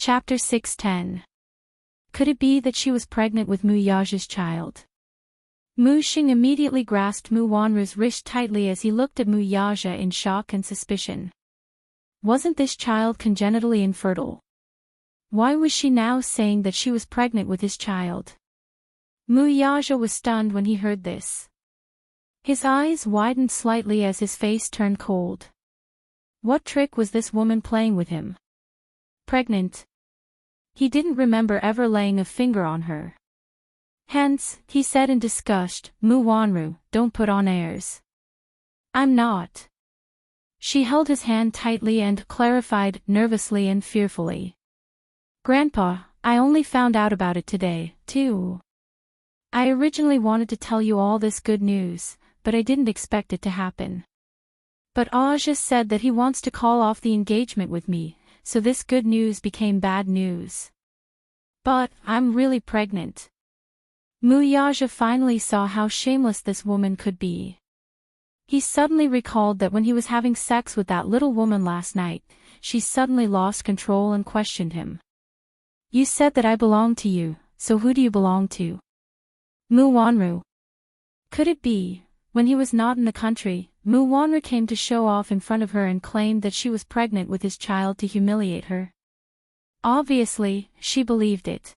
Chapter 610. Could it be that she was pregnant with Mu Yaja's child? Mu Xing immediately grasped Mu Wanru's wrist tightly as he looked at Mu Yaja in shock and suspicion. Wasn't this child congenitally infertile? Why was she now saying that she was pregnant with his child? Mu Yaja was stunned when he heard this. His eyes widened slightly as his face turned cold. What trick was this woman playing with him? Pregnant? He didn't remember ever laying a finger on her. Hence, he said in disgust, Mu Wanru, don't put on airs. I'm not. She held his hand tightly and clarified, nervously and fearfully. Grandpa, I only found out about it today, too. I originally wanted to tell you all this good news, but I didn't expect it to happen. But Aja said that he wants to call off the engagement with me, so this good news became bad news. But, I'm really pregnant. Mu Yaja finally saw how shameless this woman could be. He suddenly recalled that when he was having sex with that little woman last night, she suddenly lost control and questioned him. You said that I belong to you, so who do you belong to? Mu Wanru. Could it be, when he was not in the country, Mu Wanru came to show off in front of her and claimed that she was pregnant with his child to humiliate her? Obviously, she believed it.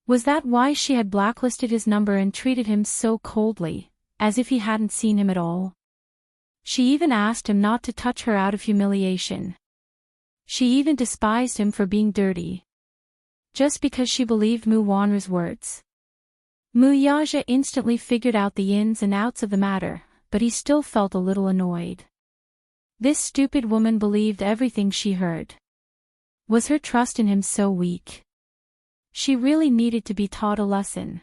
Was that why she had blacklisted his number and treated him so coldly, as if he hadn't seen him at all? She even asked him not to touch her out of humiliation. She even despised him for being dirty. Just because she believed Mu Wanru's words. Mu Yaja instantly figured out the ins and outs of the matter, but he still felt a little annoyed. This stupid woman believed everything she heard. Was her trust in him so weak? She really needed to be taught a lesson.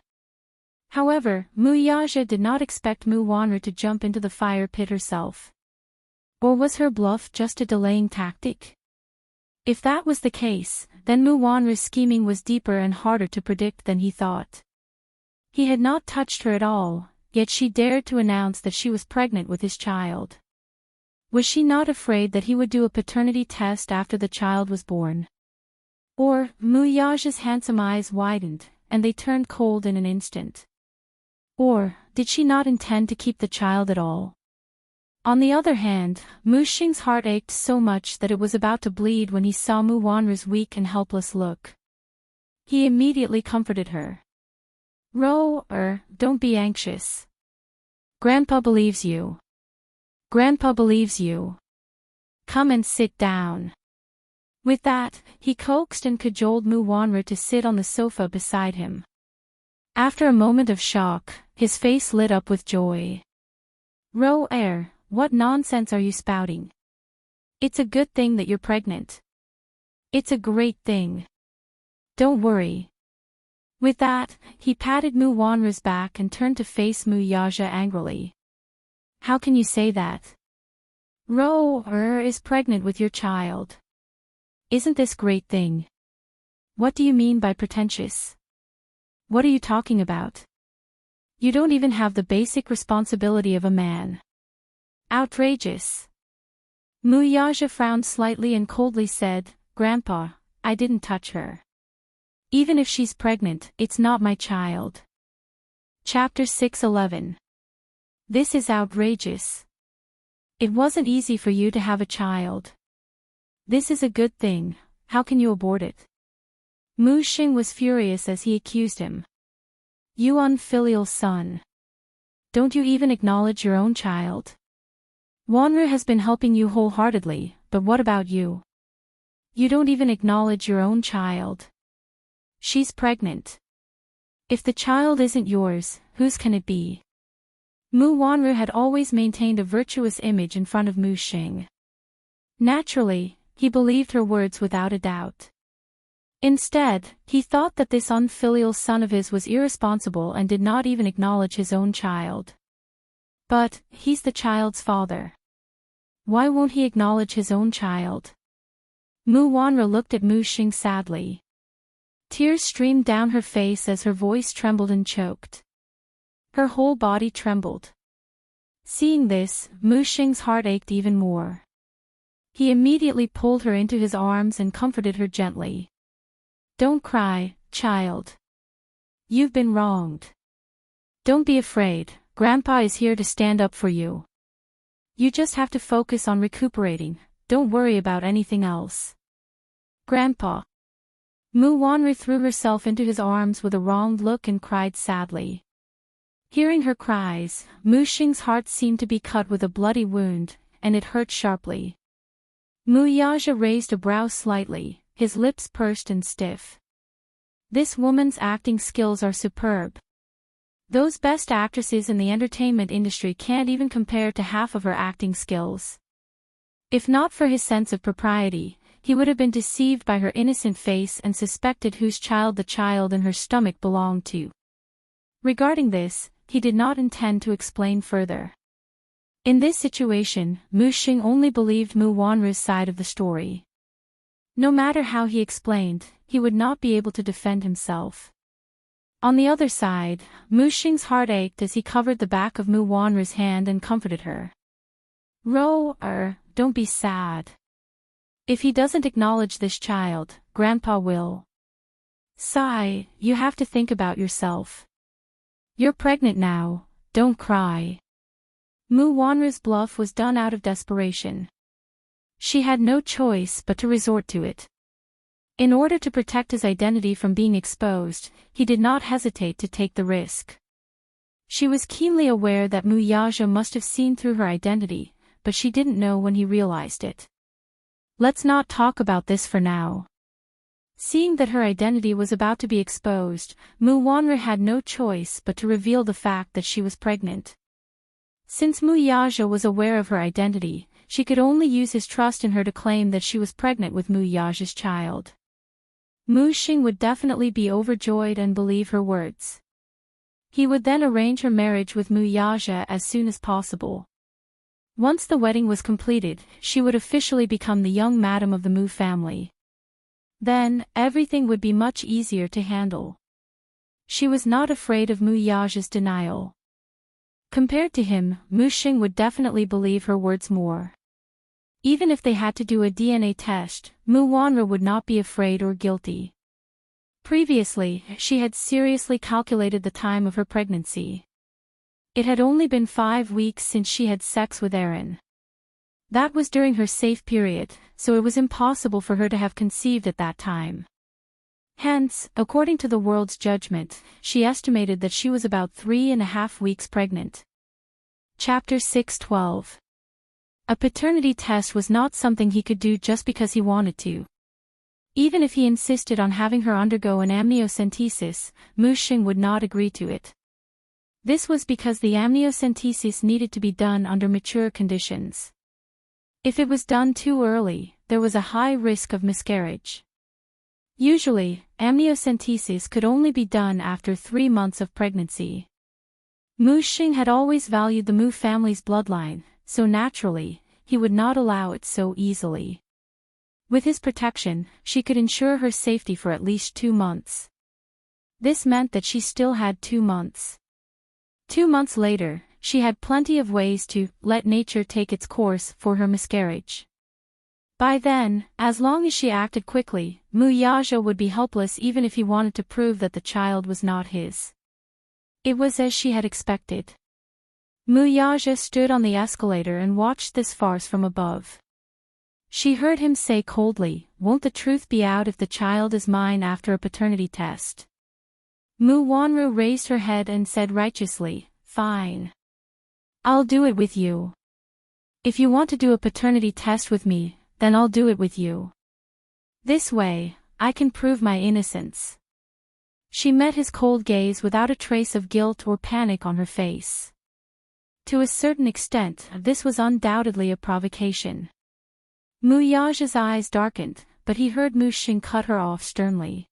However, Mu Yaja did not expect Mu Wanru to jump into the fire pit herself. Or was her bluff just a delaying tactic? If that was the case, then Mu Wanru's scheming was deeper and harder to predict than he thought. He had not touched her at all, yet she dared to announce that she was pregnant with his child. Was she not afraid that he would do a paternity test after the child was born? Or, Mu Yaja's handsome eyes widened, and they turned cold in an instant. Or, did she not intend to keep the child at all? On the other hand, Mu Xing's heart ached so much that it was about to bleed when he saw Mu Wanru's weak and helpless look. He immediately comforted her. Don't be anxious. Grandpa believes you. Grandpa believes you. Come and sit down. With that, he coaxed and cajoled Mu Wanru to sit on the sofa beside him. After a moment of shock, his face lit up with joy. What nonsense are you spouting? It's a good thing that you're pregnant. It's a great thing. Don't worry. With that, he patted Mu Wanru's back and turned to face Mu Yaja angrily. How can you say that? Is pregnant with your child. Isn't this great thing? What do you mean by pretentious? What are you talking about? You don't even have the basic responsibility of a man. Outrageous. Mu Yaja frowned slightly and coldly said, Grandpa, I didn't touch her. Even if she's pregnant, it's not my child. Chapter 611. This is outrageous. It wasn't easy for you to have a child. This is a good thing, how can you abort it? Mu Xing was furious as he accused him. You unfilial son. Don't you even acknowledge your own child? Wanru has been helping you wholeheartedly, but what about you? You don't even acknowledge your own child. She's pregnant. If the child isn't yours, whose can it be? Mu Wanru had always maintained a virtuous image in front of Mu Xing. Naturally, he believed her words without a doubt. Instead, he thought that this unfilial son of his was irresponsible and did not even acknowledge his own child. But, he's the child's father. Why won't he acknowledge his own child? Mu Wanru looked at Mu Xing sadly. Tears streamed down her face as her voice trembled and choked. Her whole body trembled. Seeing this, Mu Xing's heart ached even more. He immediately pulled her into his arms and comforted her gently. Don't cry, child. You've been wronged. Don't be afraid, Grandpa is here to stand up for you. You just have to focus on recuperating, don't worry about anything else. Grandpa. Mu Wanru threw herself into his arms with a wronged look and cried sadly. Hearing her cries, Mu Xing's heart seemed to be cut with a bloody wound, and it hurt sharply. Mu Yaja raised a brow slightly, his lips pursed and stiff. This woman's acting skills are superb. Those best actresses in the entertainment industry can't even compare to half of her acting skills. If not for his sense of propriety, he would have been deceived by her innocent face and suspected whose child the child in her stomach belonged to. Regarding this, he did not intend to explain further. In this situation, Mu Xing only believed Mu Wanru's side of the story. No matter how he explained, he would not be able to defend himself. On the other side, Mu Xing's heart ached as he covered the back of Mu Wanru's hand and comforted her. Don't be sad. If he doesn't acknowledge this child, Grandpa will. Sigh, you have to think about yourself. You're pregnant now, don't cry. Mu Wanru's bluff was done out of desperation. She had no choice but to resort to it. In order to protect his identity from being exposed, he did not hesitate to take the risk. She was keenly aware that Mu Yaja must have seen through her identity, but she didn't know when he realized it. Let's not talk about this for now. Seeing that her identity was about to be exposed, Mu Wanru had no choice but to reveal the fact that she was pregnant. Since Mu Yaja was aware of her identity, she could only use his trust in her to claim that she was pregnant with Mu Yaja's child. Mu Xing would definitely be overjoyed and believe her words. He would then arrange her marriage with Mu Yaja as soon as possible. Once the wedding was completed, she would officially become the young madam of the Mu family. Then, everything would be much easier to handle. She was not afraid of Mu Yaja's denial. Compared to him, Mu Xing would definitely believe her words more. Even if they had to do a DNA test, Mu Wanru would not be afraid or guilty. Previously, she had seriously calculated the time of her pregnancy. It had only been 5 weeks since she had sex with Aaron. That was during her safe period, so it was impossible for her to have conceived at that time. Hence, according to the world's judgment, she estimated that she was about 3.5 weeks pregnant. Chapter 6:12. A paternity test was not something he could do just because he wanted to. Even if he insisted on having her undergo an amniocentesis, Mu Xing would not agree to it. This was because the amniocentesis needed to be done under mature conditions. If it was done too early, there was a high risk of miscarriage. Usually, amniocentesis could only be done after 3 months of pregnancy. Mu Xing had always valued the Mu family's bloodline, so naturally, he would not allow it so easily. With his protection, she could ensure her safety for at least 2 months. This meant that she still had 2 months. 2 months later, she had plenty of ways to let nature take its course for her miscarriage. By then, as long as she acted quickly, Mu Yaja would be helpless even if he wanted to prove that the child was not his. It was as she had expected. Mu Yaja stood on the escalator and watched this farce from above. She heard him say coldly, "Won't the truth be out if the child is mine after a paternity test?" Mu Wanru raised her head and said righteously, "Fine. I'll do it with you. If you want to do a paternity test with me, then I'll do it with you. This way, I can prove my innocence." She met his cold gaze without a trace of guilt or panic on her face. To a certain extent, this was undoubtedly a provocation. Mu Yaja's eyes darkened, but he heard Mu Xing cut her off sternly.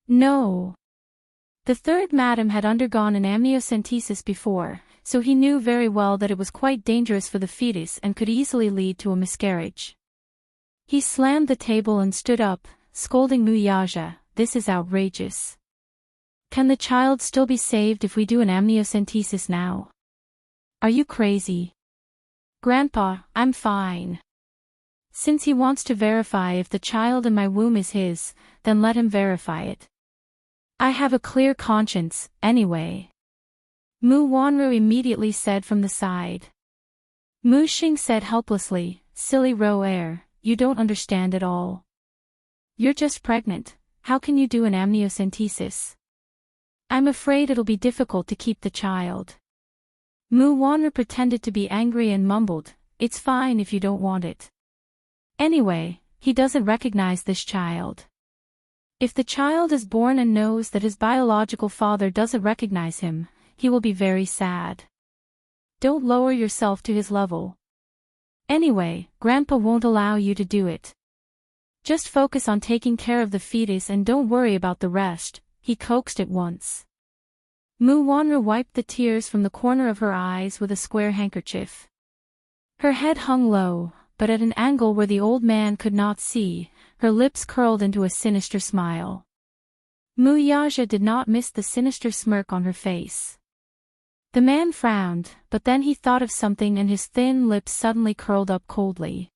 No. The third madam had undergone an amniocentesis before, so he knew very well that it was quite dangerous for the fetus and could easily lead to a miscarriage. He slammed the table and stood up, scolding Mu Yaja, "This is outrageous. Can the child still be saved if we do an amniocentesis now? Are you crazy?" "Grandpa, I'm fine." Since he wants to verify if the child in my womb is his, then let him verify it. I have a clear conscience, anyway. Mu Wanru immediately said from the side. Mu Xing said helplessly, silly Ro-air, you don't understand at all. You're just pregnant, how can you do an amniocentesis? I'm afraid it'll be difficult to keep the child. Mu Wanru pretended to be angry and mumbled, it's fine if you don't want it. Anyway, he doesn't recognize this child. If the child is born and knows that his biological father doesn't recognize him, he will be very sad. Don't lower yourself to his level. Anyway, Grandpa won't allow you to do it. Just focus on taking care of the fetus and don't worry about the rest, he coaxed at once. Mu Wanru wiped the tears from the corner of her eyes with a square handkerchief. Her head hung low, but at an angle where the old man could not see, her lips curled into a sinister smile. Mu Yaja did not miss the sinister smirk on her face. The man frowned, but then he thought of something and his thin lips suddenly curled up coldly.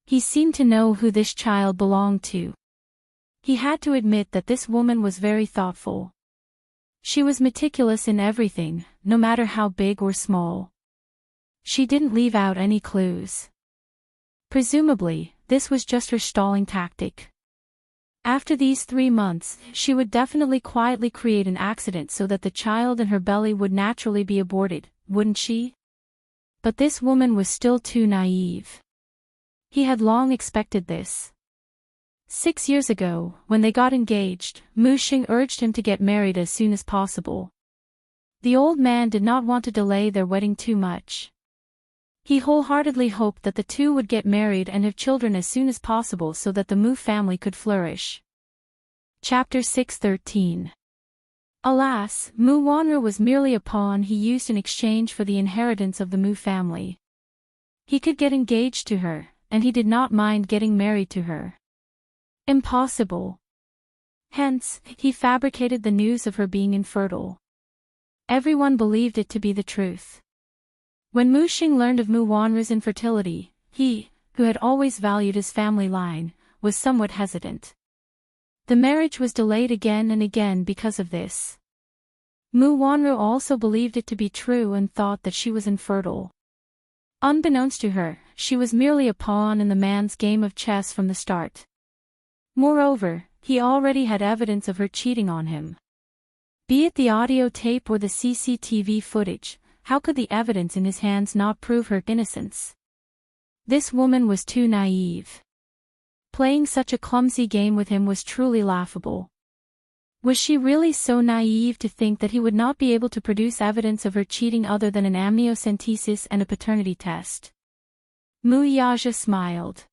He seemed to know who this child belonged to. He had to admit that this woman was very thoughtful. She was meticulous in everything, no matter how big or small. She didn't leave out any clues. Presumably, this was just her stalling tactic. After these 3 months, she would definitely quietly create an accident so that the child in her belly would naturally be aborted, wouldn't she? But this woman was still too naive. He had long expected this. 6 years ago, when they got engaged, Mu Xing urged him to get married as soon as possible. The old man did not want to delay their wedding too much. He wholeheartedly hoped that the two would get married and have children as soon as possible so that the Mu family could flourish. Chapter 613. Alas, Mu Wanru was merely a pawn he used in exchange for the inheritance of the Mu family. He could get engaged to her, and he did not mind getting married to her. Impossible. Hence, he fabricated the news of her being infertile. Everyone believed it to be the truth. When Mu Xing learned of Mu Wanru's infertility, he, who had always valued his family line, was somewhat hesitant. The marriage was delayed again and again because of this. Mu Wanru also believed it to be true and thought that she was infertile. Unbeknownst to her, she was merely a pawn in the man's game of chess from the start. Moreover, he already had evidence of her cheating on him. Be it the audio tape or the CCTV footage, how could the evidence in his hands not prove her innocence? This woman was too naive. Playing such a clumsy game with him was truly laughable. Was she really so naive to think that he would not be able to produce evidence of her cheating other than an amniocentesis and a paternity test? Mu Yaja smiled.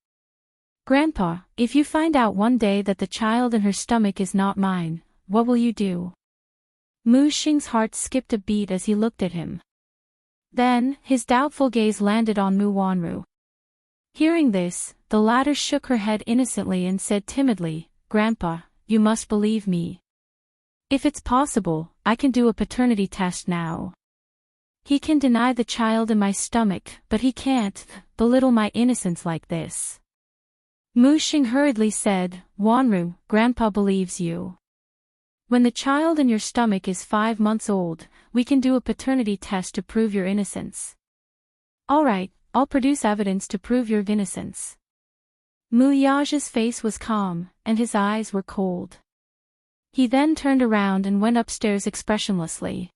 Grandpa, if you find out one day that the child in her stomach is not mine, what will you do? Mu Xing's heart skipped a beat as he looked at him. Then, his doubtful gaze landed on Mu Wanru. Hearing this, the latter shook her head innocently and said timidly, Grandpa, you must believe me. If it's possible, I can do a paternity test now. He can deny the child in my stomach, but he can't belittle my innocence like this. Mu Xing hurriedly said, Wanru, Grandpa believes you. When the child in your stomach is 5 months old, we can do a paternity test to prove your innocence. All right, I'll produce evidence to prove your innocence. Mu Yaja's face was calm, and his eyes were cold. He then turned around and went upstairs expressionlessly.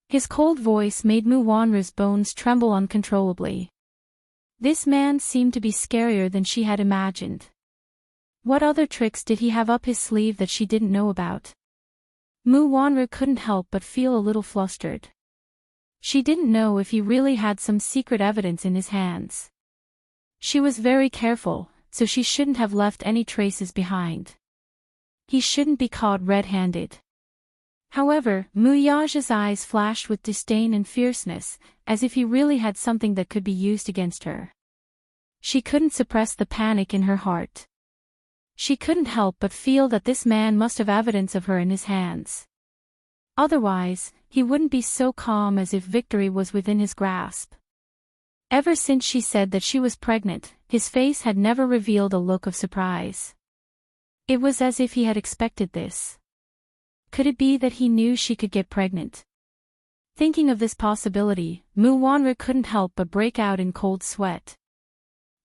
His cold voice made Mu Wanru's bones tremble uncontrollably. This man seemed to be scarier than she had imagined. What other tricks did he have up his sleeve that she didn't know about? Mu Wanru couldn't help but feel a little flustered. She didn't know if he really had some secret evidence in his hands. She was very careful, so she shouldn't have left any traces behind. He shouldn't be caught red-handed. However, Mu Yaja's eyes flashed with disdain and fierceness, as if he really had something that could be used against her. She couldn't suppress the panic in her heart. She couldn't help but feel that this man must have evidence of her in his hands. Otherwise, he wouldn't be so calm as if victory was within his grasp. Ever since she said that she was pregnant, his face had never revealed a look of surprise. It was as if he had expected this. Could it be that he knew she could get pregnant? Thinking of this possibility, Mu Wanru couldn't help but break out in cold sweat.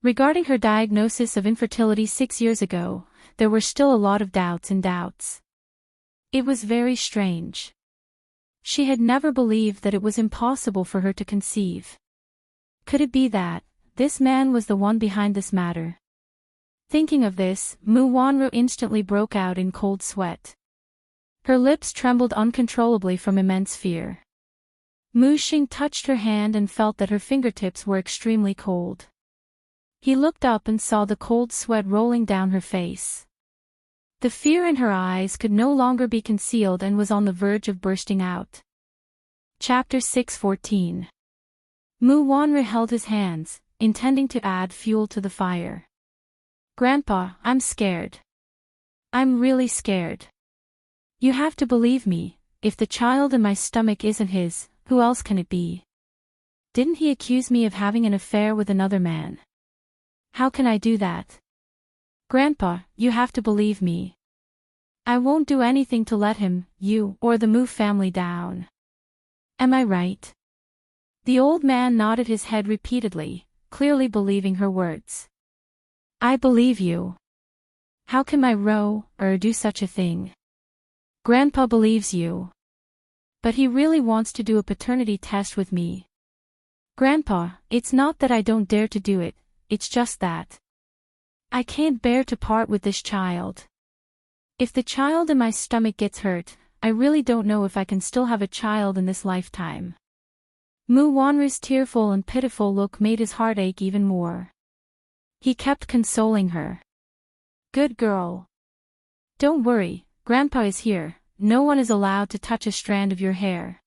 Regarding her diagnosis of infertility 6 years ago, there were still a lot of doubts. It was very strange. She had never believed that it was impossible for her to conceive. Could it be that this man was the one behind this matter? Thinking of this, Mu Wanru instantly broke out in cold sweat. Her lips trembled uncontrollably from immense fear. Mu Xing touched her hand and felt that her fingertips were extremely cold. He looked up and saw the cold sweat rolling down her face. The fear in her eyes could no longer be concealed and was on the verge of bursting out. Chapter 6:14. Mu Wanru held his hands, intending to add fuel to the fire. Grandpa, I'm scared. I'm really scared. You have to believe me, if the child in my stomach isn't his, who else can it be? Didn't he accuse me of having an affair with another man? How can I do that? Grandpa, you have to believe me. I won't do anything to let him, you, or the Mu family down. Am I right? The old man nodded his head repeatedly, clearly believing her words. I believe you. How can my Ro or do such a thing? Grandpa believes you. But he really wants to do a paternity test with me. Grandpa, it's not that I don't dare to do it, it's just that I can't bear to part with this child. If the child in my stomach gets hurt, I really don't know if I can still have a child in this lifetime. Mu Wanru's tearful and pitiful look made his heart ache even more. He kept consoling her. Good girl. Don't worry, Grandpa is here, no one is allowed to touch a strand of your hair.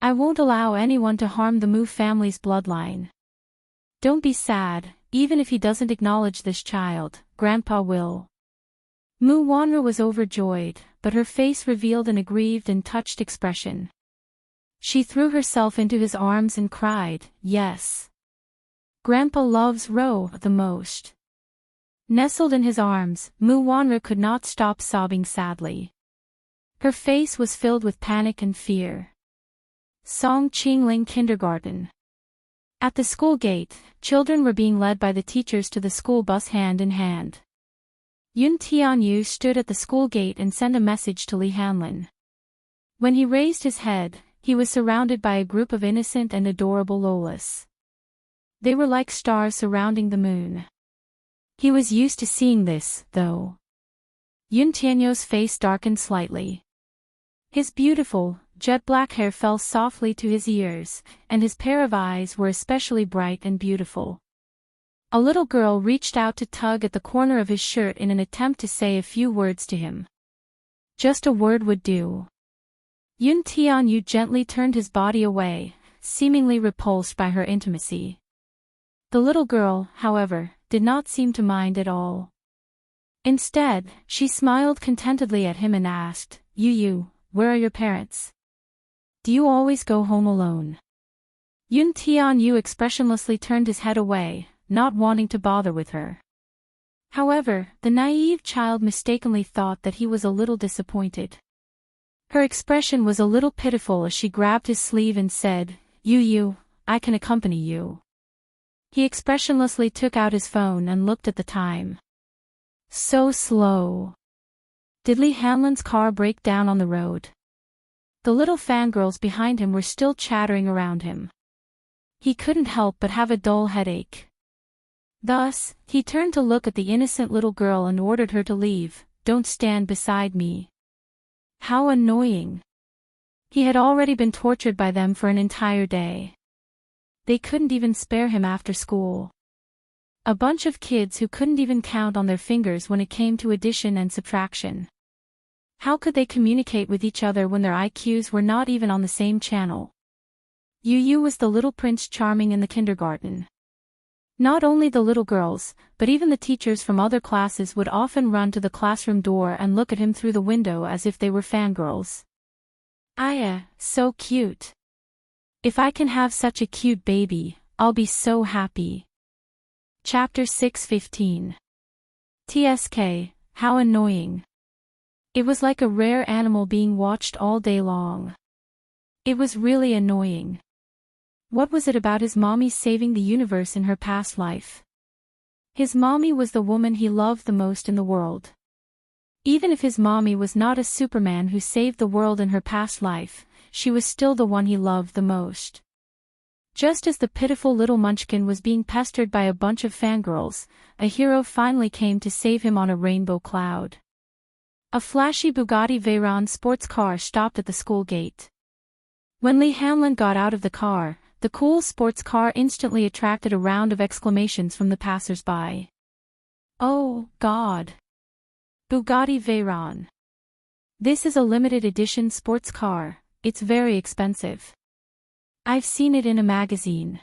I won't allow anyone to harm the Mu family's bloodline. Don't be sad, even if he doesn't acknowledge this child, Grandpa will. Mu Wanru was overjoyed, but her face revealed an aggrieved and touched expression. She threw herself into his arms and cried, yes. Grandpa loves Ro the most. Nestled in his arms, Mu Wanru could not stop sobbing sadly. Her face was filled with panic and fear. Song Qingling Kindergarten. At the school gate, children were being led by the teachers to the school bus hand in hand. Yun Tianyu stood at the school gate and sent a message to Li Hanlin. When he raised his head, he was surrounded by a group of innocent and adorable Lolas. They were like stars surrounding the moon. He was used to seeing this, though. Yun Tianyu's face darkened slightly. His beautiful, jet-black hair fell softly to his ears, and his pair of eyes were especially bright and beautiful. A little girl reached out to tug at the corner of his shirt in an attempt to say a few words to him. Just a word would do. Yun Tianyu gently turned his body away, seemingly repulsed by her intimacy. The little girl, however, did not seem to mind at all. Instead, she smiled contentedly at him and asked, Yu, where are your parents? Do you always go home alone? Yun Tianyu expressionlessly turned his head away, not wanting to bother with her. However, the naive child mistakenly thought that he was a little disappointed. Her expression was a little pitiful as she grabbed his sleeve and said, Yu, I can accompany you. He expressionlessly took out his phone and looked at the time. So slow. Did Li Hanlin's car break down on the road? The little fangirls behind him were still chattering around him. He couldn't help but have a dull headache. Thus, he turned to look at the innocent little girl and ordered her to leave. Don't stand beside me. How annoying. He had already been tortured by them for an entire day. They couldn't even spare him after school. A bunch of kids who couldn't even count on their fingers when it came to addition and subtraction. How could they communicate with each other when their IQs were not even on the same channel? Yu was the little Prince Charming in the kindergarten. Not only the little girls, but even the teachers from other classes would often run to the classroom door and look at him through the window as if they were fangirls. Aya, so cute. If I can have such a cute baby, I'll be so happy. Chapter 6:15. TSK, how annoying. It was like a rare animal being watched all day long. It was really annoying. What was it about his mommy saving the universe in her past life? His mommy was the woman he loved the most in the world. Even if his mommy was not a Superman who saved the world in her past life, she was still the one he loved the most. Just as the pitiful little munchkin was being pestered by a bunch of fangirls, a hero finally came to save him on a rainbow cloud. A flashy Bugatti Veyron sports car stopped at the school gate. When Lee Hanlon got out of the car, the cool sports car instantly attracted a round of exclamations from the passers-by. "Oh, God! Bugatti Veyron! This is a limited edition sports car, it's very expensive. I've seen it in a magazine.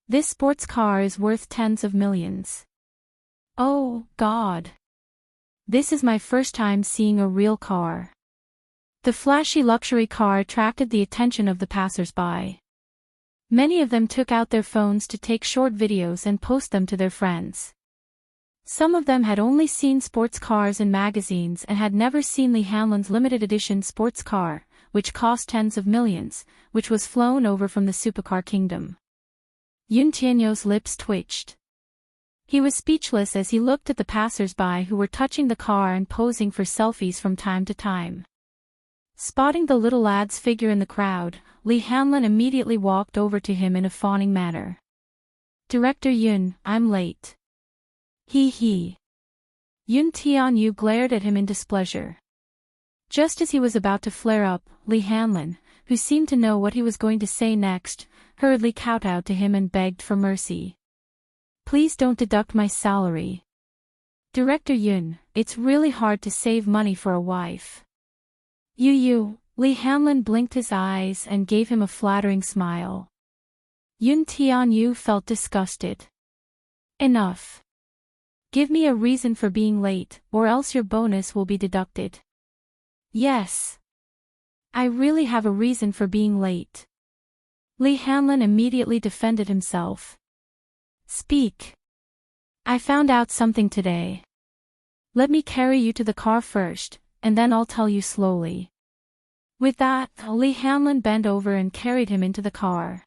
This sports car is worth tens of millions. Oh, God! This is my first time seeing a real car." The flashy luxury car attracted the attention of the passers-by. Many of them took out their phones to take short videos and post them to their friends. Some of them had only seen sports cars in magazines and had never seen Lee Hanlon's limited edition sports car, which cost tens of millions, which was flown over from the supercar kingdom. Yun Tianyo's lips twitched. He was speechless as he looked at the passers-by who were touching the car and posing for selfies from time to time. Spotting the little lad's figure in the crowd, Lee Hanlon immediately walked over to him in a fawning manner. "Director Yun, I'm late." He. Yun Tianyu glared at him in displeasure. Just as he was about to flare up, Lee Hanlon, who seemed to know what he was going to say next, hurriedly kowtowed to him and begged for mercy. "Please don't deduct my salary. Director Yun, it's really hard to save money for a wife." You. Lee Hanlon blinked his eyes and gave him a flattering smile. Yun Tianyu felt disgusted. "Enough. Give me a reason for being late, or else your bonus will be deducted." "Yes. I really have a reason for being late." Lee Hanlon immediately defended himself. "Speak. I found out something today. Let me carry you to the car first, and then I'll tell you slowly." With that, Lee Hanlon bent over and carried him into the car.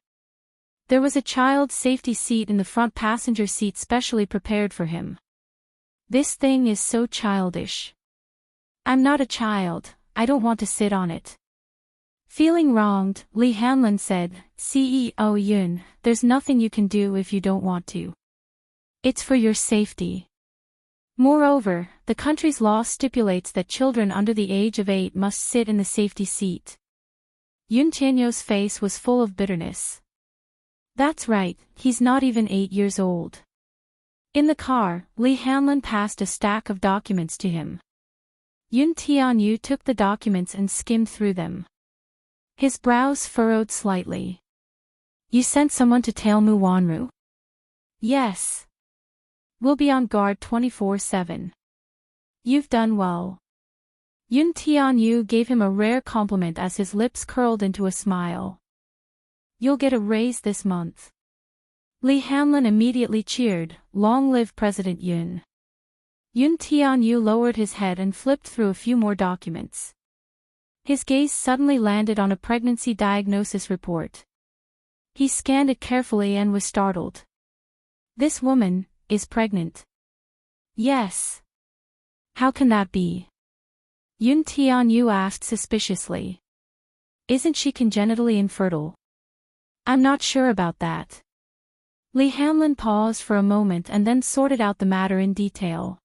There was a child safety seat in the front passenger seat specially prepared for him. This thing is so childish. "I'm not a child, I don't want to sit on it." Feeling wronged, Lee Hanlon said, "CEO Yun, there's nothing you can do if you don't want to. It's for your safety. Moreover, the country's law stipulates that children under the age of 8 must sit in the safety seat." Yun Tianyo's face was full of bitterness. That's right, he's not even 8 years old. In the car, Lee Hanlon passed a stack of documents to him. Yun Tianyu took the documents and skimmed through them. His brows furrowed slightly. "You sent someone to tail Mu Wanru?" "Yes. We'll be on guard 24/7. You've done well." Yun Tianyu gave him a rare compliment as his lips curled into a smile. "You'll get a raise this month." Lee Hanlon immediately cheered, "Long live President Yun." Yun Tianyu lowered his head and flipped through a few more documents. His gaze suddenly landed on a pregnancy diagnosis report. He scanned it carefully and was startled. "This woman is pregnant." "Yes. How can that be?" Yun Tianyu asked suspiciously. "Isn't she congenitally infertile?" "I'm not sure about that." Lee Hanlon paused for a moment and then sorted out the matter in detail.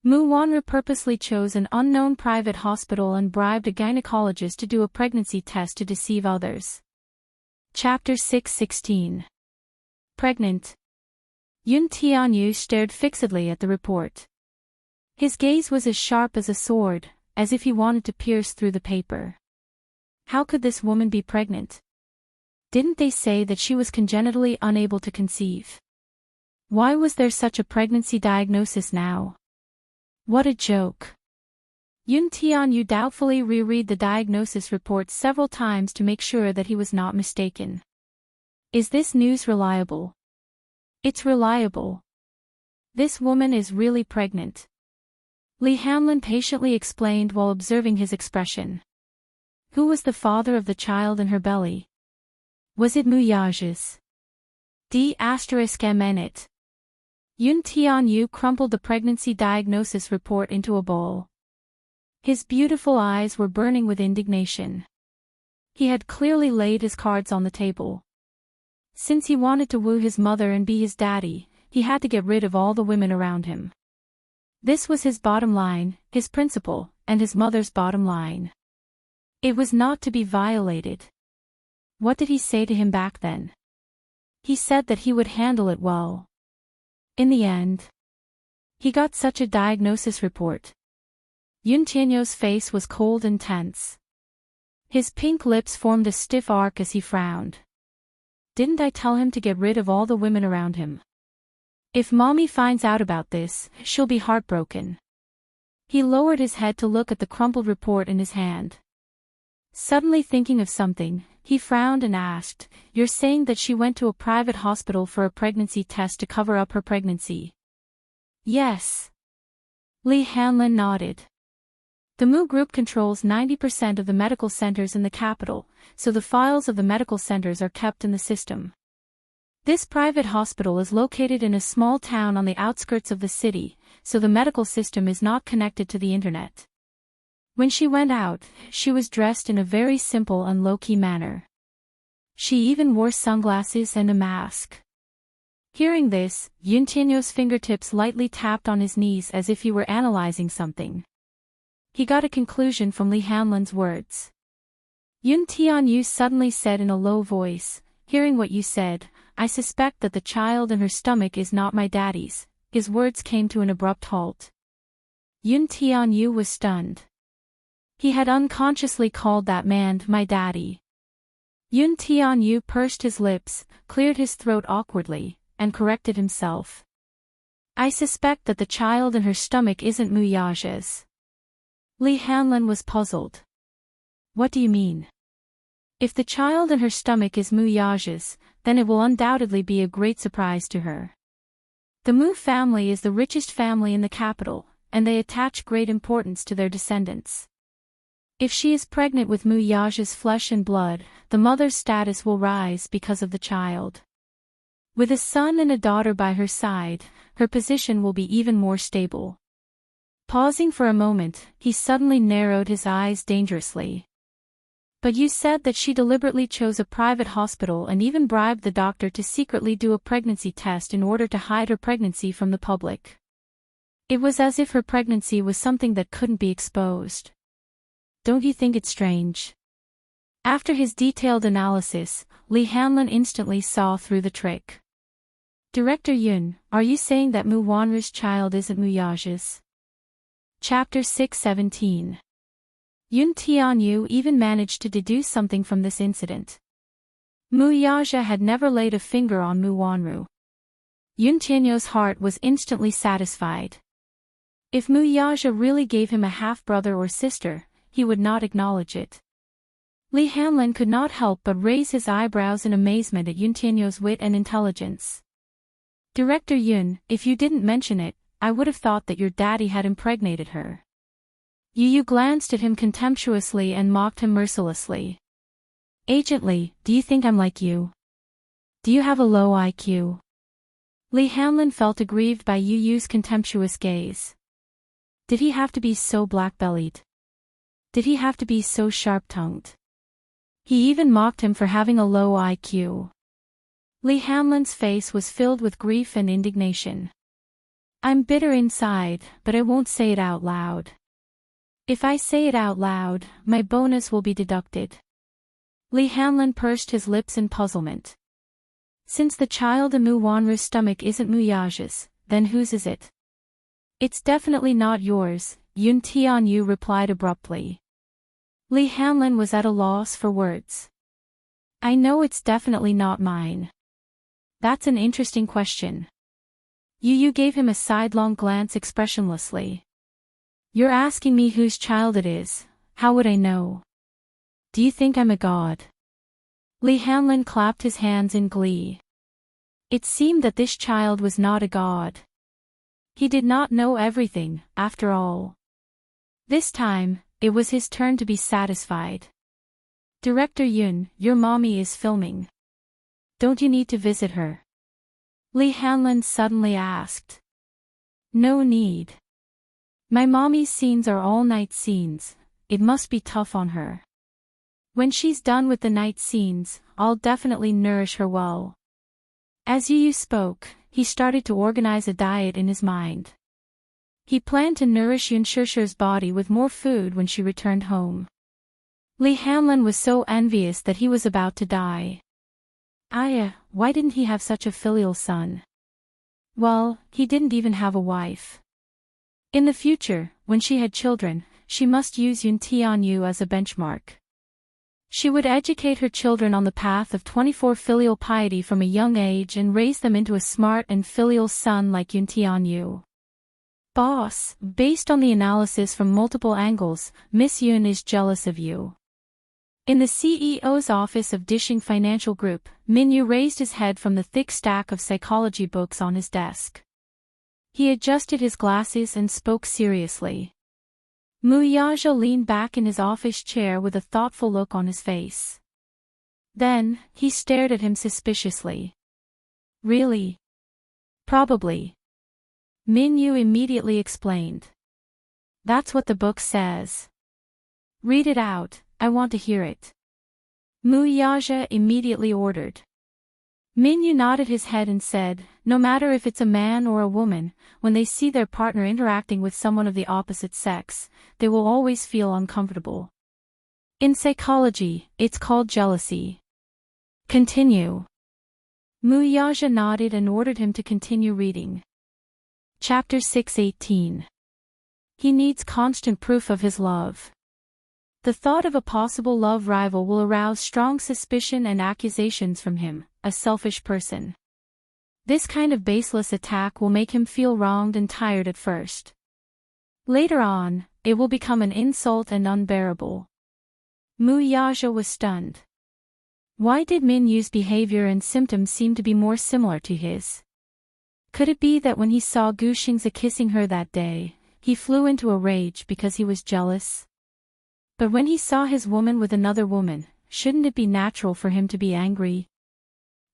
Mu Wanru purposely chose an unknown private hospital and bribed a gynecologist to do a pregnancy test to deceive others. Chapter 6:16. Pregnant. Yun Tianyu stared fixedly at the report. His gaze was as sharp as a sword, as if he wanted to pierce through the paper. How could this woman be pregnant? Didn't they say that she was congenitally unable to conceive? Why was there such a pregnancy diagnosis now? What a joke. Yun Tianyu doubtfully reread the diagnosis report several times to make sure that he was not mistaken. Is this news reliable? It's reliable. This woman is really pregnant. Lee Hamlin patiently explained while observing his expression. Who was the father of the child in her belly? Was it Muyage's? D***MN. Yun Tianyu crumpled the pregnancy diagnosis report into a bowl. His beautiful eyes were burning with indignation. He had clearly laid his cards on the table. Since he wanted to woo his mother and be his daddy, he had to get rid of all the women around him. This was his bottom line, his principle, and his mother's bottom line. It was not to be violated. What did he say to him back then? He said that he would handle it well. In the end, he got such a diagnosis report. Yun Tianyu's face was cold and tense. His pink lips formed a stiff arc as he frowned. Didn't I tell him to get rid of all the women around him? If Mommy finds out about this, she'll be heartbroken. He lowered his head to look at the crumpled report in his hand. Suddenly thinking of something, he frowned and asked, "You're saying that she went to a private hospital for a pregnancy test to cover up her pregnancy?" Yes. Lee Hanlon nodded. The Mu Group controls 90% of the medical centers in the capital, so the files of the medical centers are kept in the system. This private hospital is located in a small town on the outskirts of the city, so the medical system is not connected to the internet. When she went out, she was dressed in a very simple and low-key manner. She even wore sunglasses and a mask. Hearing this, Yun Tianyu's fingertips lightly tapped on his knees as if he were analyzing something. He got a conclusion from Lee Hanlon's words. Yun Tianyu suddenly said in a low voice, "Hearing what you said, I suspect that the child in her stomach is not my daddy's." His words came to an abrupt halt. Yun Tianyu was stunned. He had unconsciously called that man my daddy. Yun Tianyu pursed his lips, cleared his throat awkwardly, and corrected himself. "I suspect that the child in her stomach isn't Muyage's." Lee Hanlon was puzzled. "What do you mean?" "If the child in her stomach is Muyage's, then it will undoubtedly be a great surprise to her. The Mu family is the richest family in the capital, and they attach great importance to their descendants. If she is pregnant with Muyage's flesh and blood, the mother's status will rise because of the child. With a son and a daughter by her side, her position will be even more stable." Pausing for a moment, he suddenly narrowed his eyes dangerously. "But you said that she deliberately chose a private hospital and even bribed the doctor to secretly do a pregnancy test in order to hide her pregnancy from the public. It was as if her pregnancy was something that couldn't be exposed. Don't you think it's strange?" After his detailed analysis, Lee Hanlon instantly saw through the trick. "Director Yun, are you saying that Mu Wanru's child isn't Muyage's?" Chapter 617. Yun Tianyu even managed to deduce something from this incident. Muyage had never laid a finger on Mu Wanru. Yun Tianyu's heart was instantly satisfied. If Muyage really gave him a half-brother or sister, he would not acknowledge it. Lee Hanlon could not help but raise his eyebrows in amazement at Yun Tianyu's wit and intelligence. "Director Yun, if you didn't mention it, I would have thought that your daddy had impregnated her." Yu glanced at him contemptuously and mocked him mercilessly. "Agent Lee, do you think I'm like you? Do you have a low IQ?" Lee Hanlon felt aggrieved by Yu's contemptuous gaze. Did he have to be so black-bellied? Did he have to be so sharp-tongued? He even mocked him for having a low IQ. Lee Hanlon's face was filled with grief and indignation. "I'm bitter inside, but I won't say it out loud. If I say it out loud, my bonus will be deducted." Lee Hanlon pursed his lips in puzzlement. "Since the child in Mu Wanru's stomach isn't Muyage's, then whose is it?" "It's definitely not yours," Yun Tianyu replied abruptly. Lee Hanlon was at a loss for words. "I know it's definitely not mine." "That's an interesting question." Yu gave him a sidelong glance expressionlessly. "You're asking me whose child it is, how would I know? Do you think I'm a god?" Lee Hanlon clapped his hands in glee. It seemed that this child was not a god. He did not know everything, after all. This time, it was his turn to be satisfied. Director Yun, your mommy is filming. Don't you need to visit her? Lee Hanlon suddenly asked. No need. My mommy's scenes are all-night scenes, it must be tough on her. When she's done with the night scenes, I'll definitely nourish her well. As Yu spoke, he started to organize a diet in his mind. He planned to nourish Yun Shishir's body with more food when she returned home. Lee Hanlon was so envious that he was about to die. Why didn't he have such a filial son? Well, he didn't even have a wife. In the future, when she had children, she must use Yun Tianyu as a benchmark. She would educate her children on the path of 24 filial piety from a young age and raise them into a smart and filial son like Yun Tianyu. Boss, based on the analysis from multiple angles, Miss Yun is jealous of you. In the CEO's office of Dishing Financial Group, Minyu raised his head from the thick stack of psychology books on his desk. He adjusted his glasses and spoke seriously. Mu Yaja leaned back in his office chair with a thoughtful look on his face. Then, he stared at him suspiciously. Really? Probably. Minyu immediately explained. That's what the book says. Read it out, I want to hear it. Mu Yaja immediately ordered. Minyu nodded his head and said, no matter if it's a man or a woman, when they see their partner interacting with someone of the opposite sex, they will always feel uncomfortable. In psychology, it's called jealousy. Continue. Mu Yaja nodded and ordered him to continue reading. Chapter 6:18. He needs constant proof of his love. The thought of a possible love rival will arouse strong suspicion and accusations from him, a selfish person. This kind of baseless attack will make him feel wronged and tired at first. Later on, it will become an insult and unbearable. Mu Yaja was stunned. Why did Minyu's behavior and symptoms seem to be more similar to his? Could it be that when he saw Gu Xingzi kissing her that day, he flew into a rage because he was jealous? But when he saw his woman with another woman, shouldn't it be natural for him to be angry?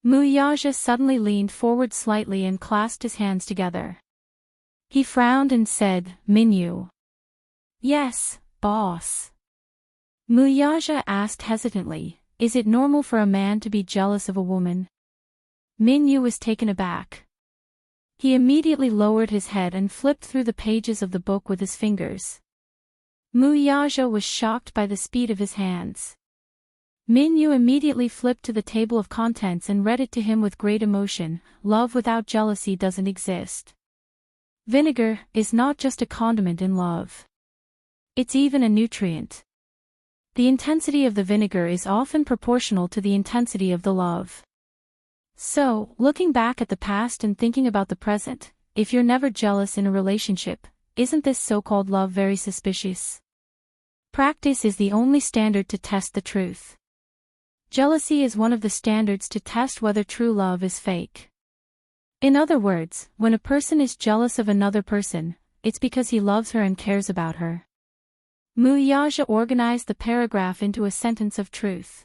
Mu Yaja suddenly leaned forward slightly and clasped his hands together. He frowned and said, Minyu. Yes, boss. Mu Yaja asked hesitantly, is it normal for a man to be jealous of a woman? Minyu was taken aback. He immediately lowered his head and flipped through the pages of the book with his fingers. Mu Yaja was shocked by the speed of his hands. Minyu immediately flipped to the table of contents and read it to him with great emotion. Love without jealousy doesn't exist. Vinegar is not just a condiment in love. It's even a nutrient. The intensity of the vinegar is often proportional to the intensity of the love. So, looking back at the past and thinking about the present, if you're never jealous in a relationship, isn't this so-called love very suspicious? Practice is the only standard to test the truth. Jealousy is one of the standards to test whether true love is fake. In other words, when a person is jealous of another person, it's because he loves her and cares about her. Mu Yaja organized the paragraph into a sentence of truth.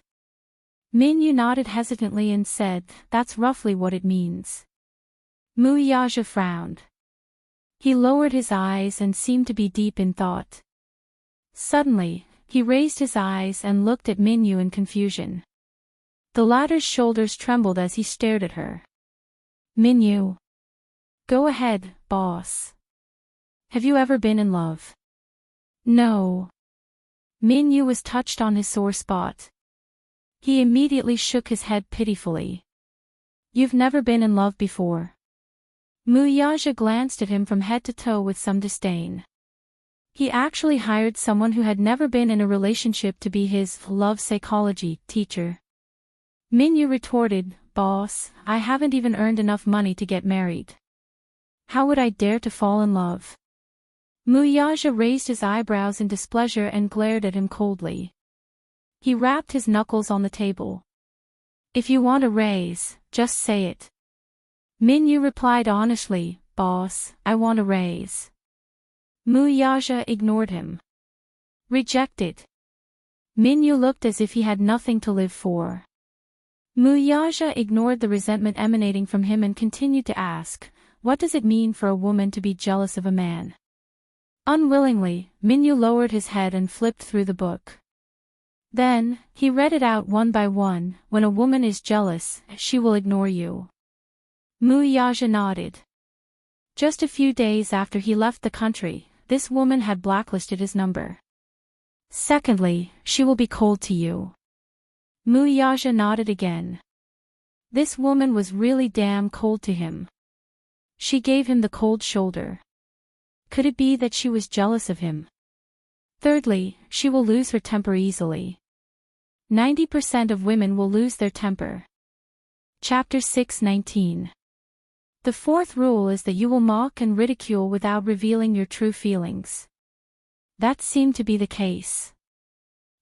Minyu nodded hesitantly and said, that's roughly what it means. Mu Yaja frowned. He lowered his eyes and seemed to be deep in thought. Suddenly, he raised his eyes and looked at Minyu in confusion. The latter's shoulders trembled as he stared at her. Minyu. Go ahead, boss. Have you ever been in love? No. Minyu was touched on his sore spot. He immediately shook his head pitifully. You've never been in love before. Mu Yaja glanced at him from head to toe with some disdain. He actually hired someone who had never been in a relationship to be his love psychology teacher. Minyu retorted, boss, I haven't even earned enough money to get married. How would I dare to fall in love? Mu Yaja raised his eyebrows in displeasure and glared at him coldly. He rapped his knuckles on the table. If you want a raise, just say it. Minyu replied honestly, "Boss, I want a raise." Muyaja ignored him. Rejected. Minyu looked as if he had nothing to live for. Muyaja ignored the resentment emanating from him and continued to ask, "What does it mean for a woman to be jealous of a man?" Unwillingly, Minyu lowered his head and flipped through the book. Then, he read it out one by one. "When a woman is jealous, she will ignore you." Muyaja nodded. Just a few days after he left the country, this woman had blacklisted his number. "Secondly, she will be cold to you." Muyaja nodded again. This woman was really damn cold to him. She gave him the cold shoulder. Could it be that she was jealous of him? Thirdly, she will lose her temper easily. 90% of women will lose their temper. Chapter 6:19. The fourth rule is that you will mock and ridicule without revealing your true feelings. That seemed to be the case.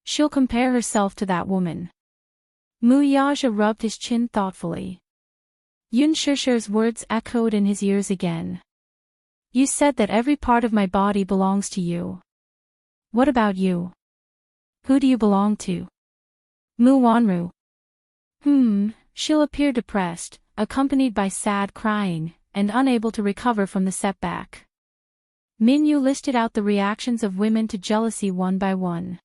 She'll compare herself to that woman. Muyaja rubbed his chin thoughtfully. Yun Shishir's words echoed in his ears again. "You said that every part of my body belongs to you. What about you? Who do you belong to?" Mu Wanru. She'll appear depressed, accompanied by sad crying, and unable to recover from the setback. Minyu listed out the reactions of women to jealousy one by one.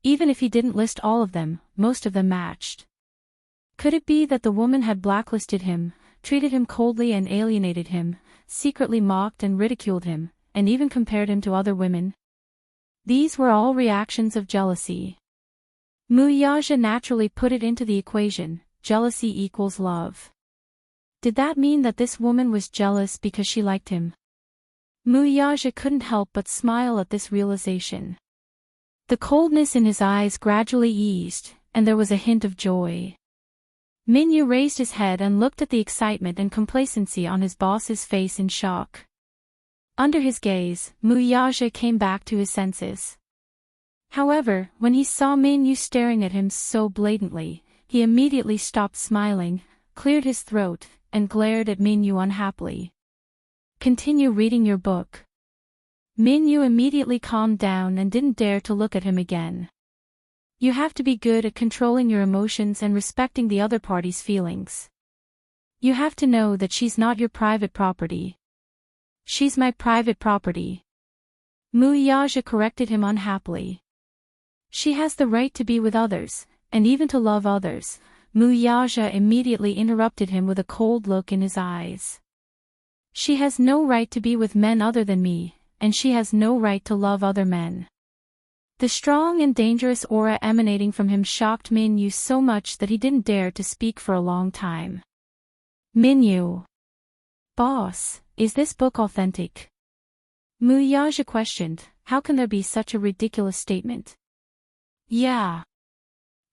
Even if he didn't list all of them, most of them matched. Could it be that the woman had blacklisted him, treated him coldly and alienated him, secretly mocked and ridiculed him, and even compared him to other women? These were all reactions of jealousy. Muyaja naturally put it into the equation: jealousy equals love. Did that mean that this woman was jealous because she liked him? Muyaja couldn't help but smile at this realization. The coldness in his eyes gradually eased, and there was a hint of joy. Minyu raised his head and looked at the excitement and complacency on his boss's face in shock. Under his gaze, Muyaja came back to his senses. However, when he saw Minyu staring at him so blatantly, he immediately stopped smiling, cleared his throat, and glared at Minyu unhappily. "Continue reading your book." Minyu immediately calmed down and didn't dare to look at him again. You have to be good at controlling your emotions and respecting the other party's feelings. You have to know that she's not your private property. "She's my private property." Muyaja corrected him unhappily. "She has the right to be with others, and even to love others." Muyaja immediately interrupted him with a cold look in his eyes. "She has no right to be with men other than me, and she has no right to love other men." The strong and dangerous aura emanating from him shocked Minyu so much that he didn't dare to speak for a long time. "Minyu. Boss, is this book authentic?" Muyaja questioned. How can there be such a ridiculous statement? "Yeah."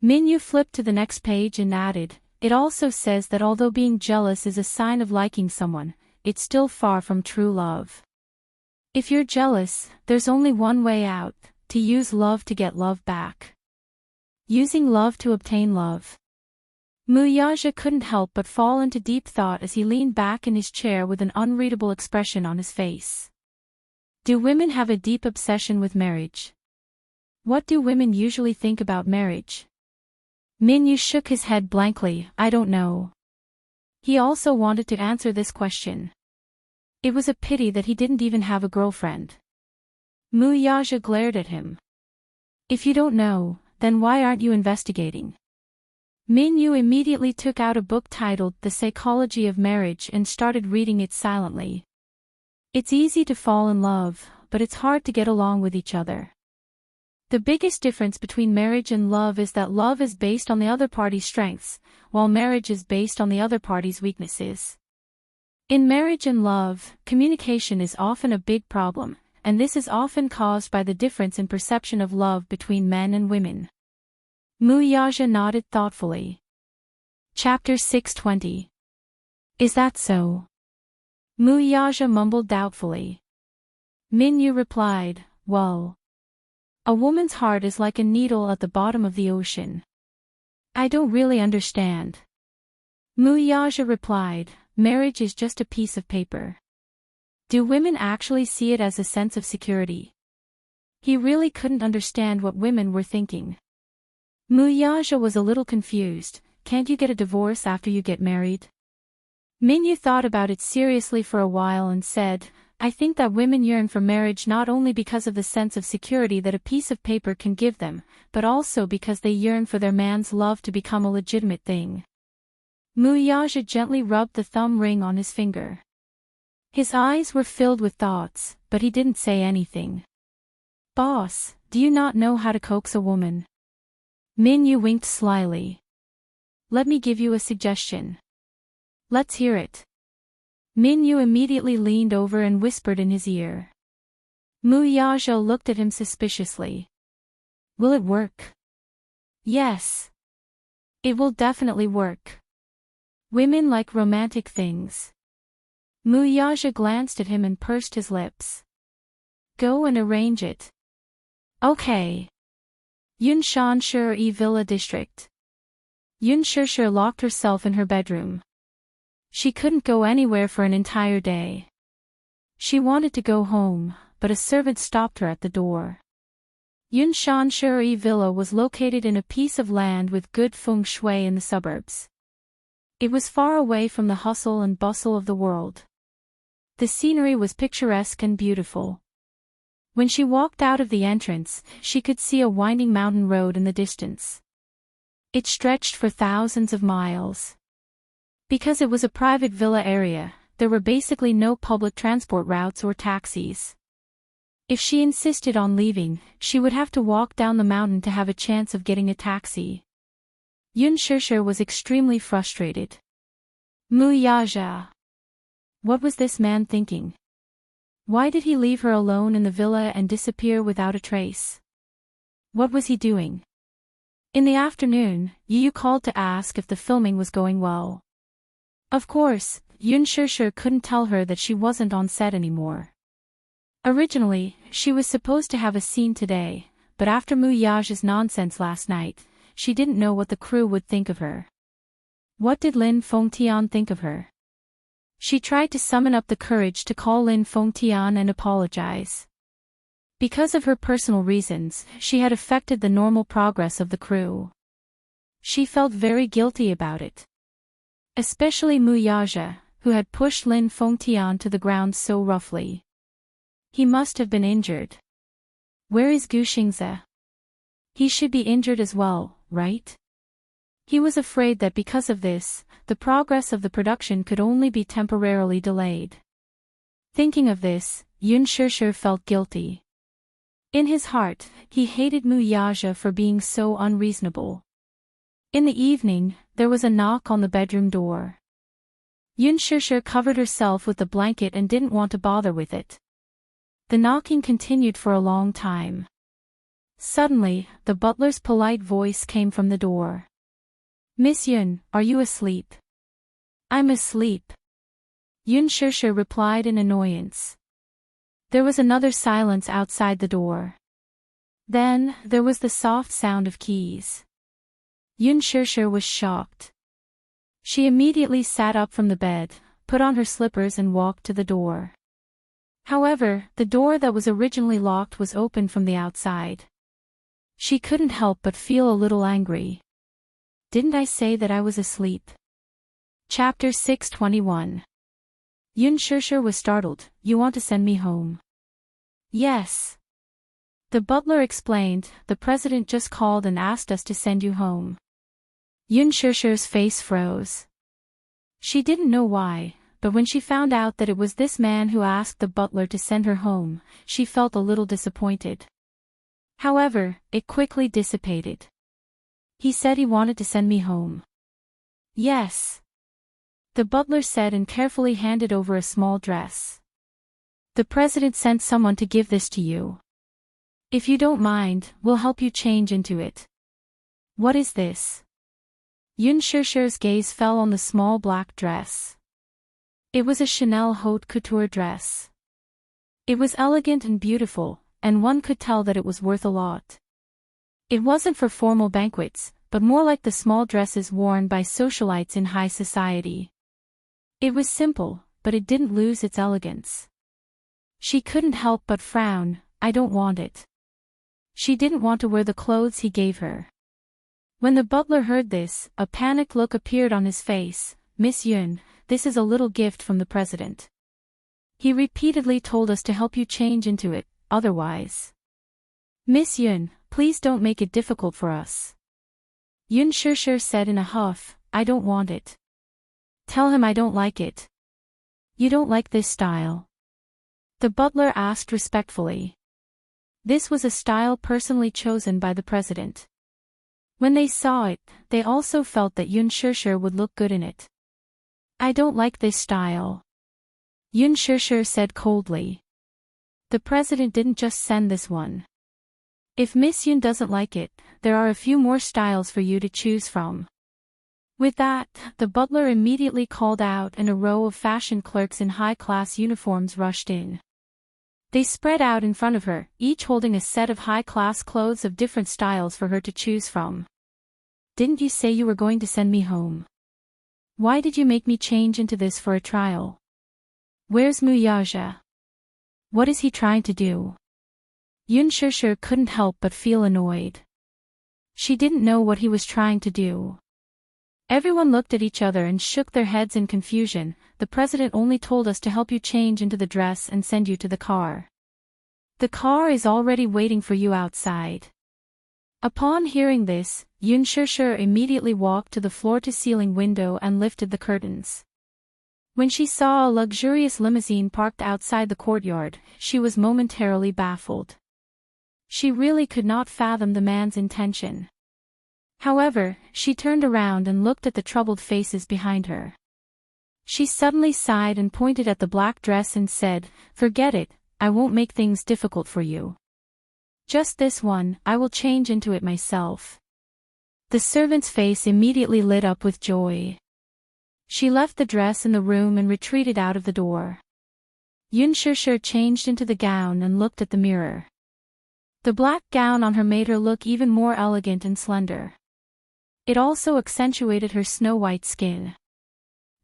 Minyu flipped to the next page and added, "It also says that although being jealous is a sign of liking someone, it's still far from true love. If you're jealous, there's only one way out: to use love to get love back. Using love to obtain love." Muyaja couldn't help but fall into deep thought as he leaned back in his chair with an unreadable expression on his face. Do women have a deep obsession with marriage? What do women usually think about marriage? Minyu shook his head blankly. "I don't know." He also wanted to answer this question. It was a pity that he didn't even have a girlfriend. Muyaja glared at him. "If you don't know, then why aren't you investigating?" Minyu immediately took out a book titled The Psychology of Marriage and started reading it silently. It's easy to fall in love, but it's hard to get along with each other. The biggest difference between marriage and love is that love is based on the other party's strengths, while marriage is based on the other party's weaknesses. In marriage and love, communication is often a big problem, and this is often caused by the difference in perception of love between men and women. Muyaja nodded thoughtfully. Chapter 6:20. Is that so? Muyaja mumbled doubtfully. Minyu replied, "Well, a woman's heart is like a needle at the bottom of the ocean." "I don't really understand." Muyaja replied, marriage is just a piece of paper. Do women actually see it as a sense of security? He really couldn't understand what women were thinking. Muyaja was a little confused. Can't you get a divorce after you get married? Minyu thought about it seriously for a while and said, I think that women yearn for marriage not only because of the sense of security that a piece of paper can give them, but also because they yearn for their man's love to become a legitimate thing. Muyaja gently rubbed the thumb ring on his finger. His eyes were filled with thoughts, but he didn't say anything. Boss, do you not know how to coax a woman? Minyu winked slyly. Let me give you a suggestion. Let's hear it. Minyu immediately leaned over and whispered in his ear. Muyaja looked at him suspiciously. Will it work? Yes. It will definitely work. Women like romantic things. Muyaja glanced at him and pursed his lips. Go and arrange it. Okay. Yunshanshi Villa District. Yunshanshi locked herself in her bedroom. She couldn't go anywhere for an entire day. She wanted to go home, but a servant stopped her at the door. Yunshanshi Villa was located in a piece of land with good feng shui in the suburbs. It was far away from the hustle and bustle of the world. The scenery was picturesque and beautiful. When she walked out of the entrance, she could see a winding mountain road in the distance. It stretched for thousands of miles. Because it was a private villa area, there were basically no public transport routes or taxis. If she insisted on leaving, she would have to walk down the mountain to have a chance of getting a taxi. Yunshanshi was extremely frustrated. Muyaja. What was this man thinking? Why did he leave her alone in the villa and disappear without a trace? What was he doing? In the afternoon, Yu called to ask if the filming was going well. Of course, Yunshanshi couldn't tell her that she wasn't on set anymore. Originally, she was supposed to have a scene today, but after Muyaja's nonsense last night, she didn't know what the crew would think of her. What did Lin Fengtian think of her? She tried to summon up the courage to call Lin Fengtian and apologize. Because of her personal reasons, she had affected the normal progress of the crew. She felt very guilty about it. Especially Muyaja, who had pushed Lin Fengtian to the ground so roughly. He must have been injured. Where is Gu Xingze? He should be injured as well, right? He was afraid that because of this, the progress of the production could only be temporarily delayed. Thinking of this, Yunshanshi felt guilty. In his heart, he hated Muyaja for being so unreasonable. In the evening, there was a knock on the bedroom door. Yunshanshi covered herself with the blanket and didn't want to bother with it. The knocking continued for a long time. Suddenly, the butler's polite voice came from the door. Miss Yun, are you asleep? I'm asleep. Yunshanshi replied in annoyance. There was another silence outside the door. Then, there was the soft sound of keys. Yunshanshi was shocked. She immediately sat up from the bed, put on her slippers and walked to the door. However, the door that was originally locked was open from the outside. She couldn't help but feel a little angry. Didn't I say that I was asleep? Chapter 621. Yunshanshi was startled. You want to send me home? Yes. The butler explained, the president just called and asked us to send you home. Yunshanshi's face froze. She didn't know why, but when she found out that it was this man who asked the butler to send her home, she felt a little disappointed. However, it quickly dissipated. He said he wanted to send me home. Yes. The butler said and carefully handed over a small dress. The president sent someone to give this to you. If you don't mind, we'll help you change into it. What is this? Yunshanshi's gaze fell on the small black dress. It was a Chanel haute couture dress. It was elegant and beautiful, and one could tell that it was worth a lot. It wasn't for formal banquets, but more like the small dresses worn by socialites in high society. It was simple, but it didn't lose its elegance. She couldn't help but frown. I don't want it. She didn't want to wear the clothes he gave her. When the butler heard this, a panicked look appeared on his face. Miss Yun, this is a little gift from the president. He repeatedly told us to help you change into it, otherwise. Miss Yun, please don't make it difficult for us. Yun Shishir said in a huff, I don't want it. Tell him I don't like it. You don't like this style? The butler asked respectfully. This was a style personally chosen by the president. When they saw it, they also felt that Yun Shishir would look good in it. I don't like this style. Yun Shishir said coldly. The president didn't just send this one. If Miss Yun doesn't like it, there are a few more styles for you to choose from. With that, the butler immediately called out and a row of fashion clerks in high-class uniforms rushed in. They spread out in front of her, each holding a set of high-class clothes of different styles for her to choose from. Didn't you say you were going to send me home? Why did you make me change into this for a trial? Where's Muyaja? What is he trying to do? Yun Shishir couldn't help but feel annoyed. She didn't know what he was trying to do. Everyone looked at each other and shook their heads in confusion. The president only told us to help you change into the dress and send you to the car. The car is already waiting for you outside. Upon hearing this, Yun Shishir immediately walked to the floor-to-ceiling window and lifted the curtains. When she saw a luxurious limousine parked outside the courtyard, she was momentarily baffled. She really could not fathom the man's intention. However, she turned around and looked at the troubled faces behind her. She suddenly sighed and pointed at the black dress and said, Forget it, I won't make things difficult for you. Just this one, I will change into it myself. The servant's face immediately lit up with joy. She left the dress in the room and retreated out of the door. Yun Shishir changed into the gown and looked at the mirror. The black gown on her made her look even more elegant and slender. It also accentuated her snow-white skin.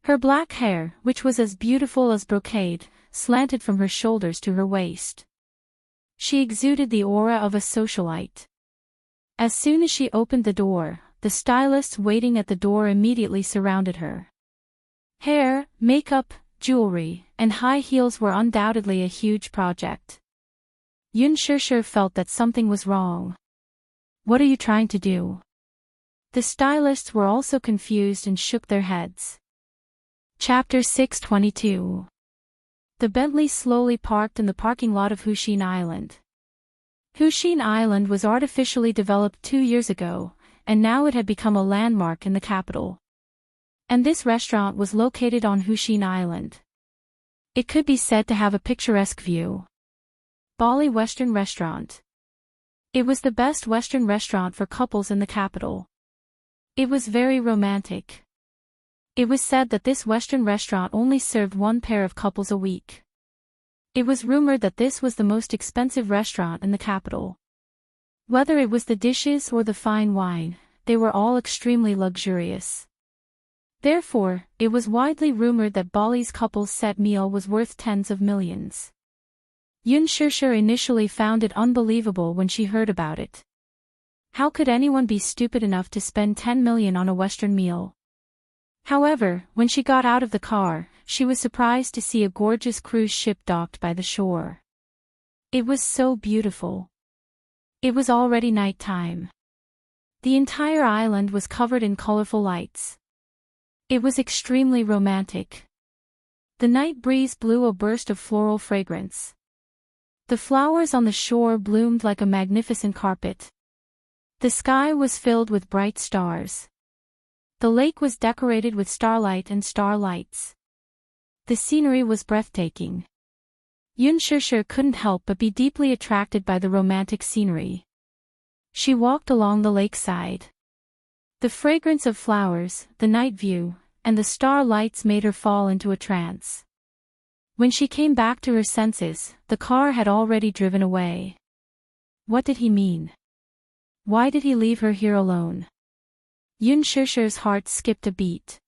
Her black hair, which was as beautiful as brocade, slanted from her shoulders to her waist. She exuded the aura of a socialite. As soon as she opened the door, the stylists waiting at the door immediately surrounded her. Hair, makeup, jewelry, and high heels were undoubtedly a huge project. Yun Shishir felt that something was wrong. What are you trying to do? The stylists were also confused and shook their heads. Chapter 622. The Bentley slowly parked in the parking lot of Hushin Island. Hushin Island was artificially developed 2 years ago, and now it had become a landmark in the capital. And this restaurant was located on Hushin Island. It could be said to have a picturesque view. Bali Western Restaurant. It was the best Western restaurant for couples in the capital. It was very romantic. It was said that this Western restaurant only served one pair of couples a week. It was rumored that this was the most expensive restaurant in the capital. Whether it was the dishes or the fine wine, they were all extremely luxurious. Therefore, it was widely rumored that Bali's couple's set meal was worth tens of millions. Yun Shishir initially found it unbelievable when she heard about it. How could anyone be stupid enough to spend 10 million on a Western meal? However, when she got out of the car, she was surprised to see a gorgeous cruise ship docked by the shore. It was so beautiful. It was already night time. The entire island was covered in colorful lights. It was extremely romantic. The night breeze blew a burst of floral fragrance. The flowers on the shore bloomed like a magnificent carpet. The sky was filled with bright stars. The lake was decorated with starlight and starlights. The scenery was breathtaking. Yun Shishir couldn't help but be deeply attracted by the romantic scenery. She walked along the lakeside. The fragrance of flowers, the night view, and the starlights made her fall into a trance. When she came back to her senses, the car had already driven away. What did he mean? Why did he leave her here alone? Yun Shishir's heart skipped a beat.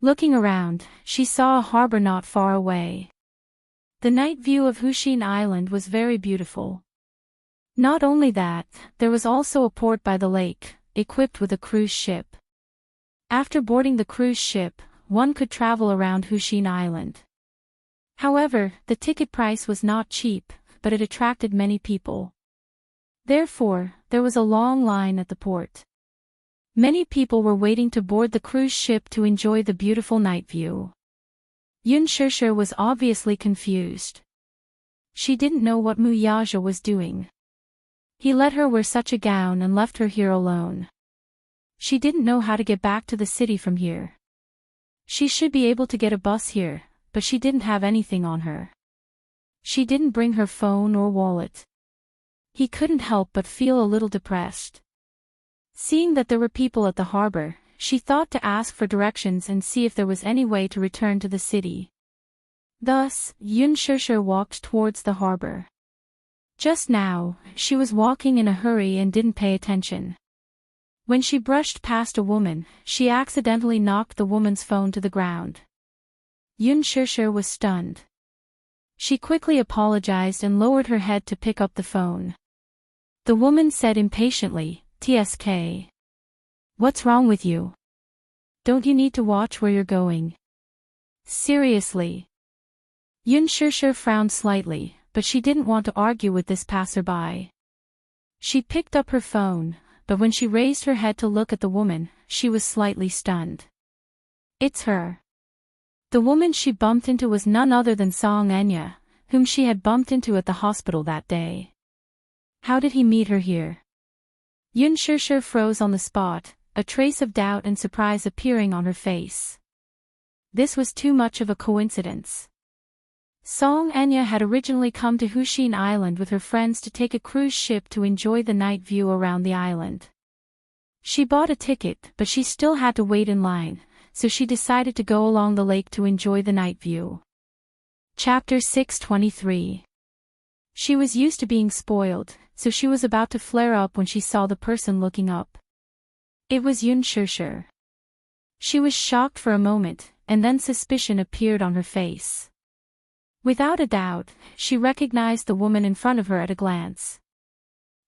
Looking around, she saw a harbor not far away. The night view of Hushin Island was very beautiful. Not only that, there was also a port by the lake, equipped with a cruise ship. After boarding the cruise ship, one could travel around Hushin Island. However, the ticket price was not cheap, but it attracted many people. Therefore, there was a long line at the port. Many people were waiting to board the cruise ship to enjoy the beautiful night view. Yun Shishir was obviously confused. She didn't know what Muyaja was doing. He let her wear such a gown and left her here alone. She didn't know how to get back to the city from here. She should be able to get a bus here, but she didn't have anything on her. She didn't bring her phone or wallet. He couldn't help but feel a little depressed. Seeing that there were people at the harbor, she thought to ask for directions and see if there was any way to return to the city. Thus, Yun Shishir walked towards the harbor. Just now, she was walking in a hurry and didn't pay attention. When she brushed past a woman, she accidentally knocked the woman's phone to the ground. Yun Shishir was stunned. She quickly apologized and lowered her head to pick up the phone. The woman said impatiently, "TSK. What's wrong with you? Don't you need to watch where you're going? Seriously?" Yun Shishir frowned slightly, but she didn't want to argue with this passerby. She picked up her phone, but when she raised her head to look at the woman, she was slightly stunned. It's her. The woman she bumped into was none other than Song Enya, whom she had bumped into at the hospital that day. How did he meet her here? Yun Shishir froze on the spot, a trace of doubt and surprise appearing on her face. This was too much of a coincidence. Song Enya had originally come to Hushin Island with her friends to take a cruise ship to enjoy the night view around the island. She bought a ticket, but she still had to wait in line, so she decided to go along the lake to enjoy the night view. Chapter 623. She was used to being spoiled, so she was about to flare up when she saw the person looking up. It was Yun Shishir. She was shocked for a moment, and then suspicion appeared on her face. Without a doubt, she recognized the woman in front of her at a glance.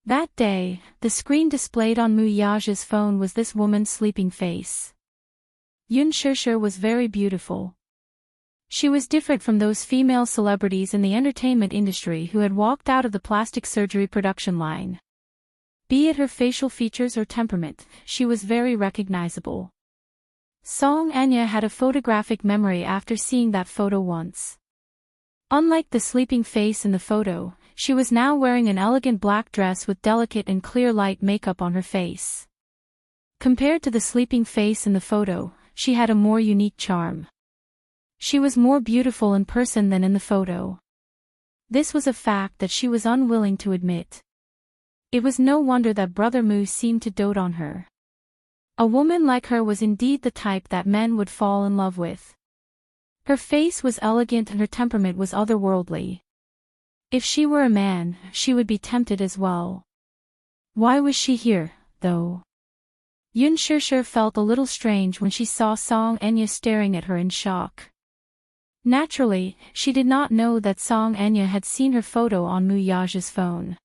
That day, the screen displayed on Muyaja's phone was this woman's sleeping face. Yun Shishir was very beautiful. She was different from those female celebrities in the entertainment industry who had walked out of the plastic surgery production line. Be it her facial features or temperament, she was very recognizable. Song Enya had a photographic memory after seeing that photo once. Unlike the sleeping face in the photo, she was now wearing an elegant black dress with delicate and clear light makeup on her face. Compared to the sleeping face in the photo, she had a more unique charm. She was more beautiful in person than in the photo. This was a fact that she was unwilling to admit. It was no wonder that Brother Mu seemed to dote on her. A woman like her was indeed the type that men would fall in love with. Her face was elegant and her temperament was otherworldly. If she were a man, she would be tempted as well. Why was she here, though? Yun Shishir felt a little strange when she saw Song Enya staring at her in shock. Naturally, she did not know that Song Enya had seen her photo on Muyaja's phone.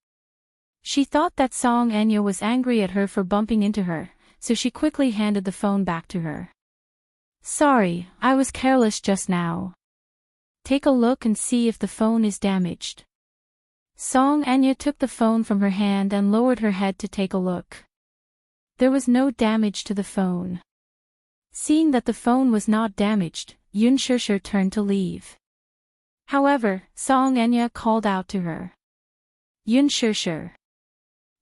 She thought that Song Enya was angry at her for bumping into her, so she quickly handed the phone back to her. Sorry, I was careless just now. Take a look and see if the phone is damaged. Song Enya took the phone from her hand and lowered her head to take a look. There was no damage to the phone. Seeing that the phone was not damaged, Yun Shishir turned to leave. However, Song Enya called out to her. Yun Shishir.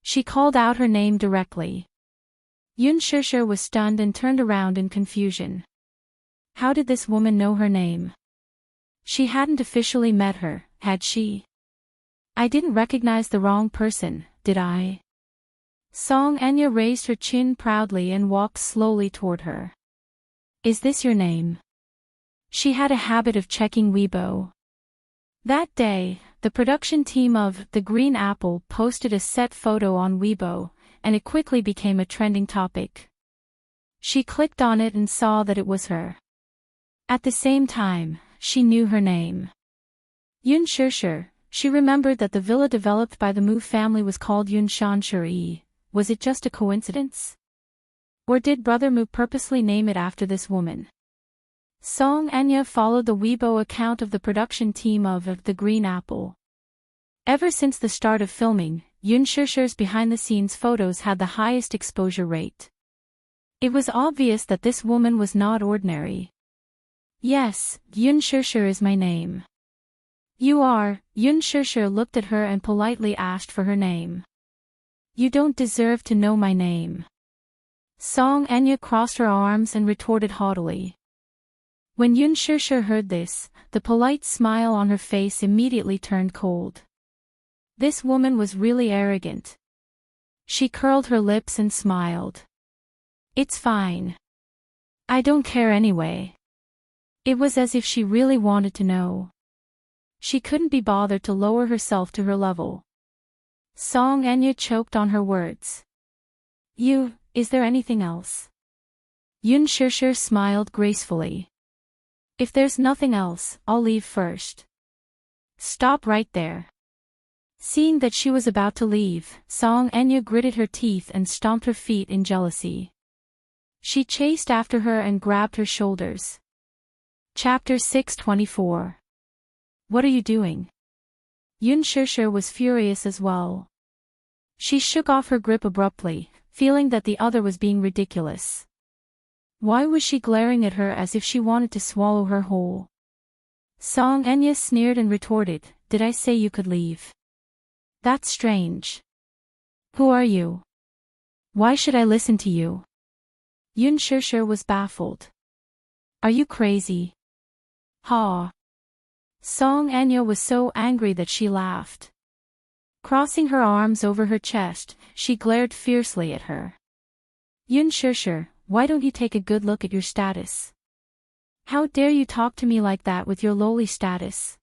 She called out her name directly. Yun Shishir was stunned and turned around in confusion. How did this woman know her name? She hadn't officially met her, had she? I didn't recognize the wrong person, did I? Song Enya raised her chin proudly and walked slowly toward her. Is this your name? She had a habit of checking Weibo. That day, the production team of The Green Apple posted a set photo on Weibo, and it quickly became a trending topic. She clicked on it and saw that it was her. At the same time, she knew her name. Yun Shirshir. She remembered that the villa developed by the Mu family was called Yun Shanshir. Was it just a coincidence? Or did Brother Mu purposely name it after this woman? Song Enya followed the Weibo account of the production team of The Green Apple. Ever since the start of filming, Yun Shirshir's behind-the-scenes photos had the highest exposure rate. It was obvious that this woman was not ordinary. Yes, Yun Shirshir is my name. You are. Yun Shirshir looked at her and politely asked for her name. You don't deserve to know my name. Song Enya crossed her arms and retorted haughtily. When Yun Shirshir heard this, the polite smile on her face immediately turned cold. This woman was really arrogant. She curled her lips and smiled. It's fine. I don't care anyway. It was as if she really wanted to know. She couldn't be bothered to lower herself to her level. Song Enya choked on her words. Is there anything else? Yun Shirshir smiled gracefully. If there's nothing else, I'll leave first. Stop right there. Seeing that she was about to leave, Song Enya gritted her teeth and stomped her feet in jealousy. She chased after her and grabbed her shoulders. Chapter 624. What are you doing? Yun Shirshir was furious as well. She shook off her grip abruptly, feeling that the other was being ridiculous. Why was she glaring at her as if she wanted to swallow her whole? Song Enya sneered and retorted, Did I say you could leave? That's strange. Who are you? Why should I listen to you? Yun Shirshir was baffled. Are you crazy? Ha! Song Enya was so angry that she laughed. Crossing her arms over her chest, she glared fiercely at her. Yun Shirshir, why don't you take a good look at your status? How dare you talk to me like that with your lowly status?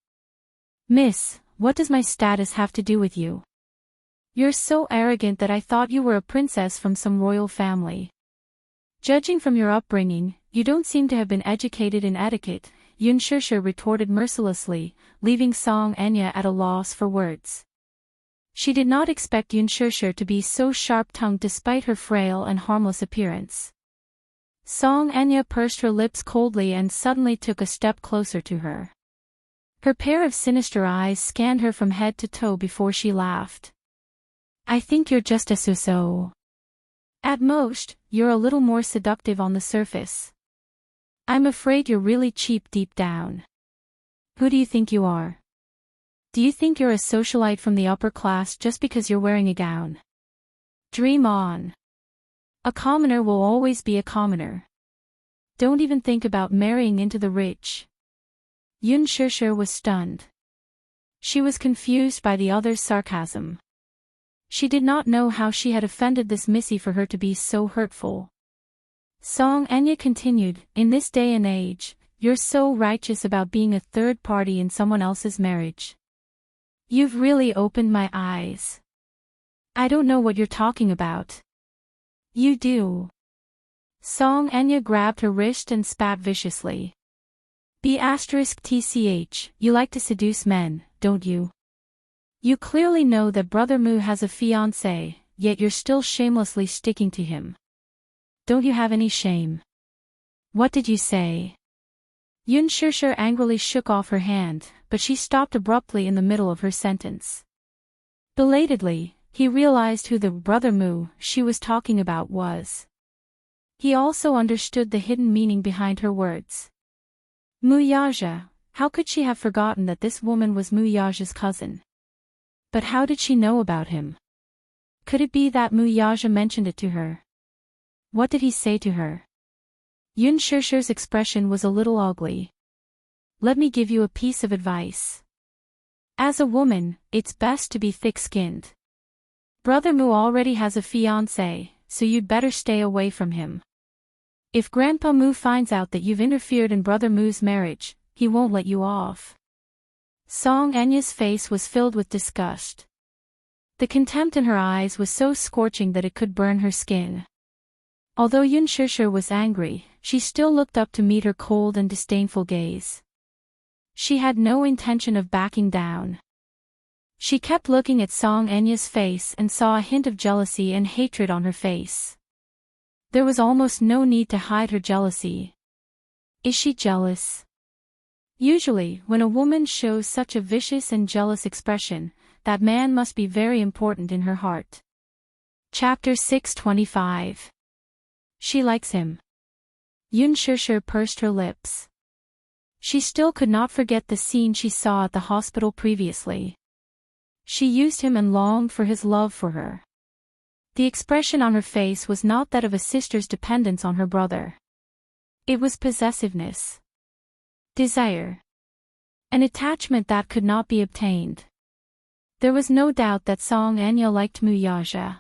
Miss, what does my status have to do with you? You're so arrogant that I thought you were a princess from some royal family. Judging from your upbringing, you don't seem to have been educated in etiquette, Yun Shirshir retorted mercilessly, leaving Song Enya at a loss for words. She did not expect Yun Shirshir to be so sharp-tongued despite her frail and harmless appearance. Song Enya pursed her lips coldly and suddenly took a step closer to her. Her pair of sinister eyes scanned her from head to toe before she laughed. I think you're just a so-so. At most, you're a little more seductive on the surface. I'm afraid you're really cheap deep down. Who do you think you are? Do you think you're a socialite from the upper class just because you're wearing a gown? Dream on. A commoner will always be a commoner. Don't even think about marrying into the rich. Yun Shirshir was stunned. She was confused by the other's sarcasm. She did not know how she had offended this missy for her to be so hurtful. Song Enya continued, In this day and age, you're so righteous about being a third party in someone else's marriage. You've really opened my eyes. I don't know what you're talking about. You do. Song Enya grabbed her wrist and spat viciously. B*tch, you like to seduce men, don't you? You clearly know that Brother Mu has a fiancé, yet you're still shamelessly sticking to him. Don't you have any shame? What did you say? Yun Shirshir angrily shook off her hand, but she stopped abruptly in the middle of her sentence. Belatedly, he realized who the Brother Mu she was talking about was. He also understood the hidden meaning behind her words. Mu Yaja, how could she have forgotten that this woman was Mu Yaja's cousin? But how did she know about him? Could it be that Mu Yaja mentioned it to her? What did he say to her? Yun Shirshir's expression was a little ugly. Let me give you a piece of advice. As a woman, it's best to be thick-skinned. Brother Mu already has a fiancé, so you'd better stay away from him. If Grandpa Mu finds out that you've interfered in Brother Mu's marriage, he won't let you off. Song Enya's face was filled with disgust. The contempt in her eyes was so scorching that it could burn her skin. Although Yun Shishir was angry, she still looked up to meet her cold and disdainful gaze. She had no intention of backing down. She kept looking at Song Enya's face and saw a hint of jealousy and hatred on her face. There was almost no need to hide her jealousy. Is she jealous? Usually, when a woman shows such a vicious and jealous expression, that man must be very important in her heart. Chapter 625. She likes him. Yun Shishir pursed her lips. She still could not forget the scene she saw at the hospital previously. She used him and longed for his love for her. The expression on her face was not that of a sister's dependence on her brother. It was possessiveness. Desire. An attachment that could not be obtained. There was no doubt that Song Enya liked Muyaja.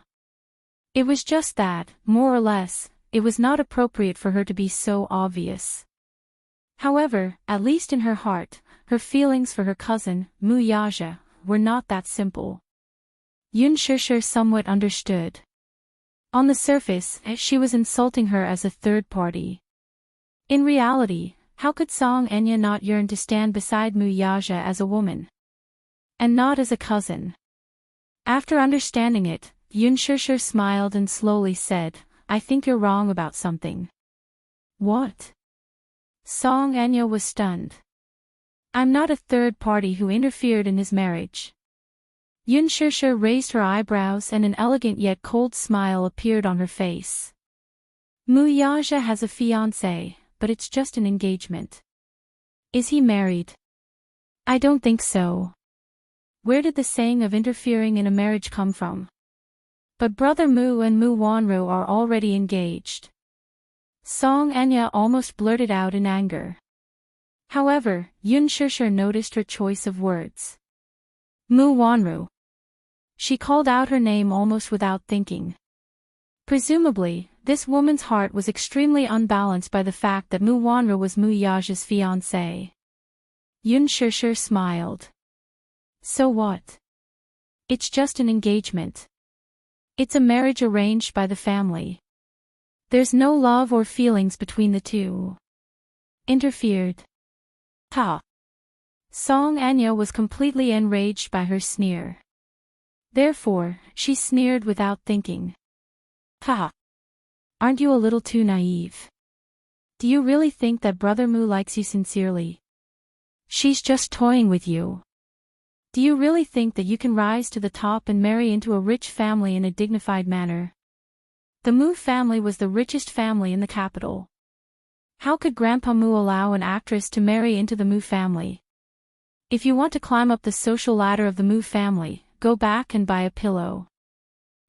It was just that, more or less, it was not appropriate for her to be so obvious. However, at least in her heart, her feelings for her cousin, Muyaja, were not that simple. Yun Shishir somewhat understood. On the surface, she was insulting her as a third party. In reality, how could Song Enya not yearn to stand beside Muyaja as a woman? And not as a cousin? After understanding it, Yun Shishir smiled and slowly said, I think you're wrong about something. What? Song Enya was stunned. I'm not a third party who interfered in his marriage. Yun Shishir raised her eyebrows and an elegant yet cold smile appeared on her face. Muyaja has a fiancé, but it's just an engagement. Is he married? I don't think so. Where did the saying of interfering in a marriage come from? But Brother Mu and Mu Wanro are already engaged. Song Enya almost blurted out in anger. However, Yun Shishir noticed her choice of words. Mu Wanro. She called out her name almost without thinking. Presumably, this woman's heart was extremely unbalanced by the fact that Mu Wanro was Muyaja's fiancé. Yun Shishir smiled. So what? It's just an engagement. It's a marriage arranged by the family. There's no love or feelings between the two. Interfered. Ha! Song Enya was completely enraged by her sneer. Therefore, she sneered without thinking. Ha! Aren't you a little too naive? Do you really think that Brother Mu likes you sincerely? She's just toying with you. Do you really think that you can rise to the top and marry into a rich family in a dignified manner? The Mu family was the richest family in the capital. How could Grandpa Mu allow an actress to marry into the Mu family? If you want to climb up the social ladder of the Mu family, go back and buy a pillow.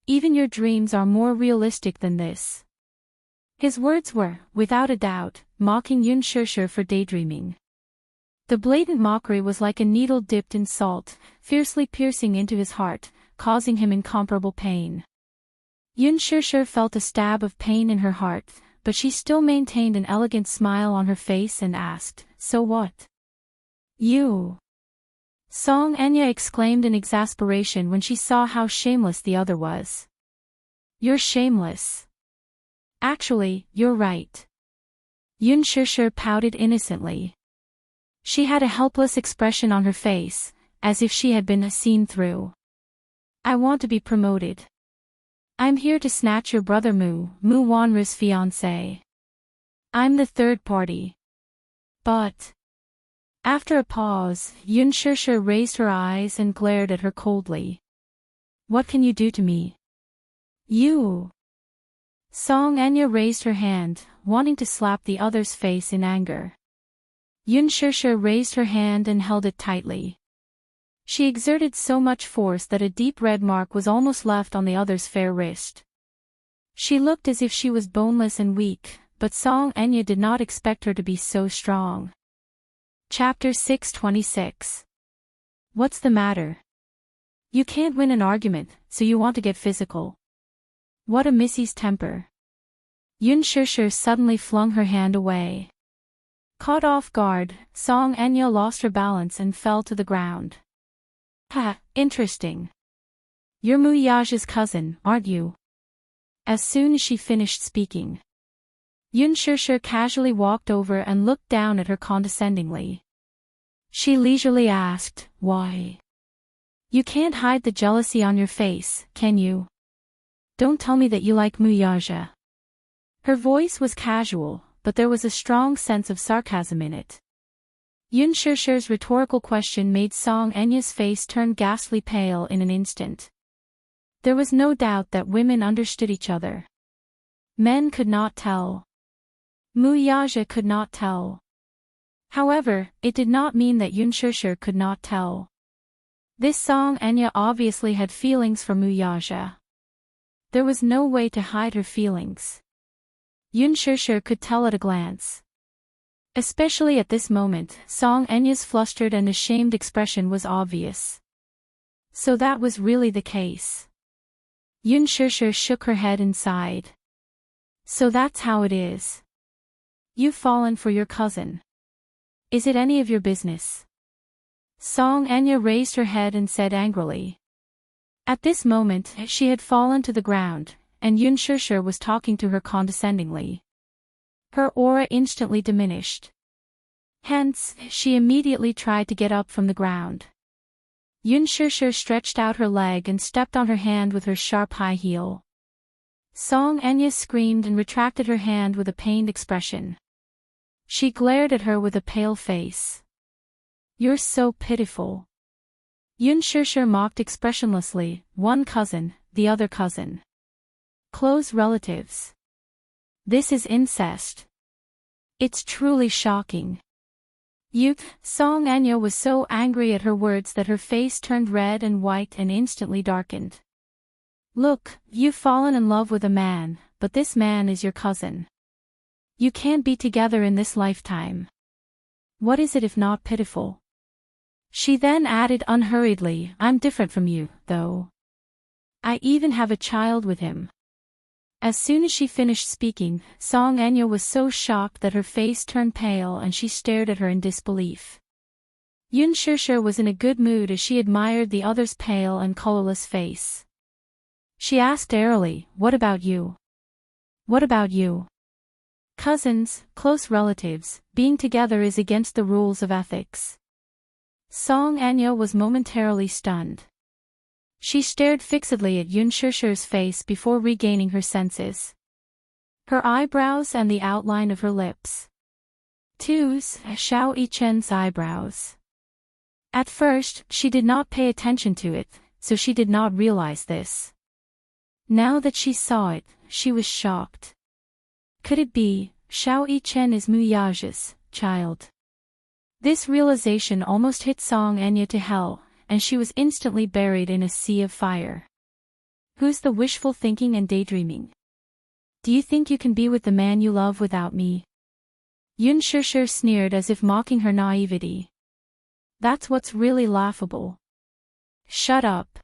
Even your dreams are more realistic than this. His words were, without a doubt, mocking Yun Shishir for daydreaming. The blatant mockery was like a needle dipped in salt, fiercely piercing into his heart, causing him incomparable pain. Yun Shishir felt a stab of pain in her heart, but she still maintained an elegant smile on her face and asked, So what? You? Song Enya exclaimed in exasperation when she saw how shameless the other was. You're shameless. Actually, you're right. Yun Shishir pouted innocently. She had a helpless expression on her face, as if she had been seen through. I want to be promoted. I'm here to snatch your brother Mu Wanru's fiancé. I'm the third party. But... After a pause, Yun Shishir raised her eyes and glared at her coldly. What can you do to me? You! Song Enya raised her hand, wanting to slap the other's face in anger. Yun Shishir raised her hand and held it tightly. She exerted so much force that a deep red mark was almost left on the other's fair wrist. She looked as if she was boneless and weak, but Song Enya did not expect her to be so strong. Chapter 626. What's the matter? You can't win an argument, so you want to get physical. What a missy's temper. Yun Shishir suddenly flung her hand away. Caught off guard, Song Enya lost her balance and fell to the ground. Ha, interesting. You're Muyaja's cousin, aren't you? As soon as she finished speaking, Yun Shishir casually walked over and looked down at her condescendingly. She leisurely asked, "Why? You can't hide the jealousy on your face, can you? Don't tell me that you like Muyaja." Her voice was casual, but there was a strong sense of sarcasm in it. Yun Shishir's rhetorical question made Song Enya's face turn ghastly pale in an instant. There was no doubt that women understood each other. Men could not tell. Muyaja could not tell. However, it did not mean that Yun Shishir could not tell. This Song Enya obviously had feelings for Muyaja. There was no way to hide her feelings. Yun Shishir could tell at a glance. Especially at this moment, Song Enya's flustered and ashamed expression was obvious. So that was really the case. Yun Shishir shook her head and sighed. So that's how it is. You've fallen for your cousin. Is it any of your business? Song Enya raised her head and said angrily. At this moment, she had fallen to the ground, and Yun Shishir was talking to her condescendingly. Her aura instantly diminished. Hence, she immediately tried to get up from the ground. Yun Shishir stretched out her leg and stepped on her hand with her sharp high heel. Song Enya screamed and retracted her hand with a pained expression. She glared at her with a pale face. "You're so pitiful." Yun Shishir mocked expressionlessly, "One cousin, the other cousin. Close relatives. This is incest. It's truly shocking." Song Enya was so angry at her words that her face turned red and white and instantly darkened. "Look, you've fallen in love with a man, but this man is your cousin. You can't be together in this lifetime. What is it if not pitiful?" She then added unhurriedly, "I'm different from you, though. I even have a child with him." As soon as she finished speaking, Song Enya was so shocked that her face turned pale and she stared at her in disbelief. Yun Shishir was in a good mood as she admired the other's pale and colorless face. She asked airily, "What about you? What about you?" "Cousins, close relatives, being together is against the rules of ethics." Song Enya was momentarily stunned. She stared fixedly at Yun Shishir's face before regaining her senses. Her eyebrows and the outline of her lips. Shao Yichen's eyebrows. At first, she did not pay attention to it, so she did not realize this. Now that she saw it, she was shocked. Could it be, Shao Yichen is Muyaja's child? This realization almost hit Song Enya to hell, and she was instantly buried in a sea of fire. Who's the wishful thinking and daydreaming? Do you think you can be with the man you love without me? Yun Shishir sneered as if mocking her naivety. That's what's really laughable. Shut up.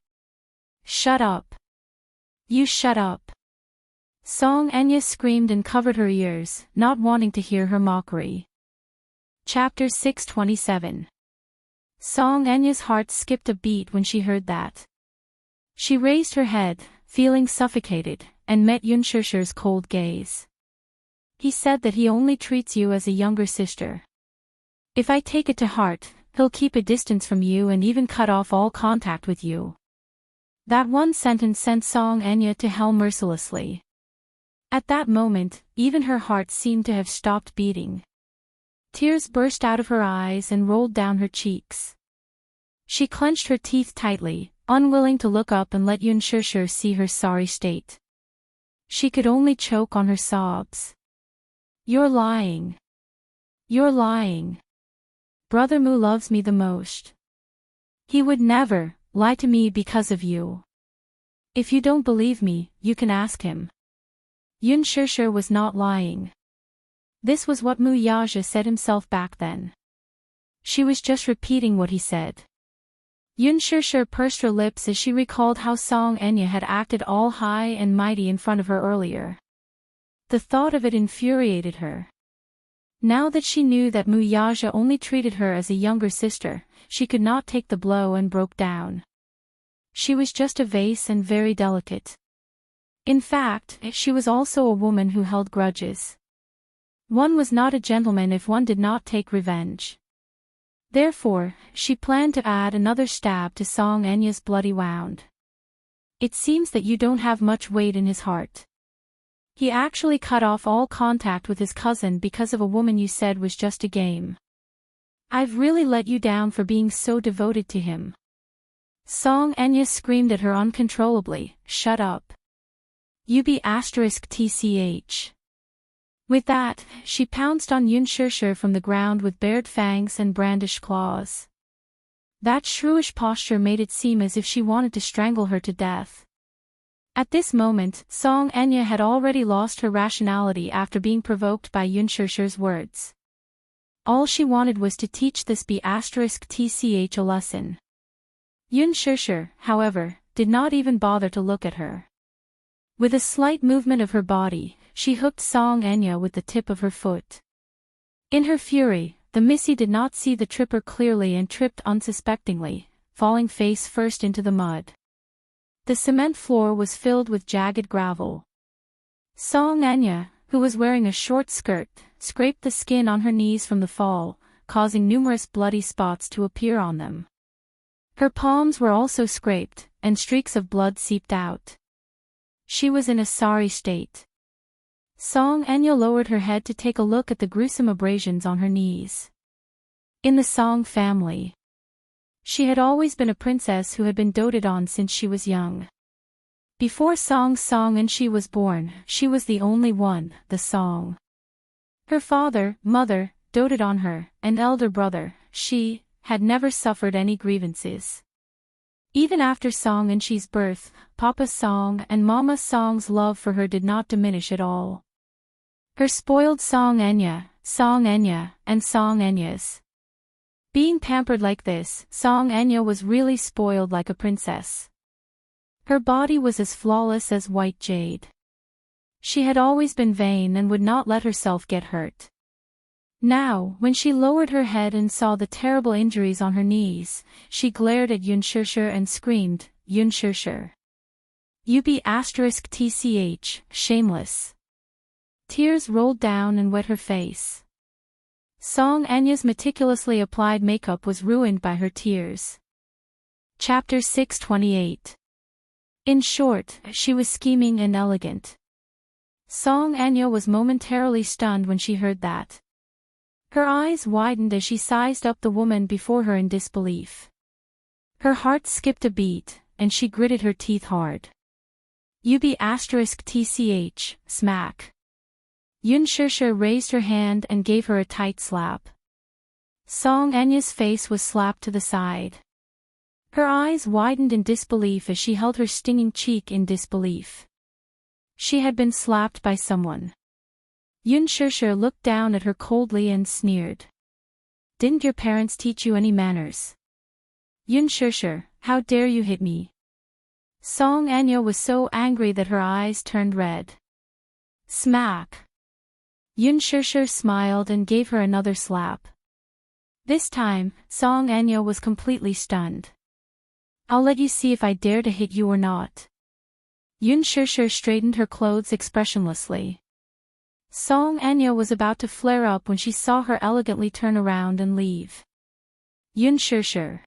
Shut up. You shut up. Song Enya screamed and covered her ears, not wanting to hear her mockery. Chapter 627. Song Enya's heart skipped a beat when she heard that. She raised her head, feeling suffocated, and met Yun Shishir's cold gaze. He said that he only treats you as a younger sister. If I take it to heart, he'll keep a distance from you and even cut off all contact with you. That one sentence sent Song Enya to hell mercilessly. At that moment, even her heart seemed to have stopped beating. Tears burst out of her eyes and rolled down her cheeks. She clenched her teeth tightly, unwilling to look up and let Yun Shishir see her sorry state. She could only choke on her sobs. You're lying. You're lying. Brother Mu loves me the most. He would never lie to me because of you. If you don't believe me, you can ask him. Yun Shishir was not lying. This was what Muyaja said himself back then. She was just repeating what he said. Yun Shishir pursed her lips as she recalled how Song Enya had acted all high and mighty in front of her earlier. The thought of it infuriated her. Now that she knew that Muyaja only treated her as a younger sister, she could not take the blow and broke down. She was just a vase and very delicate. In fact, she was also a woman who held grudges. One was not a gentleman if one did not take revenge. Therefore, she planned to add another stab to Song Enya's bloody wound. It seems that you don't have much weight in his heart. He actually cut off all contact with his cousin because of a woman you said was just a game. I've really let you down for being so devoted to him. Song Enya screamed at her uncontrollably, shut up. You be *tch. With that, she pounced on Yun Shirshir from the ground with bared fangs and brandished claws. That shrewish posture made it seem as if she wanted to strangle her to death. At this moment, Song Enya had already lost her rationality after being provoked by Yun Shirshir's words. All she wanted was to teach this be *tch a lesson. Yun Shirshir, however, did not even bother to look at her. With a slight movement of her body, she hooked Song Enya with the tip of her foot. In her fury, the Missy did not see the tripper clearly and tripped unsuspectingly, falling face first into the mud. The cement floor was filled with jagged gravel. Song Enya, who was wearing a short skirt, scraped the skin on her knees from the fall, causing numerous bloody spots to appear on them. Her palms were also scraped, and streaks of blood seeped out. She was in a sorry state. Song Enya lowered her head to take a look at the gruesome abrasions on her knees. In the Song family, she had always been a princess who had been doted on since she was young. Before Song and she was born, she was the only one, the Song. Her father, mother, doted on her, and elder brother, she, had never suffered any grievances. Even after Song and she's birth, Papa Song and Mama Song's love for her did not diminish at all. Her spoiled Song Enya, and Song Enya's. Being pampered like this, Song Enya was really spoiled like a princess. Her body was as flawless as white jade. She had always been vain and would not let herself get hurt. Now, when she lowered her head and saw the terrible injuries on her knees, she glared at Yun Shirshir and screamed, Yun Shirshir. You be *tch, shameless. Tears rolled down and wet her face. Song Enya's meticulously applied makeup was ruined by her tears. Chapter 628. In short, she was scheming and elegant. Song Enya was momentarily stunned when she heard that. Her eyes widened as she sized up the woman before her in disbelief. Her heart skipped a beat, and she gritted her teeth hard. You be *tch, smack. Yun Shirshir raised her hand and gave her a tight slap. Song Enya's face was slapped to the side. Her eyes widened in disbelief as she held her stinging cheek in disbelief. She had been slapped by someone. Yun Shirshir looked down at her coldly and sneered. Didn't your parents teach you any manners? Yun Shirshir, how dare you hit me? Song Enya was so angry that her eyes turned red. Smack! Yun Shirshir smiled and gave her another slap. This time, Song Enya was completely stunned. I'll let you see if I dare to hit you or not. Yun Shirshir straightened her clothes expressionlessly. Song Enya was about to flare up when she saw her elegantly turn around and leave. Yun Shirshir.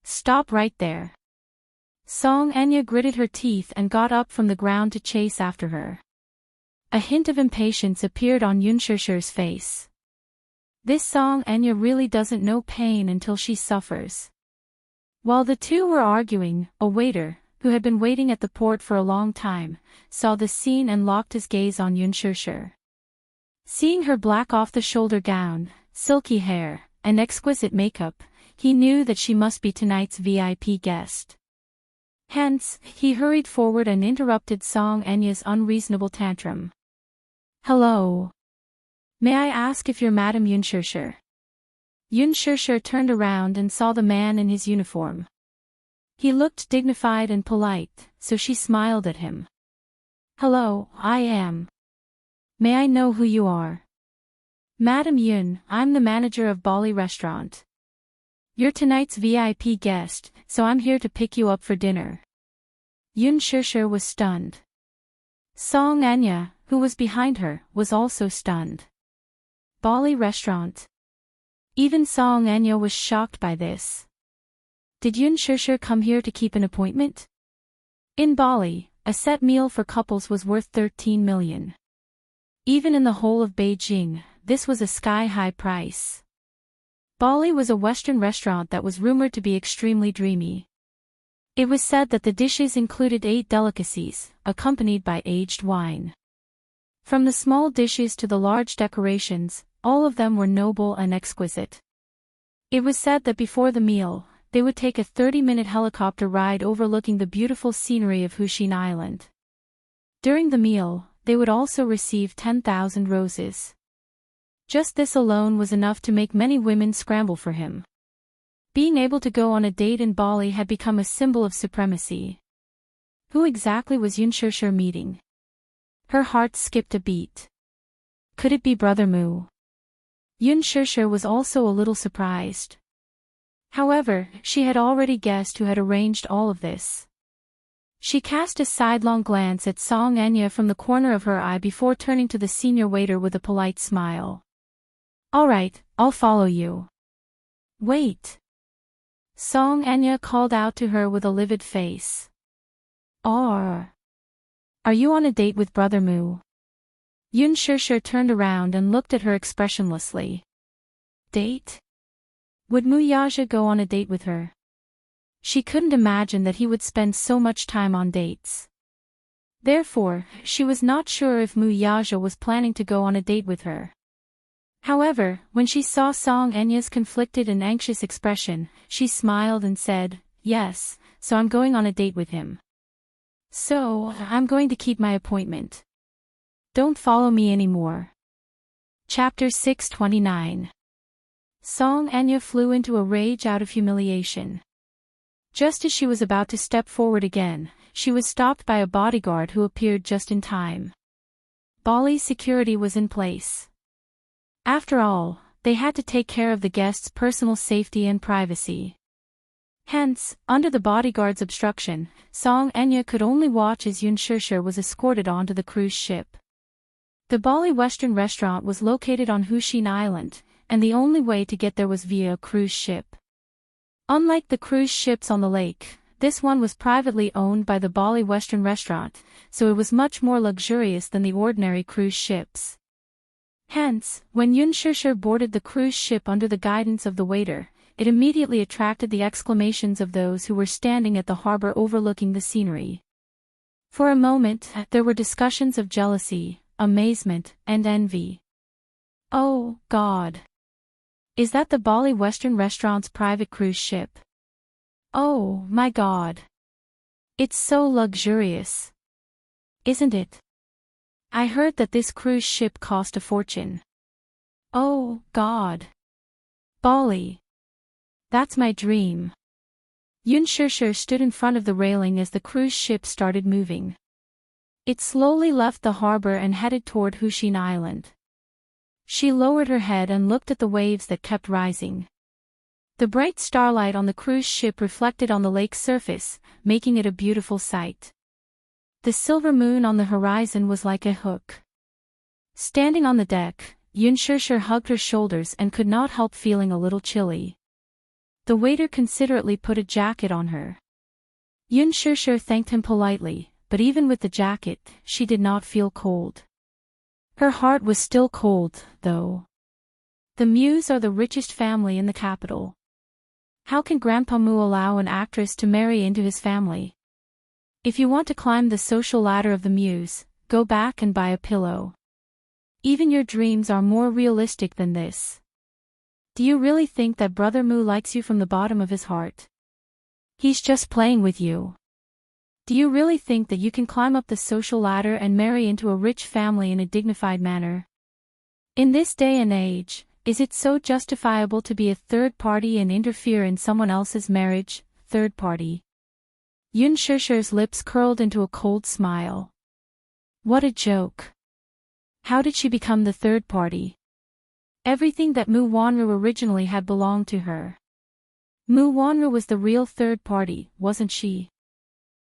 Stop right there. Song Enya gritted her teeth and got up from the ground to chase after her. A hint of impatience appeared on Yun Shirshir's face. This Song Enya really doesn't know pain until she suffers. While the two were arguing, a waiter, who had been waiting at the port for a long time, saw the scene and locked his gaze on Yun Shirshir. Seeing her black off-the-shoulder gown, silky hair, and exquisite makeup, he knew that she must be tonight's VIP guest. Hence, he hurried forward and interrupted Song Enya's unreasonable tantrum. Hello. May I ask if you're Madam Yun Shirshir? Yun Shirshir turned around and saw the man in his uniform. He looked dignified and polite, so she smiled at him. Hello, I am. May I know who you are? Madam Yun, I'm the manager of Bali Restaurant. You're tonight's VIP guest, so I'm here to pick you up for dinner. Yun Shirshir was stunned. Song Anya, who was behind her, was also stunned. Bali restaurant. Even Song Anya was shocked by this. Did Yun Shishir come here to keep an appointment? In Bali, a set meal for couples was worth 13 million. Even in the whole of Beijing, this was a sky-high price. Bali was a Western restaurant that was rumored to be extremely dreamy. It was said that the dishes included 8 delicacies, accompanied by aged wine. From the small dishes to the large decorations, all of them were noble and exquisite. It was said that before the meal, they would take a 30-minute helicopter ride overlooking the beautiful scenery of Hushin Island. During the meal, they would also receive 10,000 roses. Just this alone was enough to make many women scramble for him. Being able to go on a date in Bali had become a symbol of supremacy. Who exactly was Yun Shishir meeting? Her heart skipped a beat. Could it be Brother Mu? Yun Shishir was also a little surprised. However, she had already guessed who had arranged all of this. She cast a sidelong glance at Song Anya from the corner of her eye before turning to the senior waiter with a polite smile. "All right, I'll follow you." "Wait." Song Anya called out to her with a livid face. Are you on a date with Brother Mu?" Yun Shishir turned around and looked at her expressionlessly. Date? Would Mu Yaja go on a date with her? She couldn't imagine that he would spend so much time on dates. Therefore, she was not sure if Mu Yaja was planning to go on a date with her. However, when she saw Song Anya's conflicted and anxious expression, she smiled and said, "Yes, so I'm going on a date with him. So, I'm going to keep my appointment. Don't follow me anymore." Chapter 629. Song Anya flew into a rage out of humiliation. Just as she was about to step forward again, she was stopped by a bodyguard who appeared just in time. Bali's security was in place. After all, they had to take care of the guests' personal safety and privacy. Hence, under the bodyguard's obstruction, Song Anya could only watch as Yun Shishir was escorted onto the cruise ship. The Bali Western restaurant was located on Hushin Island, and the only way to get there was via a cruise ship. Unlike the cruise ships on the lake, this one was privately owned by the Bali Western restaurant, so it was much more luxurious than the ordinary cruise ships. Hence, when Yun Shishir boarded the cruise ship under the guidance of the waiter, it immediately attracted the exclamations of those who were standing at the harbor overlooking the scenery. For a moment, there were discussions of jealousy, amazement, and envy. Oh, God! Is that the Bali Western restaurant's private cruise ship? Oh, my God! It's so luxurious. Isn't it? I heard that this cruise ship cost a fortune. Oh, God! Bali! That's my dream. Yun Shishir stood in front of the railing as the cruise ship started moving. It slowly left the harbor and headed toward Hushin Island. She lowered her head and looked at the waves that kept rising. The bright starlight on the cruise ship reflected on the lake's surface, making it a beautiful sight. The silver moon on the horizon was like a hook. Standing on the deck, Yun Shishir hugged her shoulders and could not help feeling a little chilly. The waiter considerately put a jacket on her. Yun Shishir thanked him politely, but even with the jacket, she did not feel cold. Her heart was still cold, though. The Mews are the richest family in the capital. How can Grandpa Mu allow an actress to marry into his family? If you want to climb the social ladder of the Mews, go back and buy a pillow. Even your dreams are more realistic than this. Do you really think that Brother Mu likes you from the bottom of his heart? He's just playing with you. Do you really think that you can climb up the social ladder and marry into a rich family in a dignified manner? In this day and age, is it so justifiable to be a third party and interfere in someone else's marriage? Third party. Yun Shishir's lips curled into a cold smile. What a joke. How did she become the third party? Everything that Mu Wanru originally had belonged to her. Mu Wanru was the real third party, wasn't she?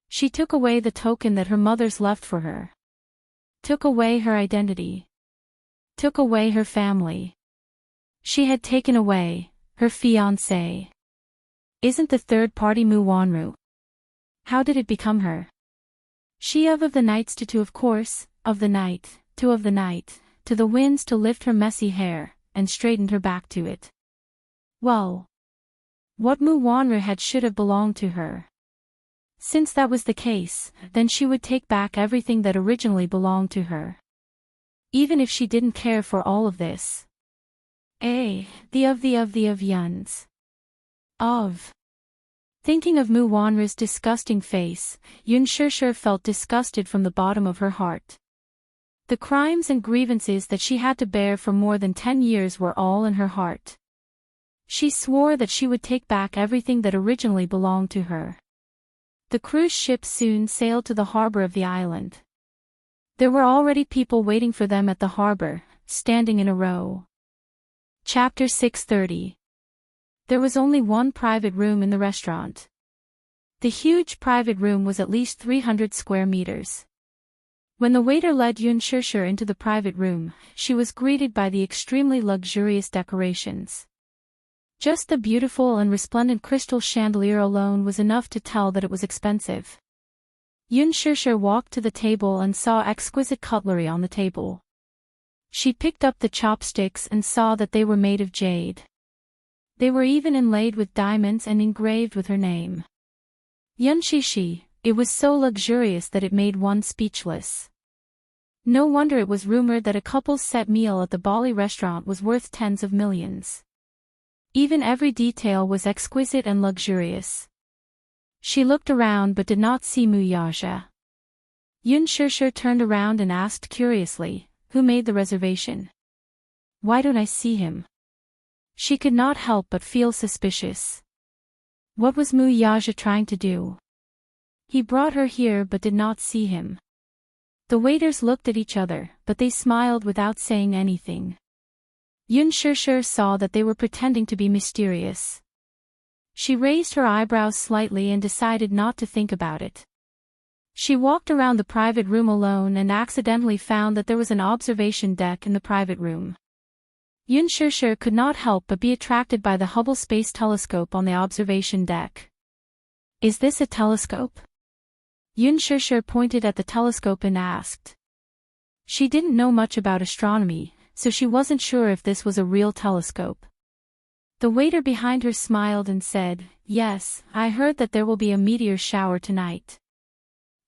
She took away the token that her mothers left for her. Took away her identity. Took away her family. She had taken away her fiancé. Isn't the third party Mu Wanru? How did it become her? She of the nights to of course, of the night, to of the night, to the winds to lift her messy hair, and straightened her back to it. Well, what Mu Wanru had should have belonged to her. Since that was the case, then she would take back everything that originally belonged to her. Even if she didn't care for all of this. The of Yuns. Of. Thinking of Mu Wanru's disgusting face, Yun Shishir felt disgusted from the bottom of her heart. The crimes and grievances that she had to bear for more than 10 years were all in her heart. She swore that she would take back everything that originally belonged to her. The cruise ship soon sailed to the harbor of the island. There were already people waiting for them at the harbor, standing in a row. Chapter 630. There was only one private room in the restaurant. The huge private room was at least 300 square meters. When the waiter led Yun Shishir into the private room, she was greeted by the extremely luxurious decorations. Just the beautiful and resplendent crystal chandelier alone was enough to tell that it was expensive. Yun Shishir walked to the table and saw exquisite cutlery on the table. She picked up the chopsticks and saw that they were made of jade. They were even inlaid with diamonds and engraved with her name. Yun Shishi, it was so luxurious that it made one speechless. No wonder it was rumored that a couple's set meal at the Bali restaurant was worth tens of millions. Even every detail was exquisite and luxurious. She looked around but did not see Muyaja. Yun Shishir turned around and asked curiously, "Who made the reservation? Why don't I see him?" She could not help but feel suspicious. What was Muyaja trying to do? He brought her here but did not see him. The waiters looked at each other, but they smiled without saying anything. Yun Shishir saw that they were pretending to be mysterious. She raised her eyebrows slightly and decided not to think about it. She walked around the private room alone and accidentally found that there was an observation deck in the private room. Yun Shishir could not help but be attracted by the Hubble Space Telescope on the observation deck. "Is this a telescope?" Yun Shishir pointed at the telescope and asked. She didn't know much about astronomy, so she wasn't sure if this was a real telescope. The waiter behind her smiled and said, "Yes, I heard that there will be a meteor shower tonight.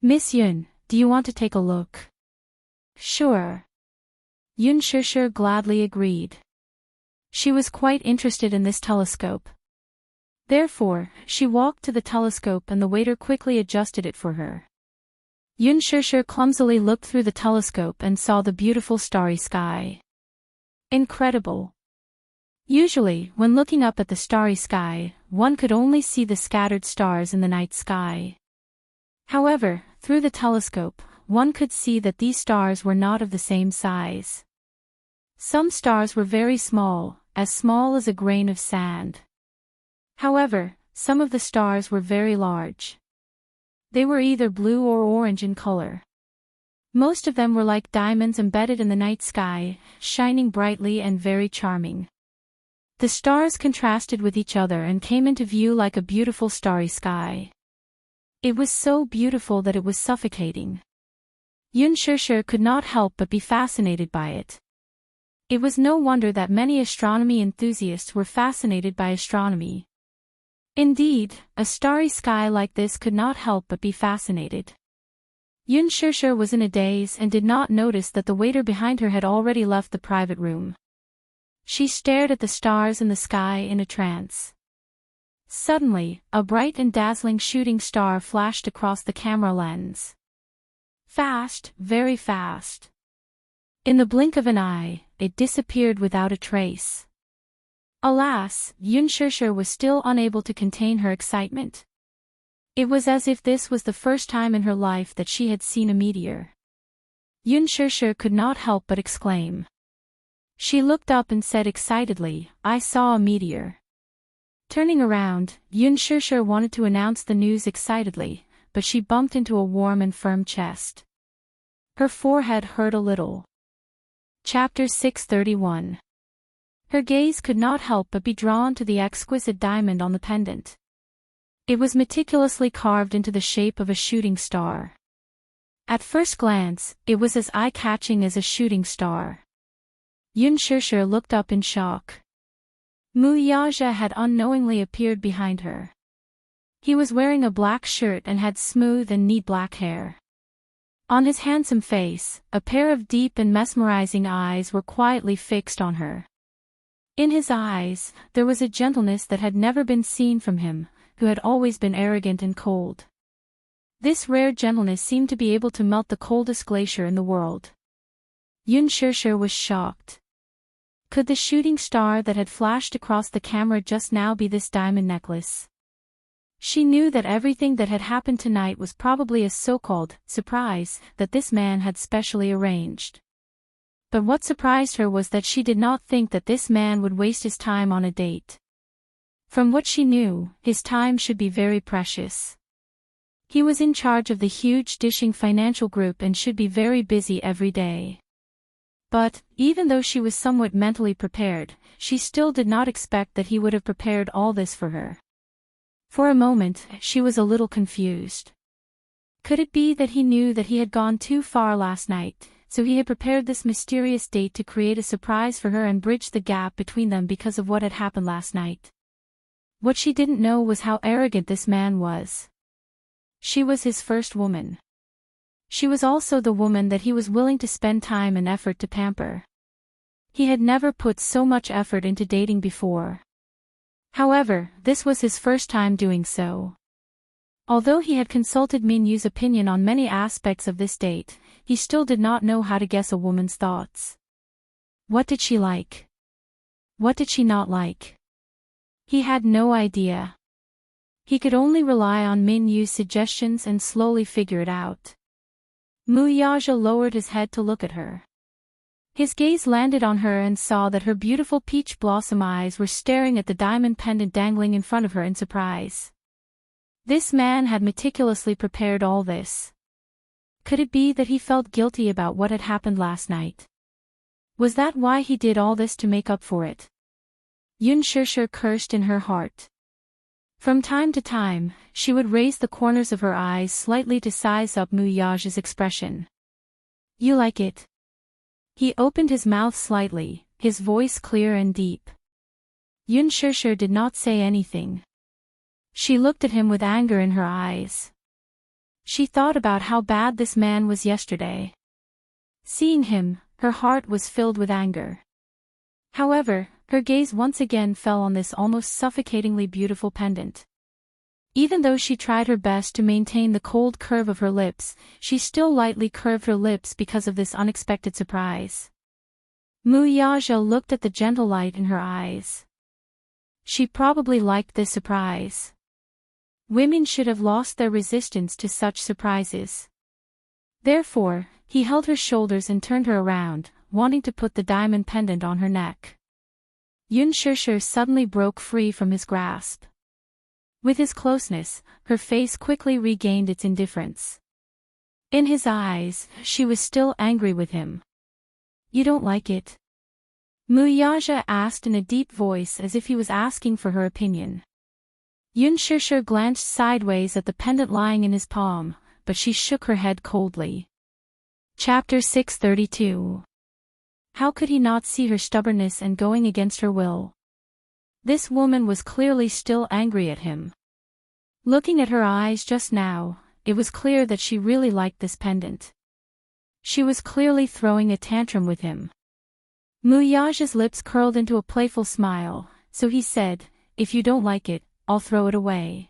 Miss Yun, do you want to take a look?" "Sure." Yun Shishir gladly agreed. She was quite interested in this telescope. Therefore, she walked to the telescope and the waiter quickly adjusted it for her. Yun Shishir clumsily looked through the telescope and saw the beautiful starry sky. Incredible. Usually, when looking up at the starry sky, one could only see the scattered stars in the night sky. However, through the telescope, one could see that these stars were not of the same size. Some stars were very small as a grain of sand. However, some of the stars were very large. They were either blue or orange in color. Most of them were like diamonds embedded in the night sky, shining brightly and very charming. The stars contrasted with each other and came into view like a beautiful starry sky. It was so beautiful that it was suffocating. Yun Shishir could not help but be fascinated by it. It was no wonder that many astronomy enthusiasts were fascinated by astronomy. Indeed, a starry sky like this could not help but be fascinated. Yun Shishir was in a daze and did not notice that the waiter behind her had already left the private room. She stared at the stars in the sky in a trance. Suddenly, a bright and dazzling shooting star flashed across the camera lens. Fast, very fast. In the blink of an eye, it disappeared without a trace. Alas, Yun Shishir was still unable to contain her excitement. It was as if this was the first time in her life that she had seen a meteor. Yun Shishir could not help but exclaim. She looked up and said excitedly, "I saw a meteor." Turning around, Yun Shishir wanted to announce the news excitedly, but she bumped into a warm and firm chest. Her forehead hurt a little. Chapter 631. Her gaze could not help but be drawn to the exquisite diamond on the pendant. It was meticulously carved into the shape of a shooting star. At first glance, it was as eye-catching as a shooting star. Yun Shishir looked up in shock. Mu Yaja had unknowingly appeared behind her. He was wearing a black shirt and had smooth and neat black hair. On his handsome face, a pair of deep and mesmerizing eyes were quietly fixed on her. In his eyes, there was a gentleness that had never been seen from him, who had always been arrogant and cold. This rare gentleness seemed to be able to melt the coldest glacier in the world. Yun Shishir was shocked. Could the shooting star that had flashed across the camera just now be this diamond necklace? She knew that everything that had happened tonight was probably a so-called surprise that this man had specially arranged. But what surprised her was that she did not think that this man would waste his time on a date. From what she knew, his time should be very precious. He was in charge of the huge dishing financial group and should be very busy every day. But, even though she was somewhat mentally prepared, she still did not expect that he would have prepared all this for her. For a moment, she was a little confused. Could it be that he knew that he had gone too far last night, so he had prepared this mysterious date to create a surprise for her and bridge the gap between them because of what had happened last night? What she didn't know was how arrogant this man was. She was his first woman. She was also the woman that he was willing to spend time and effort to pamper. He had never put so much effort into dating before. However, this was his first time doing so. Although he had consulted Min Yu's opinion on many aspects of this date, he still did not know how to guess a woman's thoughts. What did she like? What did she not like? He had no idea. He could only rely on Min Yu's suggestions and slowly figure it out. Mu Yaja lowered his head to look at her. His gaze landed on her and saw that her beautiful peach blossom eyes were staring at the diamond pendant dangling in front of her in surprise. This man had meticulously prepared all this. Could it be that he felt guilty about what had happened last night? Was that why he did all this to make up for it? Yun Shishir cursed in her heart. From time to time, she would raise the corners of her eyes slightly to size up Mu Yaja's expression. You like it? He opened his mouth slightly, his voice clear and deep. Yun Shishir did not say anything. She looked at him with anger in her eyes. She thought about how bad this man was yesterday. Seeing him, her heart was filled with anger. However, her gaze once again fell on this almost suffocatingly beautiful pendant. Even though she tried her best to maintain the cold curve of her lips, she still lightly curved her lips because of this unexpected surprise. Mu Yaja looked at the gentle light in her eyes. She probably liked this surprise. Women should have lost their resistance to such surprises. Therefore, he held her shoulders and turned her around, wanting to put the diamond pendant on her neck. Yun Shishir suddenly broke free from his grasp. With his closeness, her face quickly regained its indifference. In his eyes, she was still angry with him. You don't like it? Mu Yaja asked in a deep voice as if he was asking for her opinion. Yun Shishir glanced sideways at the pendant lying in his palm, but she shook her head coldly. Chapter 632. How could he not see her stubbornness and going against her will? This woman was clearly still angry at him. Looking at her eyes just now, it was clear that she really liked this pendant. She was clearly throwing a tantrum with him. Mu Yaja's lips curled into a playful smile, so he said, "If you don't like it, I'll throw it away."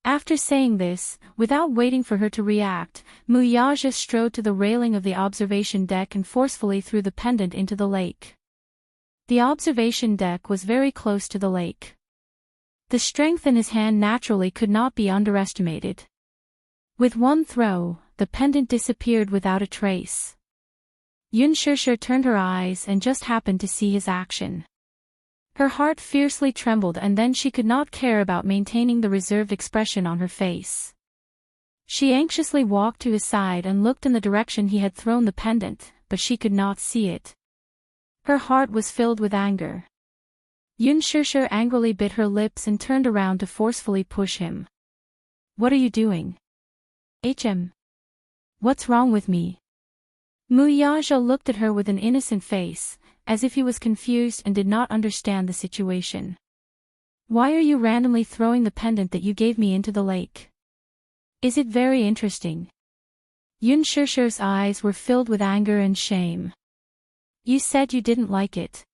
After saying this, without waiting for her to react, Mu Yaja strode to the railing of the observation deck and forcefully threw the pendant into the lake. The observation deck was very close to the lake. The strength in his hand naturally could not be underestimated. With one throw, the pendant disappeared without a trace. Yun Shishir turned her eyes and just happened to see his action. Her heart fiercely trembled and then she could not care about maintaining the reserved expression on her face. She anxiously walked to his side and looked in the direction he had thrown the pendant, but she could not see it. Her heart was filled with anger. Yun Shishir angrily bit her lips and turned around to forcefully push him. "What are you doing? What's wrong with me?" Mu Yaja looked at her with an innocent face, as if he was confused and did not understand the situation. "Why are you randomly throwing the pendant that you gave me into the lake? Is it very interesting?" Yun Shishir's eyes were filled with anger and shame. "You said you didn't like it."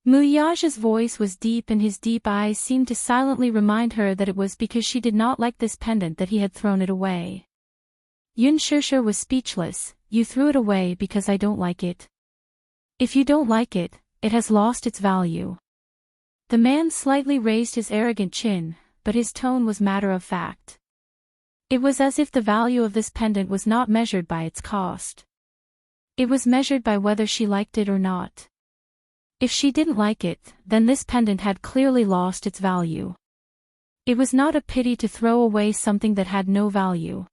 Mu Yaja's voice was deep and his deep eyes seemed to silently remind her that it was because she did not like this pendant that he had thrown it away. Yun Shishir was speechless. "You threw it away because I don't like it. If you don't like it, it has lost its value." The man slightly raised his arrogant chin, but his tone was matter of fact. It was as if the value of this pendant was not measured by its cost. It was measured by whether she liked it or not. If she didn't like it, then this pendant had clearly lost its value. It was not a pity to throw away something that had no value.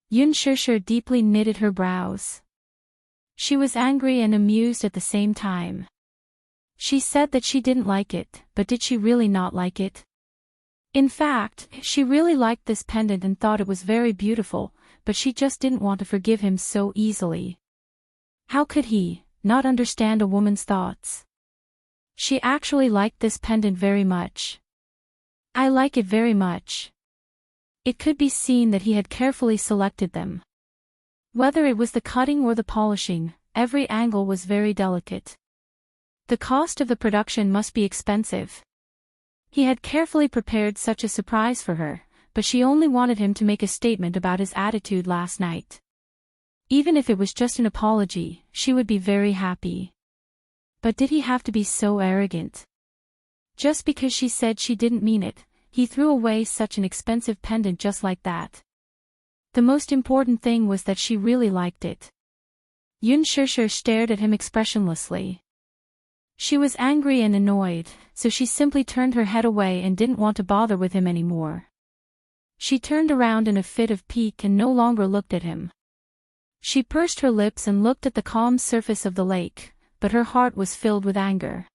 Yun Shishir deeply knitted her brows. She was angry and amused at the same time. She said that she didn't like it, but did she really not like it? In fact, she really liked this pendant and thought it was very beautiful, but she just didn't want to forgive him so easily. How could he not understand a woman's thoughts? She actually liked this pendant very much. "I like it very much." It could be seen that he had carefully selected them. Whether it was the cutting or the polishing, every angle was very delicate. The cost of the production must be expensive. He had carefully prepared such a surprise for her, but she only wanted him to make a statement about his attitude last night. Even if it was just an apology, she would be very happy. But did he have to be so arrogant? Just because she said she didn't mean it, he threw away such an expensive pendant just like that. The most important thing was that she really liked it. Yun Shishir stared at him expressionlessly. She was angry and annoyed, so she simply turned her head away and didn't want to bother with him anymore. She turned around in a fit of pique and no longer looked at him. She pursed her lips and looked at the calm surface of the lake, but her heart was filled with anger.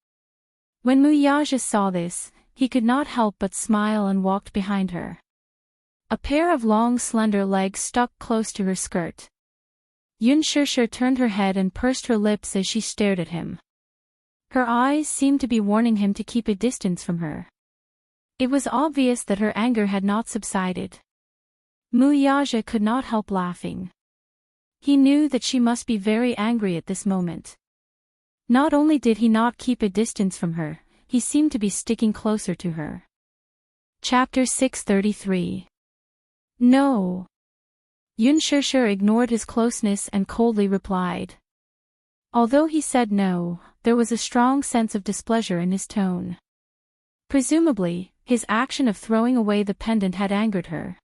When Mu Yaja saw this, he could not help but smile and walked behind her. A pair of long slender legs stuck close to her skirt. Yun Shishir turned her head and pursed her lips as she stared at him. Her eyes seemed to be warning him to keep a distance from her. It was obvious that her anger had not subsided. Mu Yaja could not help laughing. He knew that she must be very angry at this moment. Not only did he not keep a distance from her, he seemed to be sticking closer to her. Chapter 633. "No." Yun Shishir ignored his closeness and coldly replied. Although he said no, there was a strong sense of displeasure in his tone. Presumably, his action of throwing away the pendant had angered her.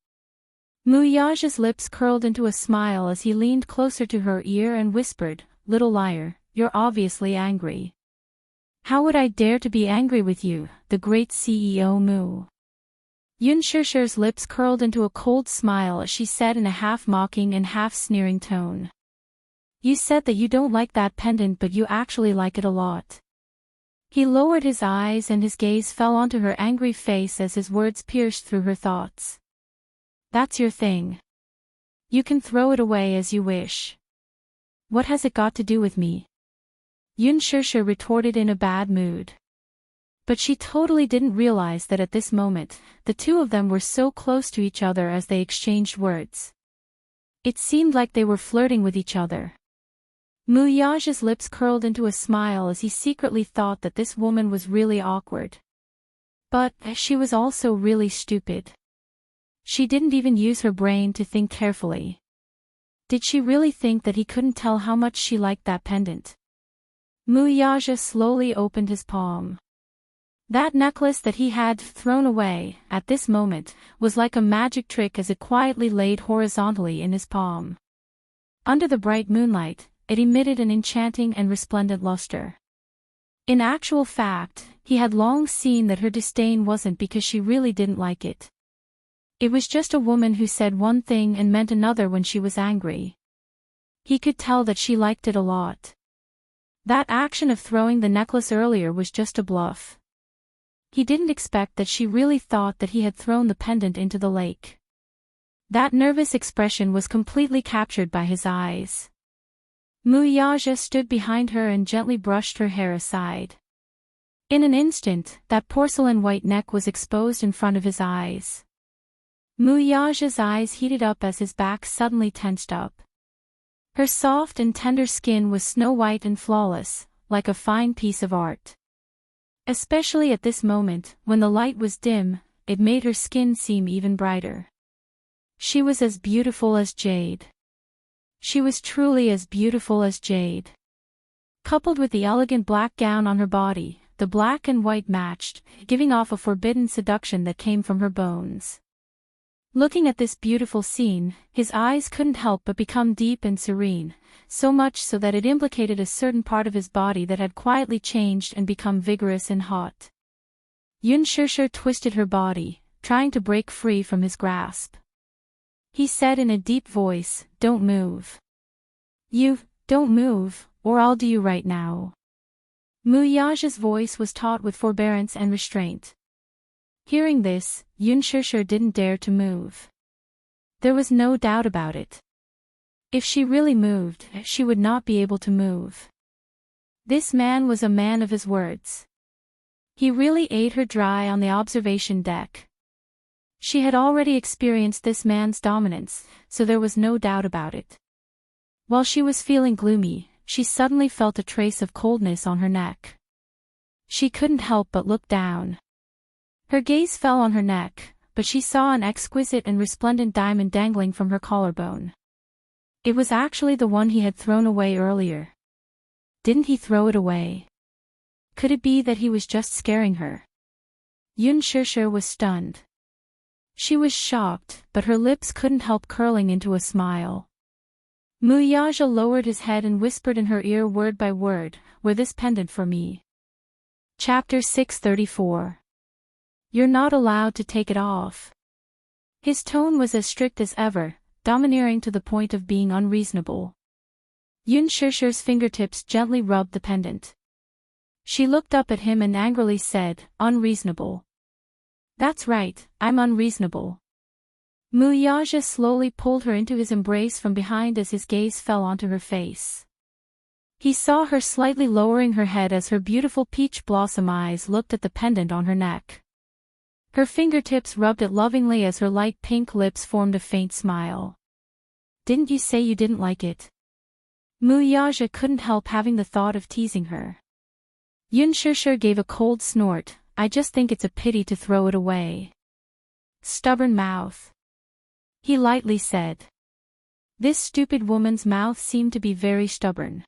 Mu Yaja's lips curled into a smile as he leaned closer to her ear and whispered, "Little liar, you're obviously angry." "How would I dare to be angry with you, the great CEO Mu?" Yun Shishir's lips curled into a cold smile as she said in a half-mocking and half-sneering tone. "You said that you don't like that pendant but you actually like it a lot." He lowered his eyes and his gaze fell onto her angry face as his words pierced through her thoughts. "That's your thing. You can throw it away as you wish. What has it got to do with me?" Yun Shishir retorted in a bad mood. But she totally didn't realize that at this moment, the two of them were so close to each other as they exchanged words. It seemed like they were flirting with each other. Mu Yaja's lips curled into a smile as he secretly thought that this woman was really awkward. But she was also really stupid. She didn't even use her brain to think carefully. Did she really think that he couldn't tell how much she liked that pendant? Mu Yaja slowly opened his palm. That necklace that he had thrown away, at this moment, was like a magic trick as it quietly laid horizontally in his palm. Under the bright moonlight, it emitted an enchanting and resplendent luster. In actual fact, he had long seen that her disdain wasn't because she really didn't like it. It was just a woman who said one thing and meant another when she was angry. He could tell that she liked it a lot. That action of throwing the necklace earlier was just a bluff. He didn't expect that she really thought that he had thrown the pendant into the lake. That nervous expression was completely captured by his eyes. Muyaja stood behind her and gently brushed her hair aside. In an instant, that porcelain white neck was exposed in front of his eyes. Muyaja's eyes heated up as his back suddenly tensed up. Her soft and tender skin was snow-white and flawless, like a fine piece of art. Especially at this moment, when the light was dim, it made her skin seem even brighter. She was as beautiful as jade. She was truly as beautiful as jade. Coupled with the elegant black gown on her body, the black and white matched, giving off a forbidden seduction that came from her bones. Looking at this beautiful scene, his eyes couldn't help but become deep and serene, so much so that it implicated a certain part of his body that had quietly changed and become vigorous and hot. Yun Shishir twisted her body, trying to break free from his grasp. He said in a deep voice, "Don't move. Don't move, or I'll do you right now." Muyaja's voice was taut with forbearance and restraint. Hearing this, Yun Shishir didn't dare to move. There was no doubt about it. If she really moved, she would not be able to move. This man was a man of his words. He really ate her dry on the observation deck. She had already experienced this man's dominance, so there was no doubt about it. While she was feeling gloomy, she suddenly felt a trace of coldness on her neck. She couldn't help but look down. Her gaze fell on her neck, but she saw an exquisite and resplendent diamond dangling from her collarbone. It was actually the one he had thrown away earlier. Didn't he throw it away? Could it be that he was just scaring her? Yun Shishir was stunned. She was shocked, but her lips couldn't help curling into a smile. Muyaja lowered his head and whispered in her ear word by word, "Wear this pendant for me." Chapter 634. You're not allowed to take it off. His tone was as strict as ever, domineering to the point of being unreasonable. Yun Shishir's fingertips gently rubbed the pendant. She looked up at him and angrily said, "Unreasonable." "That's right, I'm unreasonable." Muyaja slowly pulled her into his embrace from behind as his gaze fell onto her face. He saw her slightly lowering her head as her beautiful peach blossom eyes looked at the pendant on her neck. Her fingertips rubbed it lovingly as her light pink lips formed a faint smile. "Didn't you say you didn't like it?" Muyaja couldn't help having the thought of teasing her. Yun Shishir gave a cold snort, "I just think it's a pity to throw it away." "Stubborn mouth," he lightly said. This stupid woman's mouth seemed to be very stubborn.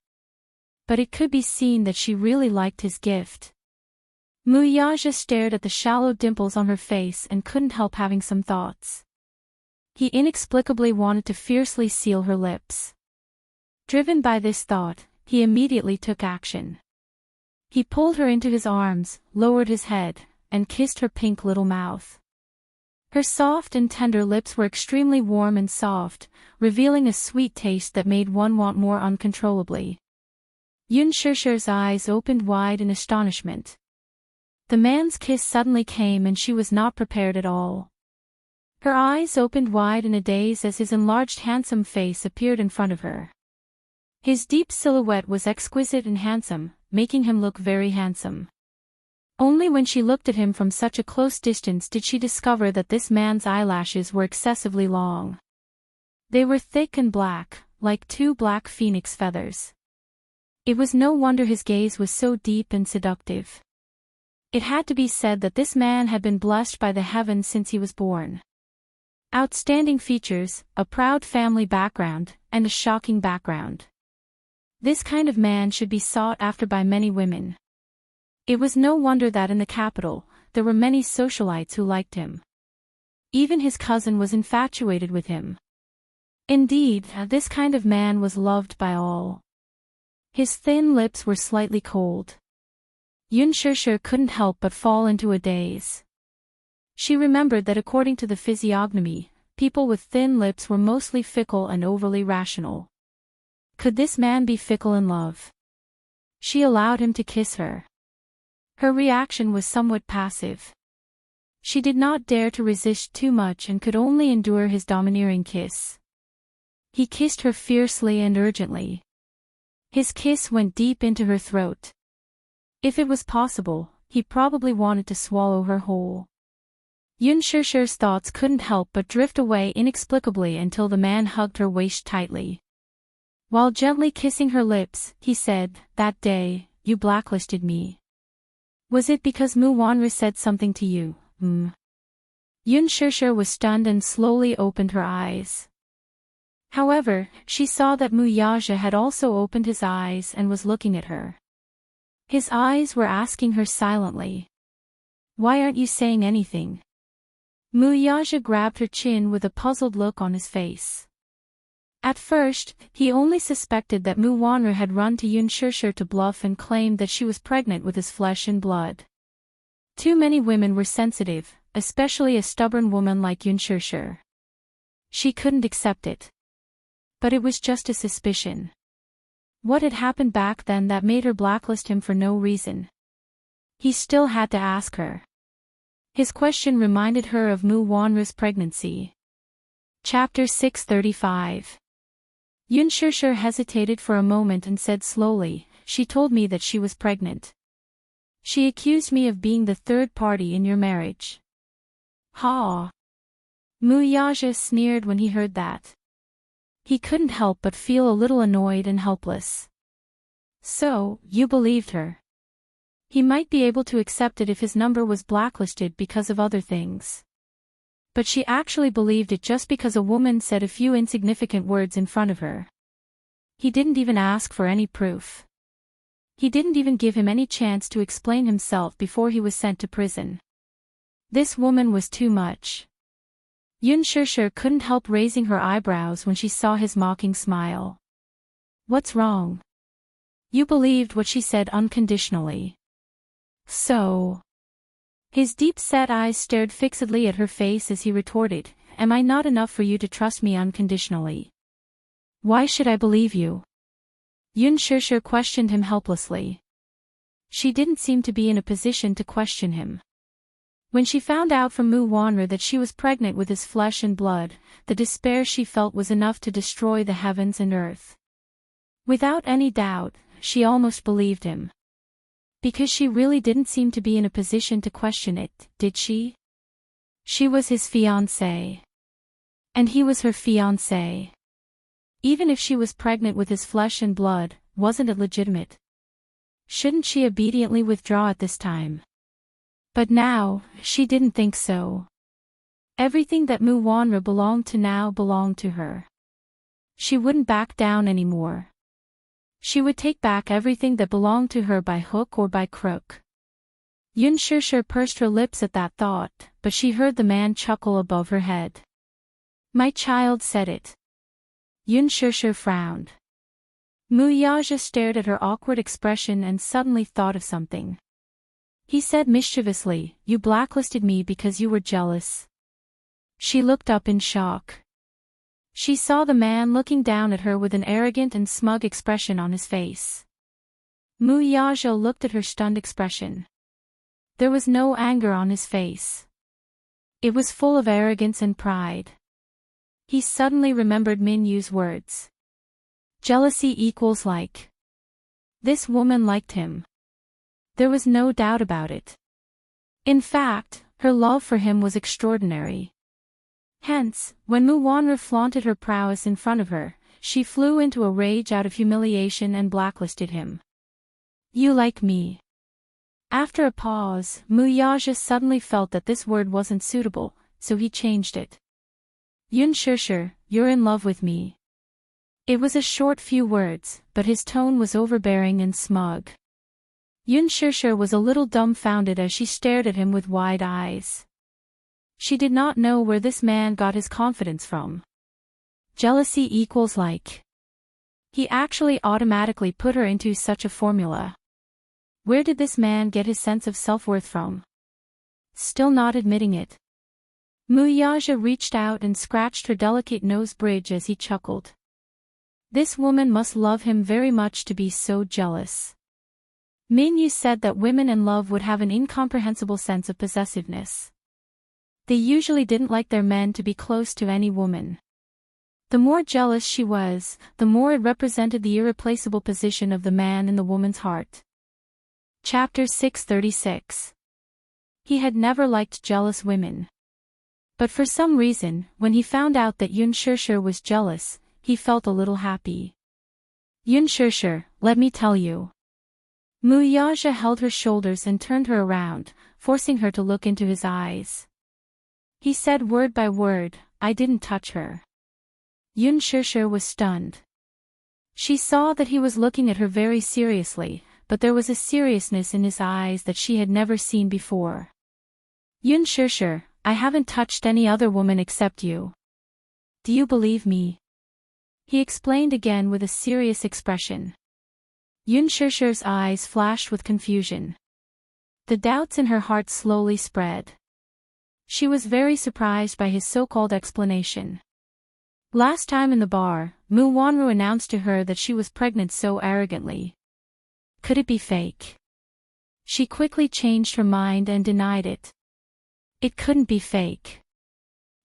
But it could be seen that she really liked his gift. Muyaja stared at the shallow dimples on her face and couldn't help having some thoughts. He inexplicably wanted to fiercely seal her lips. Driven by this thought, he immediately took action. He pulled her into his arms, lowered his head, and kissed her pink little mouth. Her soft and tender lips were extremely warm and soft, revealing a sweet taste that made one want more uncontrollably. Yun Shishir's eyes opened wide in astonishment. The man's kiss suddenly came and she was not prepared at all. Her eyes opened wide in a daze as his enlarged handsome face appeared in front of her. His deep silhouette was exquisite and handsome, making him look very handsome. Only when she looked at him from such a close distance did she discover that this man's eyelashes were excessively long. They were thick and black, like two black phoenix feathers. It was no wonder his gaze was so deep and seductive. It had to be said that this man had been blessed by the heavens since he was born. Outstanding features, a proud family background, and a shocking background. This kind of man should be sought after by many women. It was no wonder that in the capital, there were many socialites who liked him. Even his cousin was infatuated with him. Indeed, this kind of man was loved by all. His thin lips were slightly cold. Yun Shishir couldn't help but fall into a daze. She remembered that according to the physiognomy, people with thin lips were mostly fickle and overly rational. Could this man be fickle in love? She allowed him to kiss her. Her reaction was somewhat passive. She did not dare to resist too much and could only endure his domineering kiss. He kissed her fiercely and urgently. His kiss went deep into her throat. If it was possible, he probably wanted to swallow her whole. Yun Shishir's thoughts couldn't help but drift away inexplicably until the man hugged her waist tightly. While gently kissing her lips, he said, "That day, you blacklisted me. Was it because Mu Wanru said something to you?" Yun Shishir was stunned and slowly opened her eyes. However, she saw that Mu Yaja had also opened his eyes and was looking at her. His eyes were asking her silently. "Why aren't you saying anything?" Mu Yaja grabbed her chin with a puzzled look on his face. At first, he only suspected that Mu Wanru had run to Yun Shishir to bluff and claimed that she was pregnant with his flesh and blood. Too many women were sensitive, especially a stubborn woman like Yun Shishir. She couldn't accept it. But it was just a suspicion. What had happened back then that made her blacklist him for no reason? He still had to ask her. His question reminded her of Mu Wanru's pregnancy. Chapter 635. Yun Shishir hesitated for a moment and said slowly, "She told me that she was pregnant. She accused me of being the third party in your marriage." Ha! Mu Yaja sneered when he heard that. He couldn't help but feel a little annoyed and helpless. "So, you believed her." He might be able to accept it if his number was blacklisted because of other things. But she actually believed it just because a woman said a few insignificant words in front of her. He didn't even ask for any proof. He didn't even give him any chance to explain himself before he was sent to prison. This woman was too much. Yun Shishir couldn't help raising her eyebrows when she saw his mocking smile. "What's wrong? You believed what she said unconditionally." "So?" His deep-set eyes stared fixedly at her face as he retorted, "Am I not enough for you to trust me unconditionally? Why should I believe you?" Yun Shishir questioned him helplessly. She didn't seem to be in a position to question him. When she found out from Mu Wanru that she was pregnant with his flesh and blood, the despair she felt was enough to destroy the heavens and earth. Without any doubt, she almost believed him. Because she really didn't seem to be in a position to question it, did she? She was his fiancé. And he was her fiancé. Even if she was pregnant with his flesh and blood, wasn't it legitimate? Shouldn't she obediently withdraw at this time? But now, she didn't think so. Everything that Mu Wanru belonged to now belonged to her. She wouldn't back down anymore. She would take back everything that belonged to her by hook or by crook. Yun Shishir pursed her lips at that thought, but she heard the man chuckle above her head. "My child said it." Yun Shishir frowned. Mu Yaja stared at her awkward expression and suddenly thought of something. He said mischievously, "You blacklisted me because you were jealous." She looked up in shock. She saw the man looking down at her with an arrogant and smug expression on his face. Mu Yaja looked at her stunned expression. There was no anger on his face. It was full of arrogance and pride. He suddenly remembered Min Yu's words. Jealousy equals like. This woman liked him. There was no doubt about it. In fact, her love for him was extraordinary. Hence, when Mu Wanru flaunted her prowess in front of her, she flew into a rage out of humiliation and blacklisted him. "You like me." After a pause, Mu Yaja suddenly felt that this word wasn't suitable, so he changed it. "Yun Shishir, you're in love with me." It was a short few words, but his tone was overbearing and smug. Yun Shishir was a little dumbfounded as she stared at him with wide eyes. She did not know where this man got his confidence from. Jealousy equals like. He actually automatically put her into such a formula. Where did this man get his sense of self-worth from? Still not admitting it, Muyaja reached out and scratched her delicate nose bridge as he chuckled. This woman must love him very much to be so jealous. Minyu said that women in love would have an incomprehensible sense of possessiveness. They usually didn't like their men to be close to any woman. The more jealous she was, the more it represented the irreplaceable position of the man in the woman's heart. Chapter 636. He had never liked jealous women. But for some reason, when he found out that Yun Shishir was jealous, he felt a little happy. Yun Shishir, let me tell you. Muyaja held her shoulders and turned her around, forcing her to look into his eyes. He said word by word, I didn't touch her. Yun Shishir was stunned. She saw that he was looking at her very seriously, but there was a seriousness in his eyes that she had never seen before. Yun Shishir, I haven't touched any other woman except you. Do you believe me? He explained again with a serious expression. Yun Shishir's eyes flashed with confusion. The doubts in her heart slowly spread. She was very surprised by his so-called explanation. Last time in the bar, Mu Wanru announced to her that she was pregnant so arrogantly. Could it be fake? She quickly changed her mind and denied it. It couldn't be fake.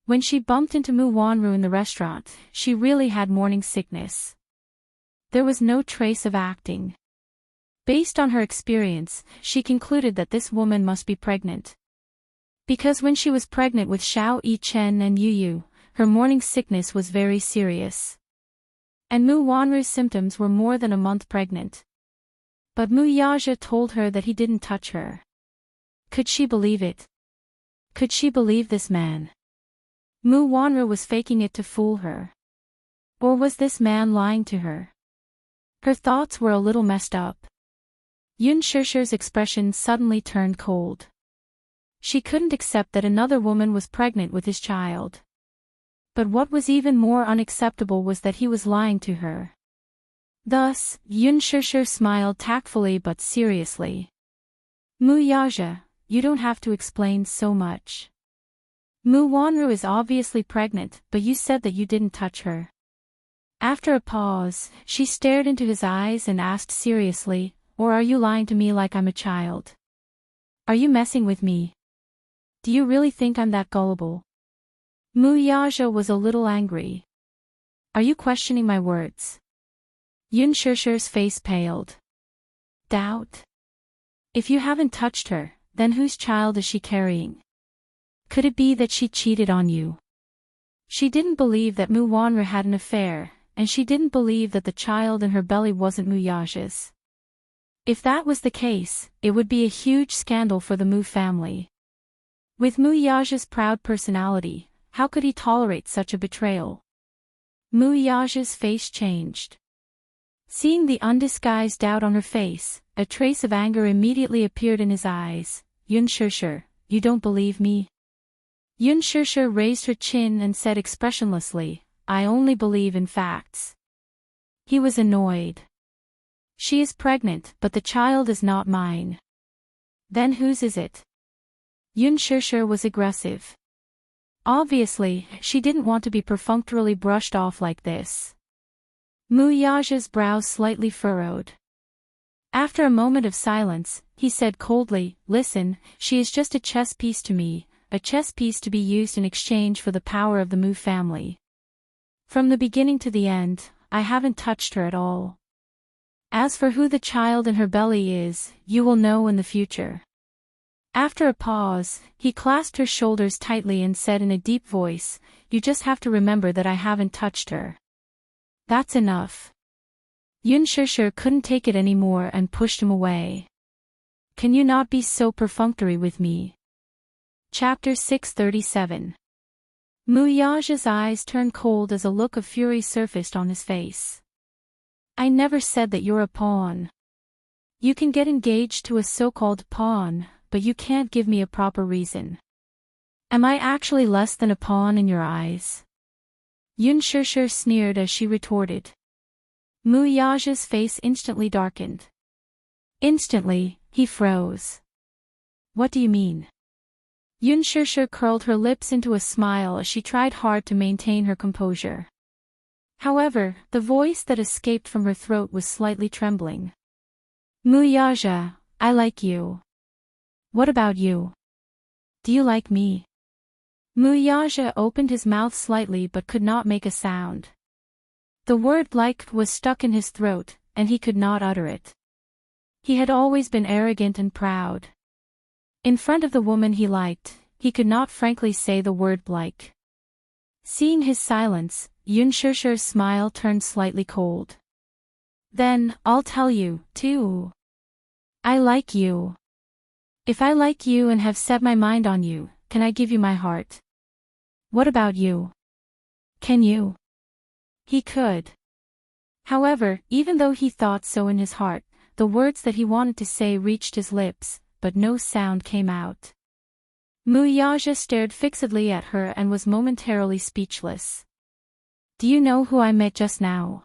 When she bumped into Mu Wanru in the restaurant, she really had morning sickness. There was no trace of acting. Based on her experience, she concluded that this woman must be pregnant. Because when she was pregnant with Xiao Yichen and Yu Yu, her morning sickness was very serious. And Mu Wanru's symptoms were more than a month pregnant. But Muyaja told her that he didn't touch her. Could she believe it? Could she believe this man? Mu Wanru was faking it to fool her. Or was this man lying to her? Her thoughts were a little messed up. Yun Shishir's expression suddenly turned cold. She couldn't accept that another woman was pregnant with his child. But what was even more unacceptable was that he was lying to her. Thus, Yun Shishir smiled tactfully but seriously. Muyaja, you don't have to explain so much. Mu Wanru is obviously pregnant, but you said that you didn't touch her. After a pause, she stared into his eyes and asked seriously, or are you lying to me like I'm a child? Are you messing with me? Do you really think I'm that gullible? Muyaja was a little angry. Are you questioning my words? Yun Shishir's face paled. Doubt? If you haven't touched her, then whose child is she carrying? Could it be that she cheated on you? She didn't believe that Mu Wanru had an affair, and she didn't believe that the child in her belly wasn't Muyaja's. If that was the case, it would be a huge scandal for the Mu family. With Muyaja's proud personality, how could he tolerate such a betrayal? Muyaja's face changed. Seeing the undisguised doubt on her face, a trace of anger immediately appeared in his eyes. Yun Shishir, you don't believe me? Yun Shishir raised her chin and said expressionlessly, I only believe in facts. He was annoyed. She is pregnant, but the child is not mine. Then whose is it? Yun Shishir was aggressive. Obviously, she didn't want to be perfunctorily brushed off like this. Muyaja's brow slightly furrowed. After a moment of silence, he said coldly, listen, she is just a chess piece to me, a chess piece to be used in exchange for the power of the Mu family. From the beginning to the end, I haven't touched her at all. As for who the child in her belly is, you will know in the future. After a pause, he clasped her shoulders tightly and said in a deep voice, you just have to remember that I haven't touched her. That's enough. Yun Shishir couldn't take it anymore and pushed him away. Can you not be so perfunctory with me? Chapter 637. Muyaja's eyes turned cold as a look of fury surfaced on his face. I never said that you're a pawn. You can get engaged to a so-called pawn, but you can't give me a proper reason. Am I actually less than a pawn in your eyes? Yun Shishir sneered as she retorted. Muyaja's face instantly darkened. Instantly, he froze. What do you mean? Yun Shishir curled her lips into a smile as she tried hard to maintain her composure. However, the voice that escaped from her throat was slightly trembling. Muyaja, I like you. What about you? Do you like me? Muyaja opened his mouth slightly but could not make a sound. The word like was stuck in his throat, and he could not utter it. He had always been arrogant and proud. In front of the woman he liked, he could not frankly say the word like. Seeing his silence, Yun Shishir's smile turned slightly cold. Then, I'll tell you, too. I like you. If I like you and have set my mind on you, can I give you my heart? What about you? Can you? He could. However, even though he thought so in his heart, the words that he wanted to say reached his lips, but no sound came out. Muyaja stared fixedly at her and was momentarily speechless. Do you know who I met just now?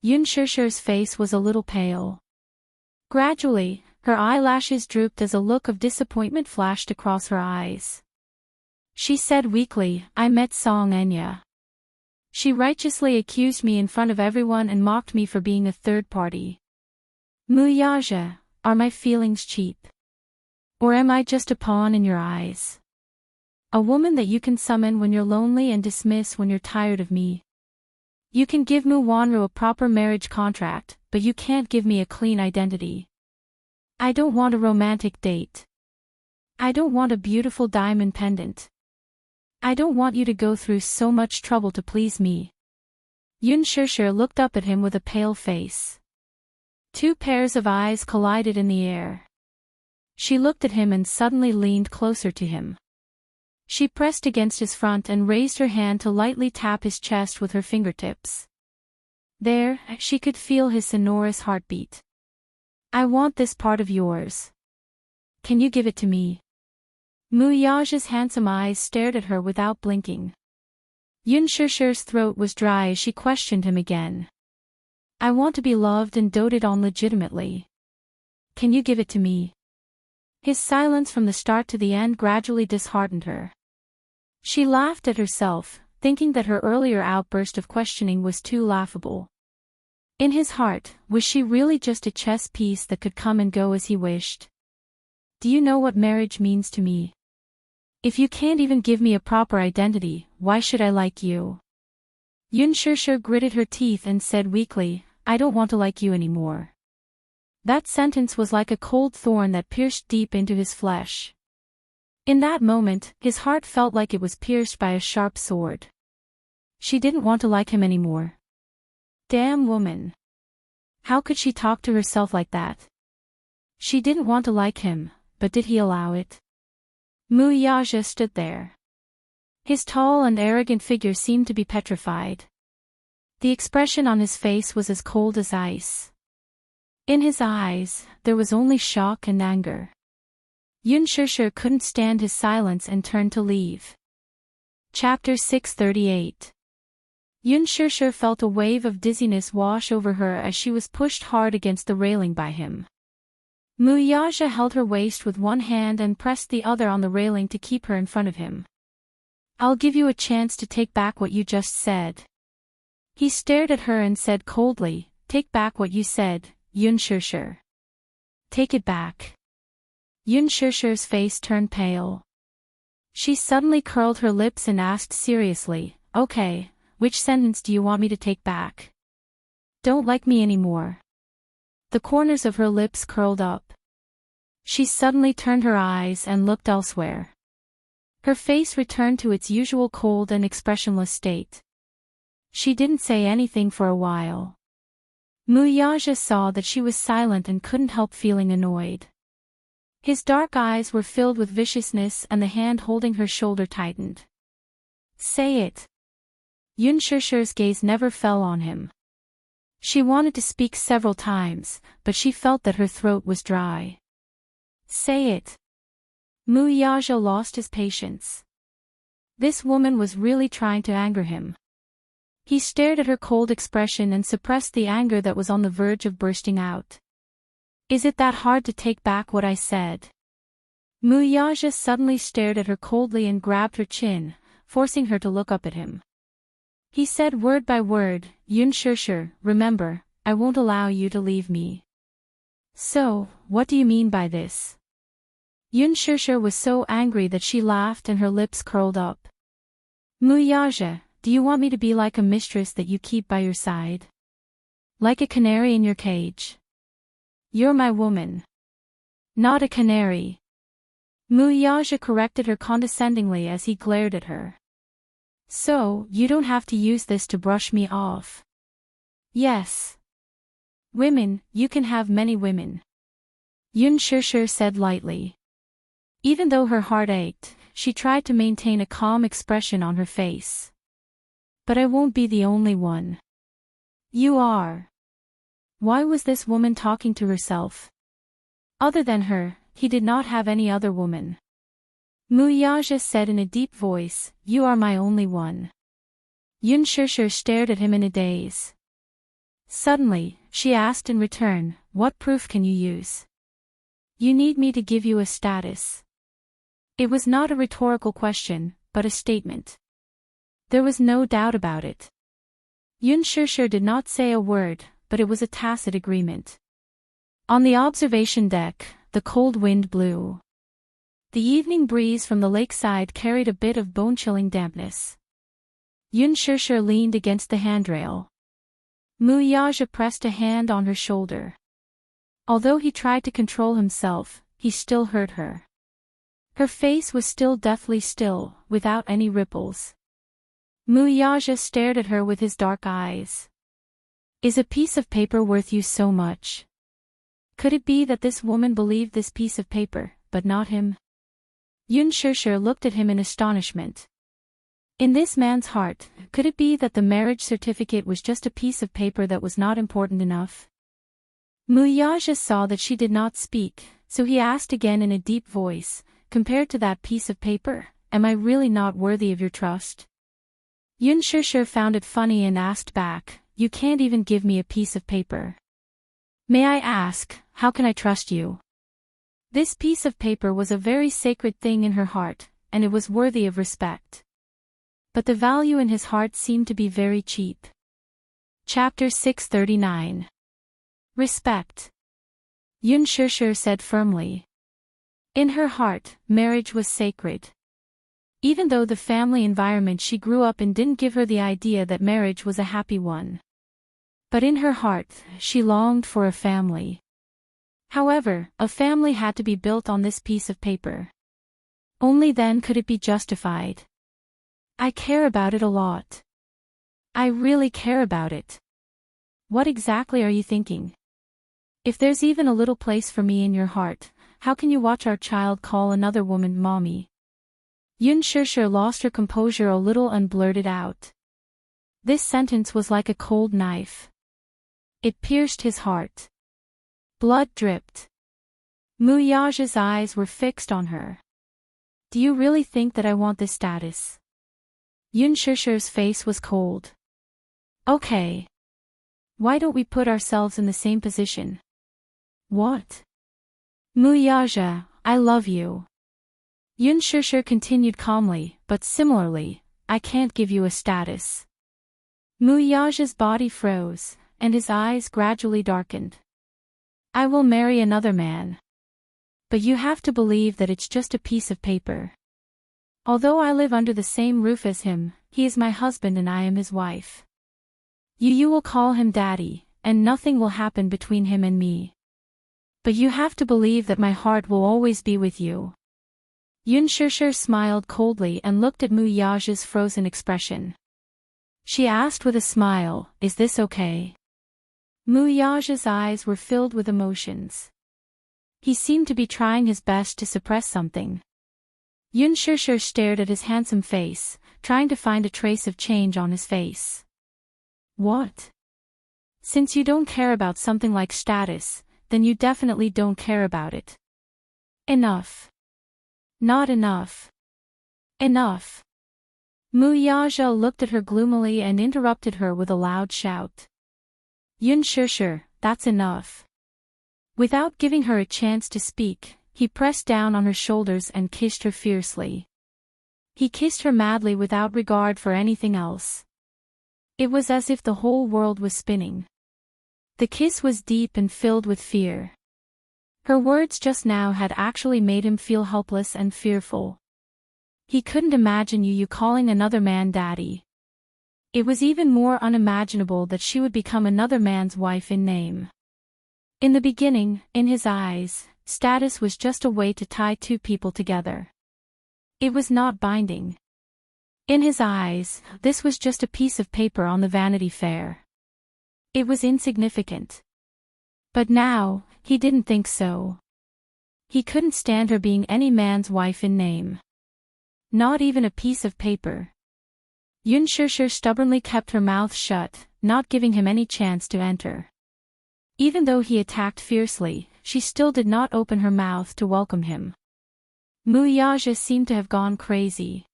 Yun Shishir's face was a little pale. Gradually, her eyelashes drooped as a look of disappointment flashed across her eyes. She said weakly, I met Song Enya. She righteously accused me in front of everyone and mocked me for being a third party. Muyaja, are my feelings cheap? Or am I just a pawn in your eyes? A woman that you can summon when you're lonely and dismiss when you're tired of me. You can give Mu Wanru a proper marriage contract, but you can't give me a clean identity. I don't want a romantic date. I don't want a beautiful diamond pendant. I don't want you to go through so much trouble to please me. Yun Shishir looked up at him with a pale face. Two pairs of eyes collided in the air. She looked at him and suddenly leaned closer to him. She pressed against his front and raised her hand to lightly tap his chest with her fingertips. There, she could feel his sonorous heartbeat. I want this part of yours. Can you give it to me? Muyaja's handsome eyes stared at her without blinking. Yun Shishir's throat was dry as she questioned him again. I want to be loved and doted on legitimately. Can you give it to me? His silence from the start to the end gradually disheartened her. She laughed at herself, thinking that her earlier outburst of questioning was too laughable. In his heart, was she really just a chess piece that could come and go as he wished? Do you know what marriage means to me? If you can't even give me a proper identity, why should I like you? Yun Shishir gritted her teeth and said weakly, I don't want to like you anymore. That sentence was like a cold thorn that pierced deep into his flesh. In that moment, his heart felt like it was pierced by a sharp sword. She didn't want to like him anymore. Damn woman. How could she talk to herself like that? She didn't want to like him, but did he allow it? Muyaja stood there. His tall and arrogant figure seemed to be petrified. The expression on his face was as cold as ice. In his eyes, there was only shock and anger. Yun Shishir couldn't stand his silence and turned to leave. Chapter 638. Yun Shishir felt a wave of dizziness wash over her as she was pushed hard against the railing by him. Muyaja held her waist with one hand and pressed the other on the railing to keep her in front of him. I'll give you a chance to take back what you just said. He stared at her and said coldly, Take back what you said, Yun Shishir. Take it back. Yun Shishir's face turned pale. She suddenly curled her lips and asked seriously, Okay, which sentence do you want me to take back? Don't like me anymore. The corners of her lips curled up. She suddenly turned her eyes and looked elsewhere. Her face returned to its usual cold and expressionless state. She didn't say anything for a while. Muyaja saw that she was silent and couldn't help feeling annoyed. His dark eyes were filled with viciousness and the hand holding her shoulder tightened. Say it. Yun Shishir's gaze never fell on him. She wanted to speak several times, but she felt that her throat was dry. Say it. Muyaja lost his patience. This woman was really trying to anger him. He stared at her cold expression and suppressed the anger that was on the verge of bursting out. Is it that hard to take back what I said? Mu Yaja suddenly stared at her coldly and grabbed her chin, forcing her to look up at him. He said word by word, Yun Shishir, remember, I won't allow you to leave me. So, what do you mean by this? Yun Shishir was so angry that she laughed and her lips curled up. Mu Yaja, do you want me to be like a mistress that you keep by your side? Like a canary in your cage? You're my woman. Not a canary. Mu Yaja corrected her condescendingly as he glared at her. So, you don't have to use this to brush me off. Yes. Women, you can have many women. Yun Shishir said lightly. Even though her heart ached, she tried to maintain a calm expression on her face. But I won't be the only one. You are. Why was this woman talking to herself? Other than her, he did not have any other woman. Mu Yaja said in a deep voice, You are my only one. Yun Shishir stared at him in a daze. Suddenly, she asked in return, What proof can you use? You need me to give you a status. It was not a rhetorical question, but a statement. There was no doubt about it. Yun Shishir did not say a word, but it was a tacit agreement. On the observation deck, the cold wind blew. The evening breeze from the lakeside carried a bit of bone-chilling dampness. Yun Shishir leaned against the handrail. Mu Yaja pressed a hand on her shoulder. Although he tried to control himself, he still hurt her. Her face was still deathly still, without any ripples. Mu Yaja stared at her with his dark eyes. Is a piece of paper worth you so much? Could it be that this woman believed this piece of paper, but not him? Yun Shishir looked at him in astonishment. In this man's heart, could it be that the marriage certificate was just a piece of paper that was not important enough? Mu Yaja saw that she did not speak, so he asked again in a deep voice, Compared to that piece of paper, am I really not worthy of your trust? Yun Shishir found it funny and asked back, You can't even give me a piece of paper. May I ask, how can I trust you? This piece of paper was a very sacred thing in her heart, and it was worthy of respect. But the value in his heart seemed to be very cheap. Chapter 639. Respect. Yun Shishir said firmly. In her heart, marriage was sacred. Even though the family environment she grew up in didn't give her the idea that marriage was a happy one. But in her heart, she longed for a family. However, a family had to be built on this piece of paper. Only then could it be justified. I care about it a lot. I really care about it. What exactly are you thinking? If there's even a little place for me in your heart, how can you watch our child call another woman mommy? Yun Shishir lost her composure a little and blurted out. This sentence was like a cold knife. It pierced his heart. Blood dripped. Mu Yaja's eyes were fixed on her. Do you really think that I want this status? Yun Shishir's face was cold. Okay. Why don't we put ourselves in the same position? What? Mu Yaja, I love you. Yun Shishir continued calmly, but similarly, I can't give you a status. Mu Yaja's body froze, and his eyes gradually darkened. I will marry another man. But you have to believe that it's just a piece of paper. Although I live under the same roof as him, he is my husband and I am his wife. You will call him daddy, and nothing will happen between him and me. But you have to believe that my heart will always be with you. Yun Shishir smiled coldly and looked at Mu Yaja's frozen expression. She asked with a smile, Is this okay? Mu Yaja's eyes were filled with emotions. He seemed to be trying his best to suppress something. Yun Shishir stared at his handsome face, trying to find a trace of change on his face. What? Since you don't care about something like status, then you definitely don't care about it. Enough. Not enough. Enough. Mu Yaja looked at her gloomily and interrupted her with a loud shout. Yun Shishir, that's enough. Without giving her a chance to speak, He pressed down on her shoulders and kissed her fiercely. He kissed her madly without regard for anything else. It was as if the whole world was spinning. The kiss was deep and filled with fear. Her words just now had actually made him feel helpless and fearful. He couldn't imagine you calling another man daddy. It was even more unimaginable that she would become another man's wife in name. In the beginning, in his eyes, status was just a way to tie two people together. It was not binding. In his eyes, this was just a piece of paper on the Vanity Fair. It was insignificant. But now, he didn't think so. He couldn't stand her being any man's wife in name. Not even a piece of paper. Yun Shishir stubbornly kept her mouth shut, not giving him any chance to enter. Even though he attacked fiercely, she still did not open her mouth to welcome him. Mu Yaja seemed to have gone crazy.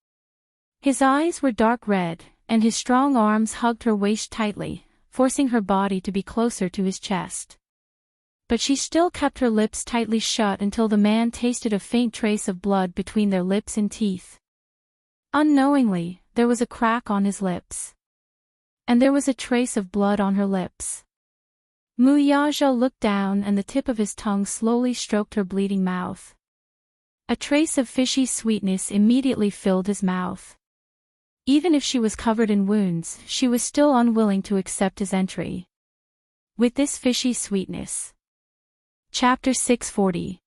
His eyes were dark red, and his strong arms hugged her waist tightly, forcing her body to be closer to his chest. But she still kept her lips tightly shut until the man tasted a faint trace of blood between their lips and teeth. Unknowingly, there was a crack on his lips. And there was a trace of blood on her lips. Mu Yaja looked down and the tip of his tongue slowly stroked her bleeding mouth. A trace of fishy sweetness immediately filled his mouth. Even if she was covered in wounds, she was still unwilling to accept his entry. With this fishy sweetness. Chapter 640.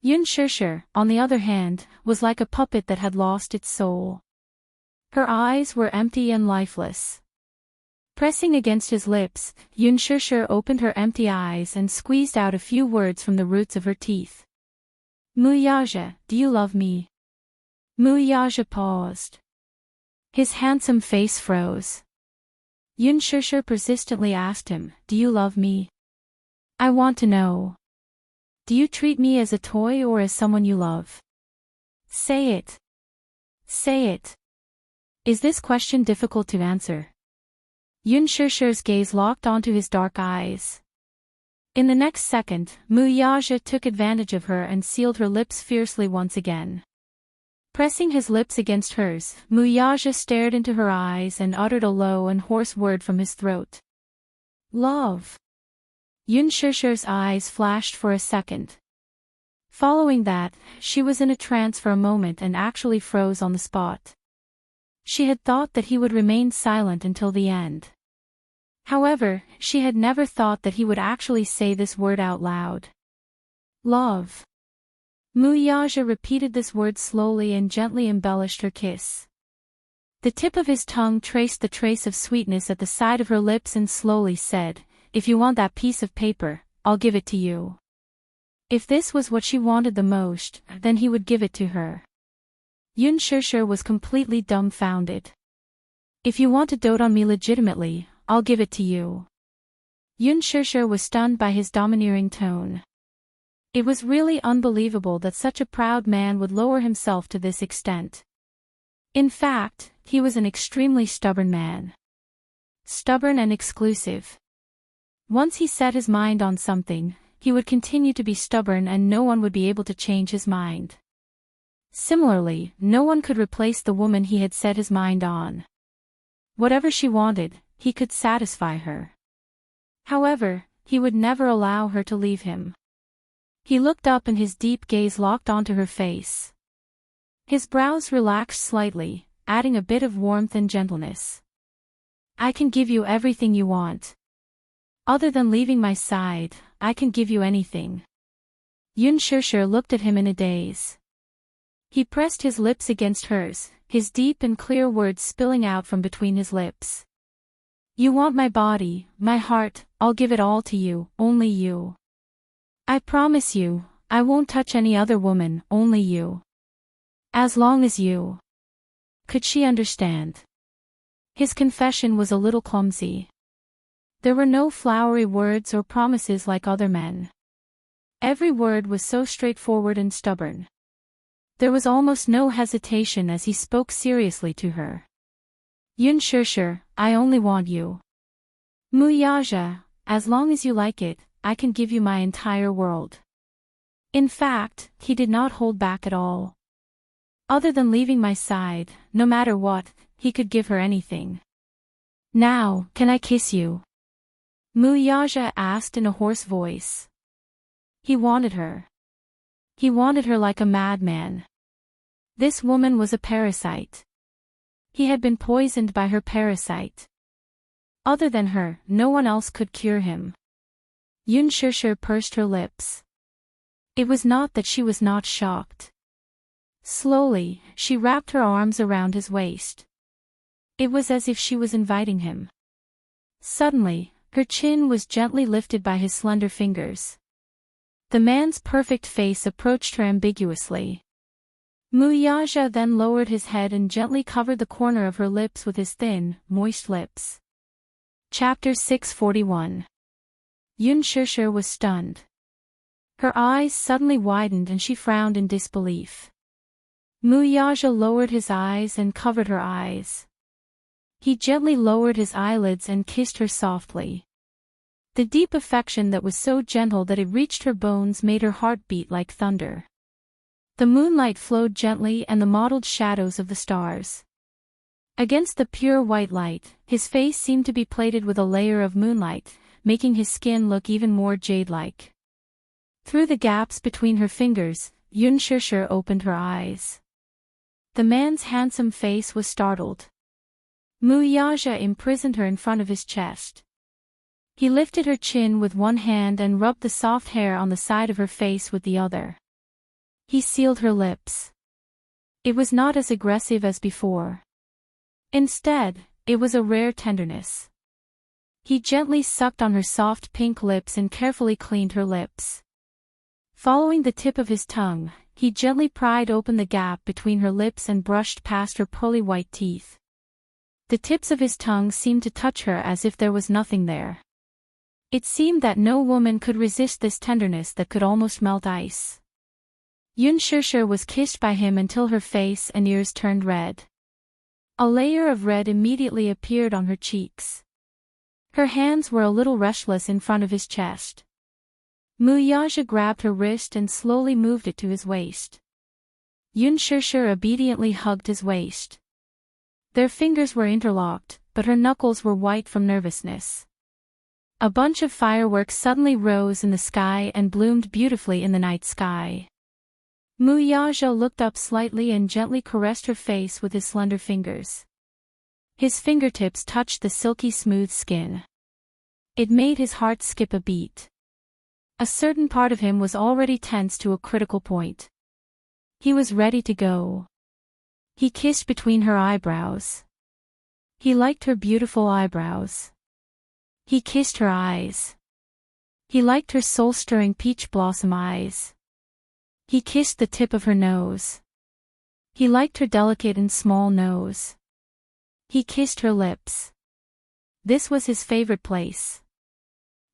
Yun Shishir, on the other hand, was like a puppet that had lost its soul. Her eyes were empty and lifeless. Pressing against his lips, Yun Shishir opened her empty eyes and squeezed out a few words from the roots of her teeth. Mu Yaja, do you love me? Mu Yaja paused. His handsome face froze. Yun Shishir persistently asked him, do you love me? I want to know. Do you treat me as a toy or as someone you love? Say it. Say it. Is this question difficult to answer? Yun Shishir's gaze locked onto his dark eyes. In the next second, Mu Yaja took advantage of her and sealed her lips fiercely once again. Pressing his lips against hers, Mu Yaja stared into her eyes and uttered a low and hoarse word from his throat. Love. Yun Shishir's eyes flashed for a second. Following that, she was in a trance for a moment and actually froze on the spot. She had thought that he would remain silent until the end. However, she had never thought that he would actually say this word out loud. Love. Mu Yaja repeated this word slowly and gently embellished her kiss. The tip of his tongue traced the trace of sweetness at the side of her lips and slowly said, if you want that piece of paper, I'll give it to you. If this was what she wanted the most, then he would give it to her. Yun Shishir was completely dumbfounded. If you want to dote on me legitimately, I'll give it to you. Yun Shishir was stunned by his domineering tone. It was really unbelievable that such a proud man would lower himself to this extent. In fact, he was an extremely stubborn man. Stubborn and exclusive. Once he set his mind on something, he would continue to be stubborn and no one would be able to change his mind. Similarly, no one could replace the woman he had set his mind on. Whatever she wanted, he could satisfy her. However, he would never allow her to leave him. He looked up and his deep gaze locked onto her face. His brows relaxed slightly, adding a bit of warmth and gentleness. I can give you everything you want. Other than leaving my side, I can give you anything. Yun Shishir looked at him in a daze. He pressed his lips against hers, his deep and clear words spilling out from between his lips. You want my body, my heart, I'll give it all to you, only you. I promise you, I won't touch any other woman, only you. As long as you. Could she understand? His confession was a little clumsy. There were no flowery words or promises like other men. Every word was so straightforward and stubborn. There was almost no hesitation as he spoke seriously to her. Yun Shishir, I only want you. Mu Yaja, as long as you like it, I can give you my entire world. In fact, he did not hold back at all. Other than leaving my side, no matter what, he could give her anything. Now, can I kiss you? Muyaja asked in a hoarse voice. He wanted her. He wanted her like a madman. This woman was a parasite. He had been poisoned by her parasite. Other than her, no one else could cure him. Yun Shishir pursed her lips. It was not that she was not shocked. Slowly, she wrapped her arms around his waist. It was as if she was inviting him. Suddenly, her chin was gently lifted by his slender fingers. The man's perfect face approached her ambiguously. Muyaja then lowered his head and gently covered the corner of her lips with his thin, moist lips. Chapter 641. Yun Shishir was stunned. Her eyes suddenly widened and she frowned in disbelief. Muyaja lowered his eyes and covered her eyes. He gently lowered his eyelids and kissed her softly. The deep affection that was so gentle that it reached her bones made her heart beat like thunder. The moonlight flowed gently and the mottled shadows of the stars. Against the pure white light, his face seemed to be plated with a layer of moonlight, making his skin look even more jade-like. Through the gaps between her fingers, Yun Shishir opened her eyes. The man's handsome face was startled. Muyaja imprisoned her in front of his chest. He lifted her chin with one hand and rubbed the soft hair on the side of her face with the other. He sealed her lips. It was not as aggressive as before. Instead, it was a rare tenderness. He gently sucked on her soft pink lips and carefully cleaned her lips. Following the tip of his tongue, he gently pried open the gap between her lips and brushed past her pearly white teeth. The tips of his tongue seemed to touch her as if there was nothing there. It seemed that no woman could resist this tenderness that could almost melt ice. Yun Shishir was kissed by him until her face and ears turned red. A layer of red immediately appeared on her cheeks. Her hands were a little restless in front of his chest. Muyaja grabbed her wrist and slowly moved it to his waist. Yun Shishir obediently hugged his waist. Their fingers were interlocked, but her knuckles were white from nervousness. A bunch of fireworks suddenly rose in the sky and bloomed beautifully in the night sky. Muyaja looked up slightly and gently caressed her face with his slender fingers. His fingertips touched the silky smooth skin. It made his heart skip a beat. A certain part of him was already tense to a critical point. He was ready to go. He kissed between her eyebrows. He liked her beautiful eyebrows. He kissed her eyes. He liked her soul-stirring peach blossom eyes. He kissed the tip of her nose. He liked her delicate and small nose. He kissed her lips. This was his favorite place.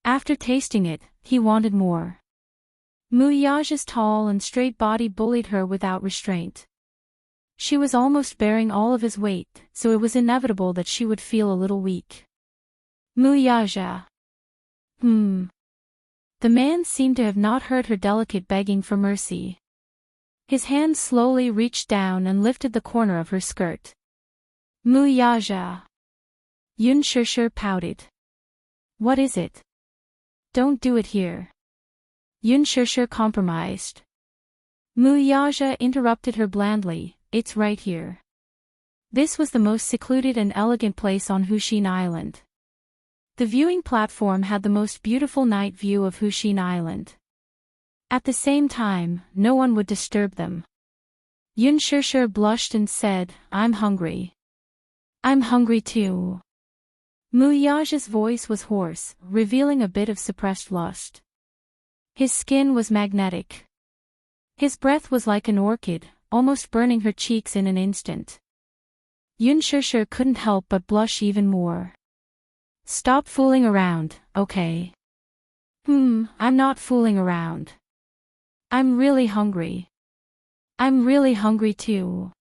After tasting it, he wanted more. Muyaja's tall and straight body bullied her without restraint. She was almost bearing all of his weight, so it was inevitable that she would feel a little weak. Muyaja. The man seemed to have not heard her delicate begging for mercy. His hand slowly reached down and lifted the corner of her skirt. Muyaja. Yun Shishir pouted. What is it? Don't do it here. Yun Shishir compromised. Muyaja interrupted her blandly, it's right here. This was the most secluded and elegant place on Hushin Island. The viewing platform had the most beautiful night view of Hushin Island. At the same time, no one would disturb them. Yun Shishir blushed and said, I'm hungry. I'm hungry too. Muyaja's voice was hoarse, revealing a bit of suppressed lust. His skin was magnetic. His breath was like an orchid, almost burning her cheeks in an instant. Yun Shishir couldn't help but blush even more. Stop fooling around, okay? I'm not fooling around. I'm really hungry. I'm really hungry too.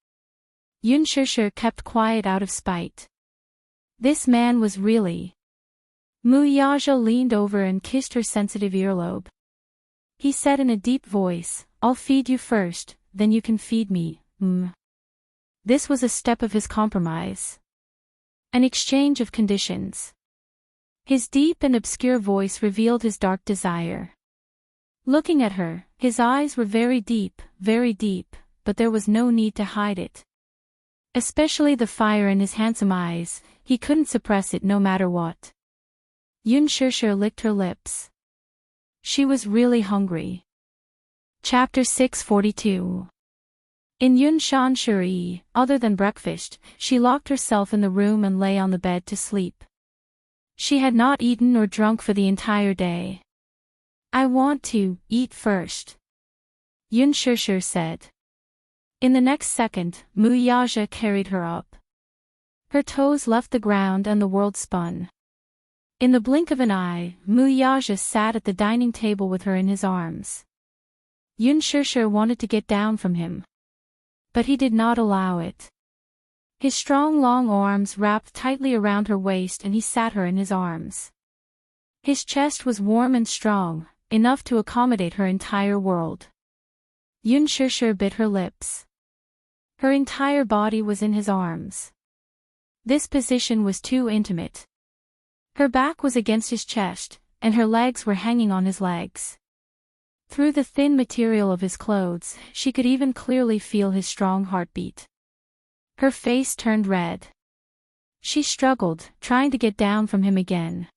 Yun Shishir kept quiet out of spite. This man was really... Muyaja leaned over and kissed her sensitive earlobe. He said in a deep voice, "I'll feed you first, then you can feed me." This was a step of his compromise. An exchange of conditions. His deep and obscure voice revealed his dark desire. Looking at her, his eyes were very deep, but there was no need to hide it. Especially the fire in his handsome eyes, he couldn't suppress it no matter what. Yun Shishir licked her lips. She was really hungry. Chapter 642. In Yun Shan Shuri, other than breakfast, she locked herself in the room and lay on the bed to sleep. She had not eaten or drunk for the entire day. "I want to eat first," Yun Shishir said. In the next second, Mu Yaja carried her up. Her toes left the ground and the world spun. In the blink of an eye, Mu Yaja sat at the dining table with her in his arms. Yun Shishir wanted to get down from him, but he did not allow it. His strong long arms wrapped tightly around her waist and he sat her in his arms. His chest was warm and strong, enough to accommodate her entire world. Yun Shishir bit her lips. Her entire body was in his arms. This position was too intimate. Her back was against his chest, and her legs were hanging on his legs. Through the thin material of his clothes, she could even clearly feel his strong heartbeat. Her face turned red. She struggled, trying to get down from him again.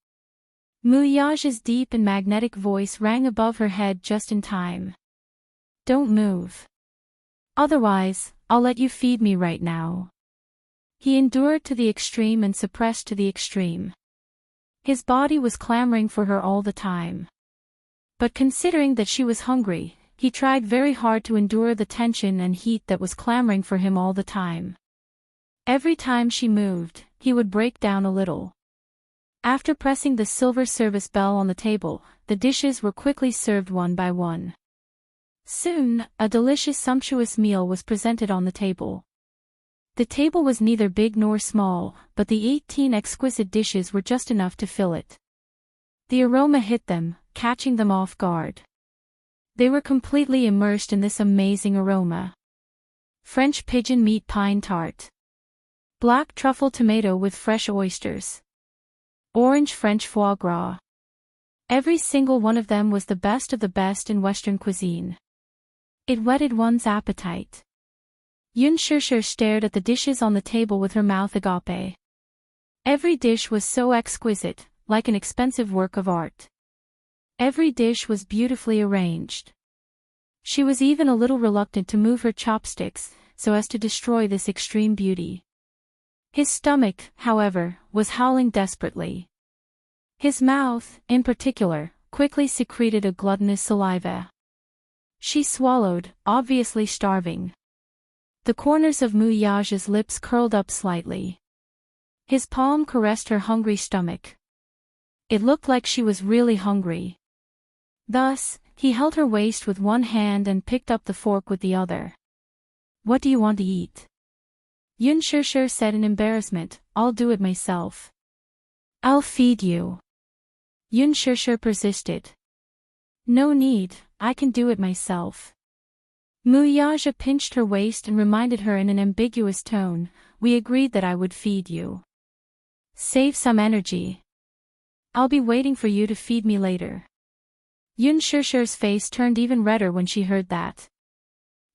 Mu Yaja's deep and magnetic voice rang above her head just in time. "Don't move. Otherwise, I'll let you feed me right now." He endured to the extreme and suppressed to the extreme. His body was clamoring for her all the time. But considering that she was hungry, he tried very hard to endure the tension and heat that was clamoring for him all the time. Every time she moved, he would break down a little. After pressing the silver service bell on the table, the dishes were quickly served one by one. Soon, a delicious sumptuous meal was presented on the table. The table was neither big nor small, but the 18 exquisite dishes were just enough to fill it. The aroma hit them, catching them off guard. They were completely immersed in this amazing aroma. French pigeon meat pine tart. Black truffle tomato with fresh oysters. Orange French foie gras. Every single one of them was the best of the best in Western cuisine. It whetted one's appetite. Yun Shishir stared at the dishes on the table with her mouth agape. Every dish was so exquisite, like an expensive work of art. Every dish was beautifully arranged. She was even a little reluctant to move her chopsticks, so as to destroy this extreme beauty. His stomach, however, was howling desperately. His mouth, in particular, quickly secreted a gluttonous saliva. She swallowed, obviously starving. The corners of Mu Yaja's lips curled up slightly. His palm caressed her hungry stomach. It looked like she was really hungry. Thus, he held her waist with one hand and picked up the fork with the other. "What do you want to eat?" Yun Shishir said in embarrassment. "I'll do it myself." "I'll feed you." Yun Shishir persisted. "No need, I can do it myself." Mu Yaja pinched her waist and reminded her in an ambiguous tone, "We agreed that I would feed you. Save some energy. I'll be waiting for you to feed me later." Yun Shishir's face turned even redder when she heard that.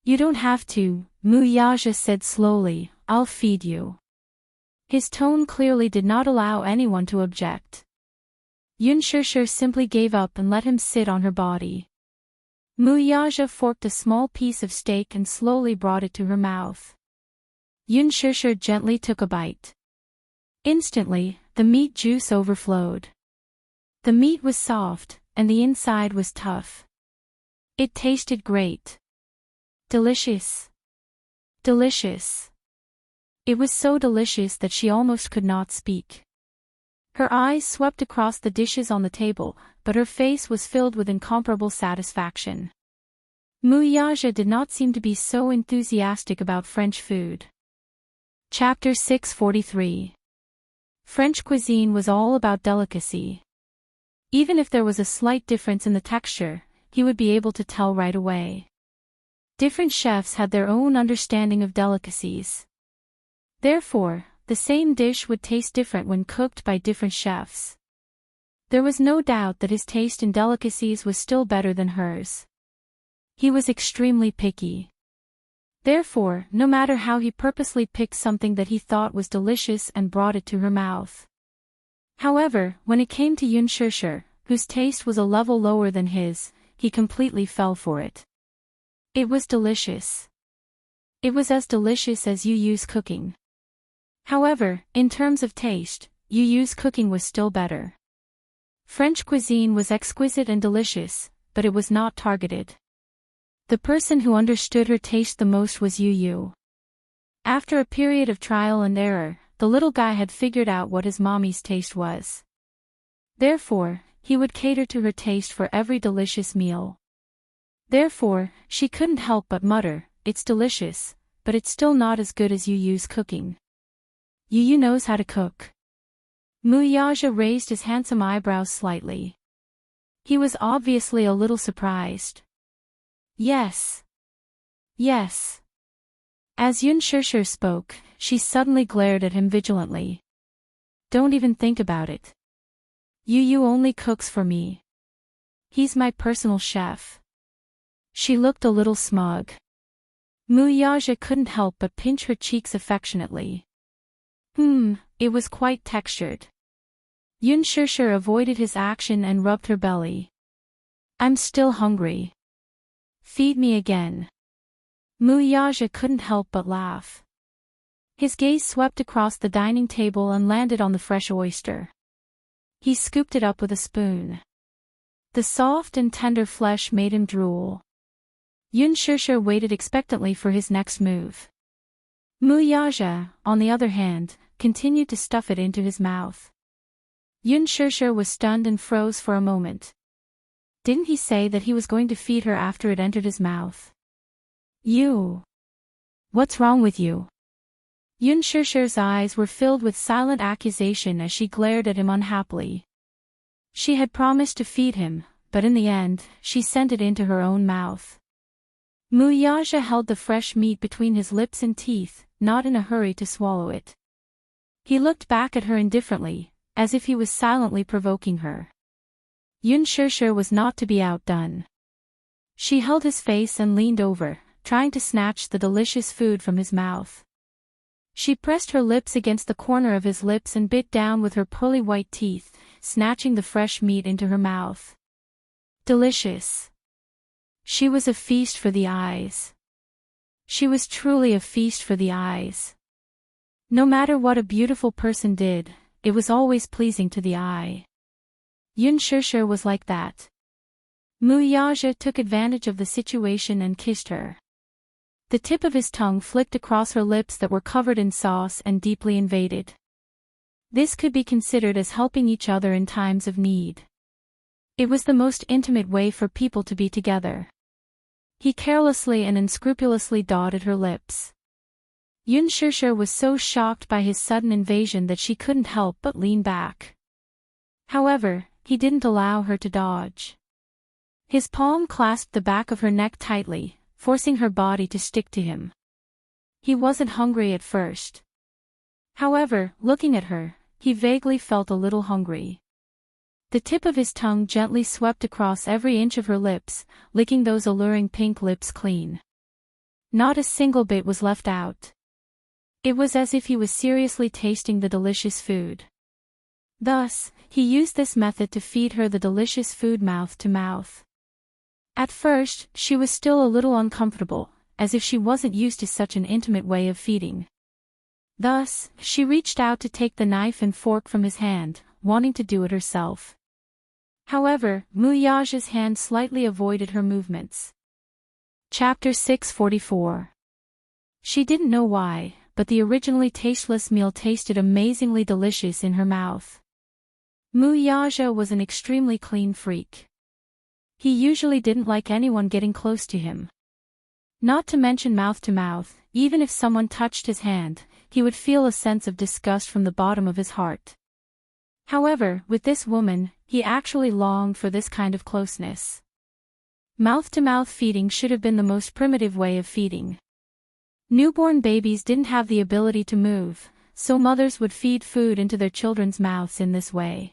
"You don't have to," Mu Yaja said slowly, "I'll feed you." His tone clearly did not allow anyone to object. Yun Shishir simply gave up and let him sit on her body. Mu Yaja forked a small piece of steak and slowly brought it to her mouth. Yun Shishir gently took a bite. Instantly, the meat juice overflowed. The meat was soft, and the inside was tough. It tasted great. Delicious. Delicious. It was so delicious that she almost could not speak. Her eyes swept across the dishes on the table, but her face was filled with incomparable satisfaction. Mu Yaja did not seem to be so enthusiastic about French food. Chapter 643. French cuisine was all about delicacy. Even if there was a slight difference in the texture, he would be able to tell right away. Different chefs had their own understanding of delicacies. Therefore, the same dish would taste different when cooked by different chefs. There was no doubt that his taste in delicacies was still better than hers. He was extremely picky. Therefore, no matter how he purposely picked something that he thought was delicious and brought it to her mouth. However, when it came to Yun Shishir, whose taste was a level lower than his, he completely fell for it. It was delicious. It was as delicious as Yu Yu's cooking. However, in terms of taste, Yu Yu's cooking was still better. French cuisine was exquisite and delicious, but it was not targeted. The person who understood her taste the most was Yu Yu. After a period of trial and error, the little guy had figured out what his mommy's taste was. Therefore, he would cater to her taste for every delicious meal. Therefore, she couldn't help but mutter, "It's delicious, but it's still not as good as Yu Yu's cooking." Yu Yu knows how to cook. Muyaja raised his handsome eyebrows slightly. He was obviously a little surprised. Yes. Yes. As Yun Shishir spoke, she suddenly glared at him vigilantly. Don't even think about it. Yu Yu only cooks for me. He's my personal chef. She looked a little smug. Muyaja couldn't help but pinch her cheeks affectionately. It was quite textured. Yun Shishir avoided his action and rubbed her belly. I'm still hungry. Feed me again. Muyaja couldn't help but laugh. His gaze swept across the dining table and landed on the fresh oyster. He scooped it up with a spoon. The soft and tender flesh made him drool. Yun Shishir waited expectantly for his next move. Muyaja, on the other hand, continued to stuff it into his mouth. Yun Shishir was stunned and froze for a moment. Didn't he say that he was going to feed her after it entered his mouth? You. What's wrong with you? Yun Shishir's eyes were filled with silent accusation as she glared at him unhappily. She had promised to feed him, but in the end, she sent it into her own mouth. Muyaja held the fresh meat between his lips and teeth, not in a hurry to swallow it. He looked back at her indifferently, as if he was silently provoking her. Yun Shishir was not to be outdone. She held his face and leaned over, trying to snatch the delicious food from his mouth. She pressed her lips against the corner of his lips and bit down with her pearly white teeth, snatching the fresh meat into her mouth. Delicious. She was a feast for the eyes. She was truly a feast for the eyes. No matter what a beautiful person did, it was always pleasing to the eye. Yun Shishir was like that. Muyaja took advantage of the situation and kissed her. The tip of his tongue flicked across her lips that were covered in sauce and deeply invaded. This could be considered as helping each other in times of need. It was the most intimate way for people to be together. He carelessly and unscrupulously dotted her lips. Yun Shishir was so shocked by his sudden invasion that she couldn't help but lean back. However, he didn't allow her to dodge. His palm clasped the back of her neck tightly, forcing her body to stick to him. He wasn't hungry at first. However, looking at her, he vaguely felt a little hungry. The tip of his tongue gently swept across every inch of her lips, licking those alluring pink lips clean. Not a single bit was left out. It was as if he was seriously tasting the delicious food. Thus, he used this method to feed her the delicious food mouth to mouth. At first, she was still a little uncomfortable, as if she wasn't used to such an intimate way of feeding. Thus, she reached out to take the knife and fork from his hand, wanting to do it herself. However, Muyaja's hand slightly avoided her movements. Chapter 644. She didn't know why, but the originally tasteless meal tasted amazingly delicious in her mouth. Muyaja was an extremely clean freak. He usually didn't like anyone getting close to him. Not to mention mouth to mouth, even if someone touched his hand, he would feel a sense of disgust from the bottom of his heart. However, with this woman, he actually longed for this kind of closeness. Mouth-to-mouth feeding should have been the most primitive way of feeding. Newborn babies didn't have the ability to move, so mothers would feed food into their children's mouths in this way.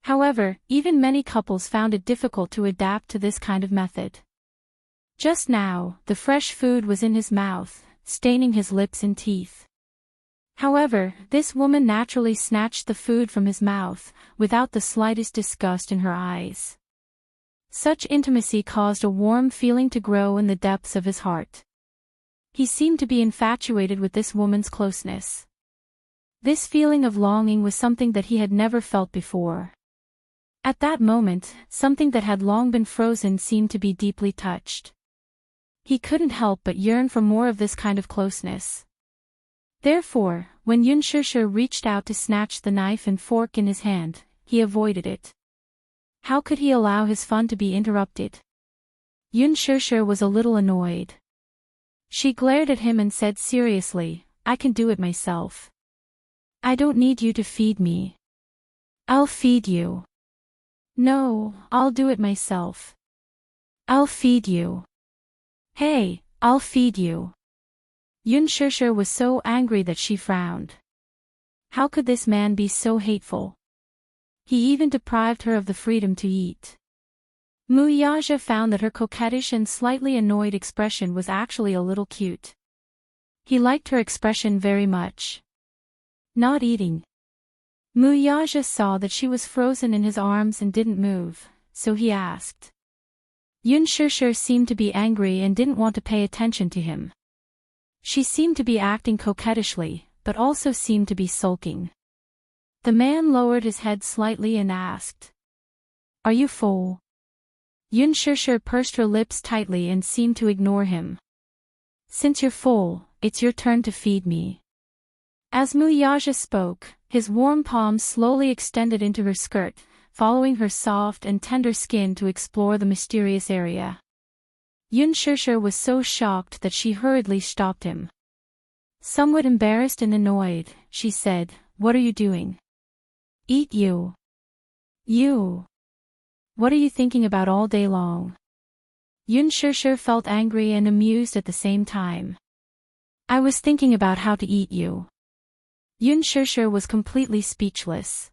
However, even many couples found it difficult to adapt to this kind of method. Just now, the fresh food was in his mouth, staining his lips and teeth. However, this woman naturally snatched the food from his mouth, without the slightest disgust in her eyes. Such intimacy caused a warm feeling to grow in the depths of his heart. He seemed to be infatuated with this woman's closeness. This feeling of longing was something that he had never felt before. At that moment, something that had long been frozen seemed to be deeply touched. He couldn't help but yearn for more of this kind of closeness. Therefore, when Yun Shishir reached out to snatch the knife and fork in his hand, he avoided it. How could he allow his fun to be interrupted? Yun Shishir was a little annoyed. She glared at him and said seriously, "I can do it myself. I don't need you to feed me. I'll feed you." "No, I'll do it myself." "I'll feed you." "Hey, I'll feed you." Yun Shishir was so angry that she frowned. How could this man be so hateful? He even deprived her of the freedom to eat. Muyaja found that her coquettish and slightly annoyed expression was actually a little cute. He liked her expression very much. Not eating. Muyaja saw that she was frozen in his arms and didn't move, so he asked. Yun Shishir seemed to be angry and didn't want to pay attention to him. She seemed to be acting coquettishly, but also seemed to be sulking. The man lowered his head slightly and asked, "Are you full?" Yun Shishir pursed her lips tightly and seemed to ignore him. "Since you're full, it's your turn to feed me." As Muyaja spoke, his warm palms slowly extended into her skirt, following her soft and tender skin to explore the mysterious area. Yun Shishir was so shocked that she hurriedly stopped him. Somewhat embarrassed and annoyed, she said, "What are you doing?" "Eat you." "You? What are you thinking about all day long?" Yun Shishir felt angry and amused at the same time. "I was thinking about how to eat you." Yun Shishir was completely speechless.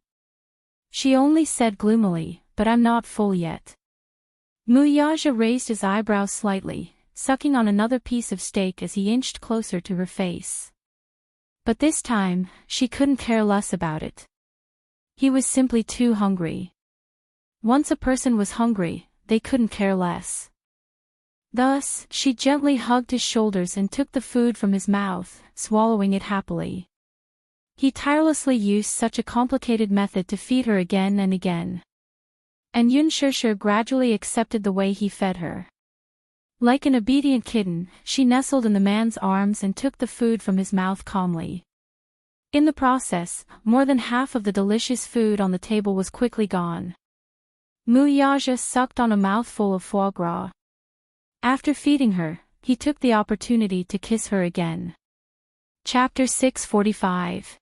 She only said gloomily, "But I'm not full yet." Muyaja raised his eyebrows slightly, sucking on another piece of steak as he inched closer to her face. But this time, she couldn't care less about it. He was simply too hungry. Once a person was hungry, they couldn't care less. Thus, she gently hugged his shoulders and took the food from his mouth, swallowing it happily. He tirelessly used such a complicated method to feed her again and again. And Yun Shishir gradually accepted the way he fed her. Like an obedient kitten, she nestled in the man's arms and took the food from his mouth calmly. In the process, more than half of the delicious food on the table was quickly gone. Muyaja sucked on a mouthful of foie gras. After feeding her, he took the opportunity to kiss her again. Chapter 645.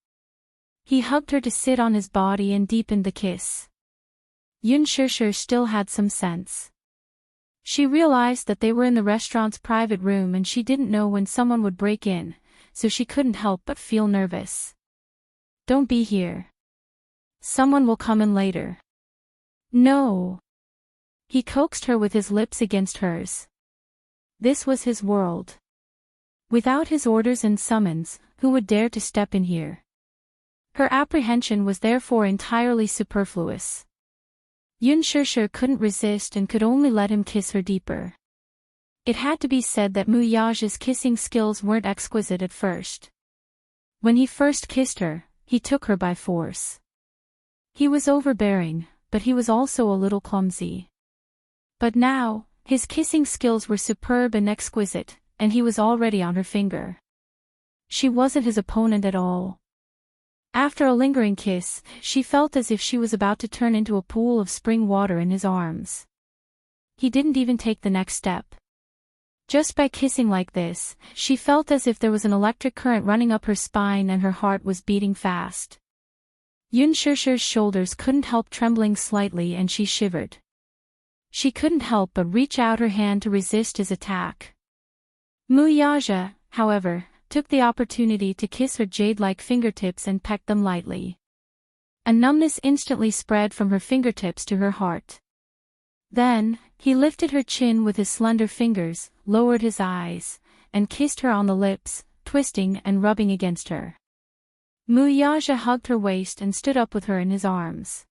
He hugged her to sit on his body and deepened the kiss. Yun Shishir still had some sense. She realized that they were in the restaurant's private room and she didn't know when someone would break in, so she couldn't help but feel nervous. "Don't be here. Someone will come in later." "No." He coaxed her with his lips against hers. This was his world. Without his orders and summons, who would dare to step in here? Her apprehension was therefore entirely superfluous. Yun Shishir couldn't resist and could only let him kiss her deeper. It had to be said that Muyaja's kissing skills weren't exquisite at first. When he first kissed her, he took her by force. He was overbearing, but he was also a little clumsy. But now, his kissing skills were superb and exquisite, and he was already on her finger. She wasn't his opponent at all. After a lingering kiss, she felt as if she was about to turn into a pool of spring water in his arms. He didn't even take the next step. Just by kissing like this, she felt as if there was an electric current running up her spine and her heart was beating fast. Yun Shishir's shoulders couldn't help trembling slightly and she shivered. She couldn't help but reach out her hand to resist his attack. Muyaja, however, took the opportunity to kiss her jade-like fingertips and peck them lightly. A numbness instantly spread from her fingertips to her heart. Then, he lifted her chin with his slender fingers, lowered his eyes, and kissed her on the lips, twisting and rubbing against her. Muyaja hugged her waist and stood up with her in his arms.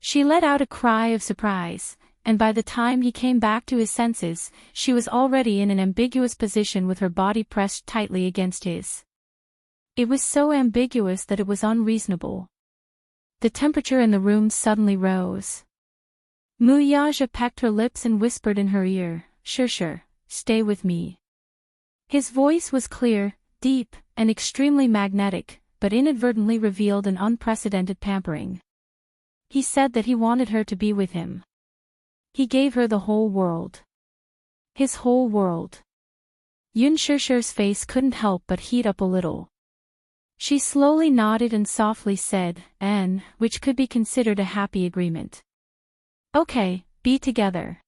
She let out a cry of surprise, and by the time he came back to his senses, she was already in an ambiguous position with her body pressed tightly against his. It was so ambiguous that it was unreasonable. The temperature in the room suddenly rose. Muyaja pecked her lips and whispered in her ear, "Sure, stay with me." His voice was clear, deep, and extremely magnetic, but inadvertently revealed an unprecedented pampering. He said that he wanted her to be with him. He gave her the whole world. His whole world. Yunshirshi's face couldn't help but heat up a little. She slowly nodded and softly said, which could be considered a happy agreement. Okay, be together.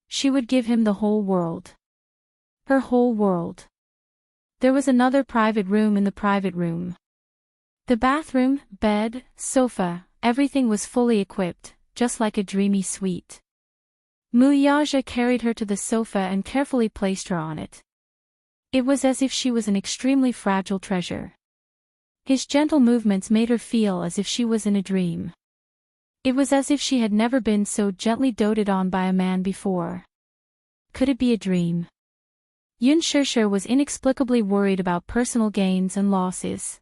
She would give him the whole world. Her whole world. There was another private room in the private room. The bathroom, bed, sofa, everything was fully equipped, just like a dreamy suite. Muyaja carried her to the sofa and carefully placed her on it. It was as if she was an extremely fragile treasure. His gentle movements made her feel as if she was in a dream. It was as if she had never been so gently doted on by a man before. Could it be a dream? Yunshirshir was inexplicably worried about personal gains and losses.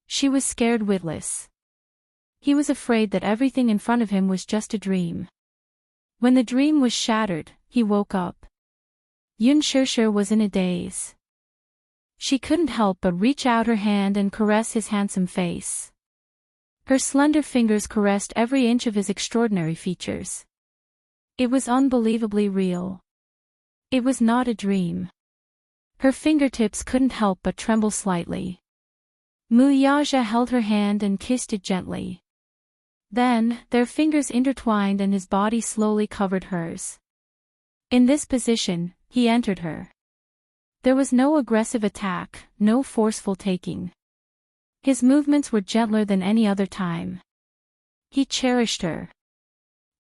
She was scared witless. He was afraid that everything in front of him was just a dream. When the dream was shattered, he woke up. Yunshirshir was in a daze. She couldn't help but reach out her hand and caress his handsome face. Her slender fingers caressed every inch of his extraordinary features. It was unbelievably real. It was not a dream. Her fingertips couldn't help but tremble slightly. Muyaja held her hand and kissed it gently. Then, their fingers intertwined and his body slowly covered hers. In this position, he entered her. There was no aggressive attack, no forceful taking. His movements were gentler than any other time. He cherished her.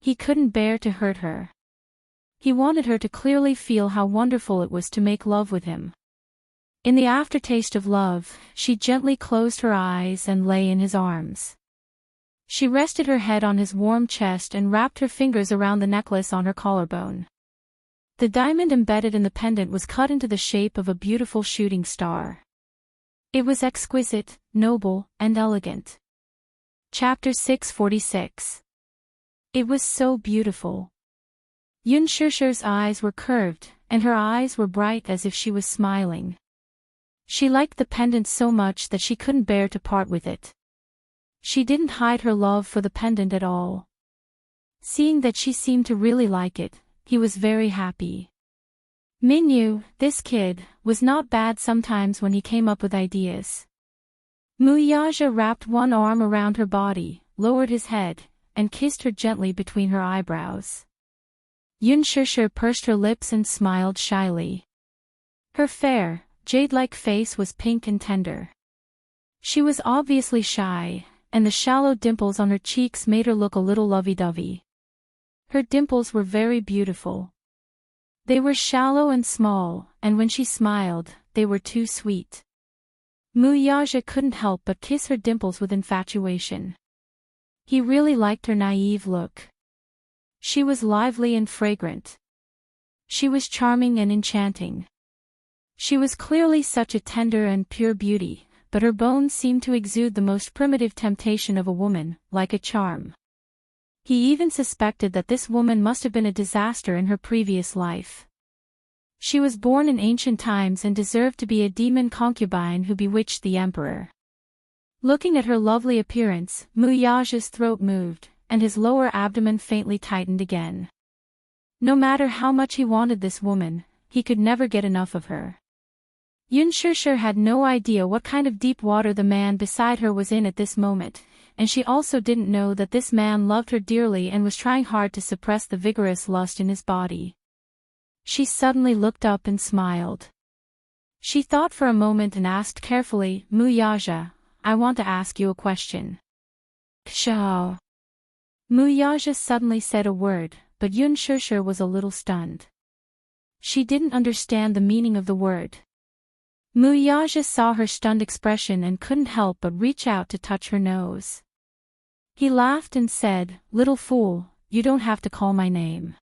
He couldn't bear to hurt her. He wanted her to clearly feel how wonderful it was to make love with him. In the aftertaste of love, she gently closed her eyes and lay in his arms. She rested her head on his warm chest and wrapped her fingers around the necklace on her collarbone. The diamond embedded in the pendant was cut into the shape of a beautiful shooting star. It was exquisite, noble, and elegant. Chapter 646. It was so beautiful. Yunshirshir's eyes were curved, and her eyes were bright as if she was smiling. She liked the pendant so much that she couldn't bear to part with it. She didn't hide her love for the pendant at all. Seeing that she seemed to really like it, he was very happy. Minyu, this kid, was not bad sometimes when he came up with ideas. Muyaja wrapped one arm around her body, lowered his head, and kissed her gently between her eyebrows. Yunshirshir pursed her lips and smiled shyly. Her fair, jade-like face was pink and tender. She was obviously shy, and the shallow dimples on her cheeks made her look a little lovey-dovey. Her dimples were very beautiful. They were shallow and small, and when she smiled, they were too sweet. Muyaja couldn't help but kiss her dimples with infatuation. He really liked her naive look. She was lively and fragrant. She was charming and enchanting. She was clearly such a tender and pure beauty, but her bones seemed to exude the most primitive temptation of a woman, like a charm. He even suspected that this woman must have been a disaster in her previous life. She was born in ancient times and deserved to be a demon concubine who bewitched the emperor. Looking at her lovely appearance, Muyaja's throat moved, and his lower abdomen faintly tightened again. No matter how much he wanted this woman, he could never get enough of her. Yunshirshir had no idea what kind of deep water the man beside her was in at this moment, and she also didn't know that this man loved her dearly and was trying hard to suppress the vigorous lust in his body. She suddenly looked up and smiled. She thought for a moment and asked carefully, Muyaja, I want to ask you a question. Xiao. Muyaja suddenly said a word, but Yun Shishir was a little stunned. She didn't understand the meaning of the word. Muyaja saw her stunned expression and couldn't help but reach out to touch her nose. He laughed and said, Little fool, you don't have to call my name.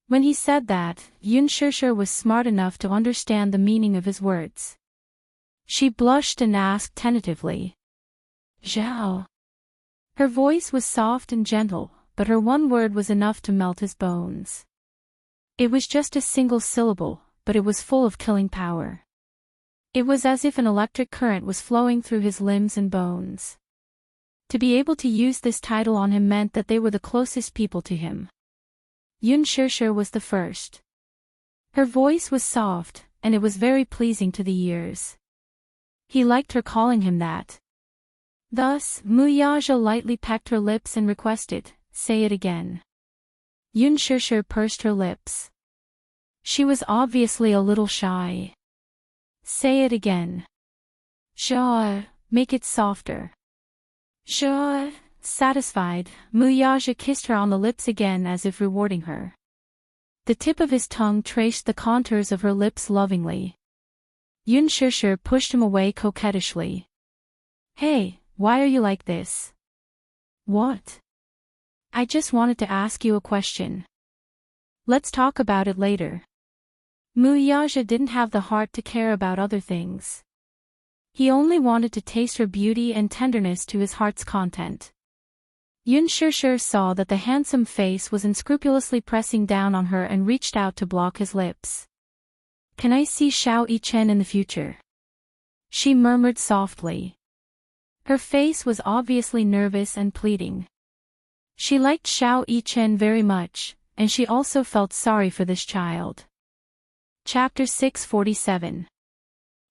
When he said that, Yun Shishir was smart enough to understand the meaning of his words. She blushed and asked tentatively. Zhao. Her voice was soft and gentle, but her one word was enough to melt his bones. It was just a single syllable, but it was full of killing power. It was as if an electric current was flowing through his limbs and bones. To be able to use this title on him meant that they were the closest people to him. Yun Shishir was the first. Her voice was soft, and it was very pleasing to the ears. He liked her calling him that. Thus, Muyaja lightly pecked her lips and requested, Say it again. Yun Shishir pursed her lips. She was obviously a little shy. Say it again. Sure, make it softer. Sure. Satisfied, Muyaja kissed her on the lips again as if rewarding her. The tip of his tongue traced the contours of her lips lovingly. Yun Shishir pushed him away coquettishly. Hey, why are you like this? What? I just wanted to ask you a question. Let's talk about it later. Muyaja didn't have the heart to care about other things. He only wanted to taste her beauty and tenderness to his heart's content. Yun Shishir saw that the handsome face was unscrupulously pressing down on her and reached out to block his lips. Can I see Xiao Yichen in the future? She murmured softly. Her face was obviously nervous and pleading. She liked Xiao Yichen very much, and she also felt sorry for this child. Chapter 647.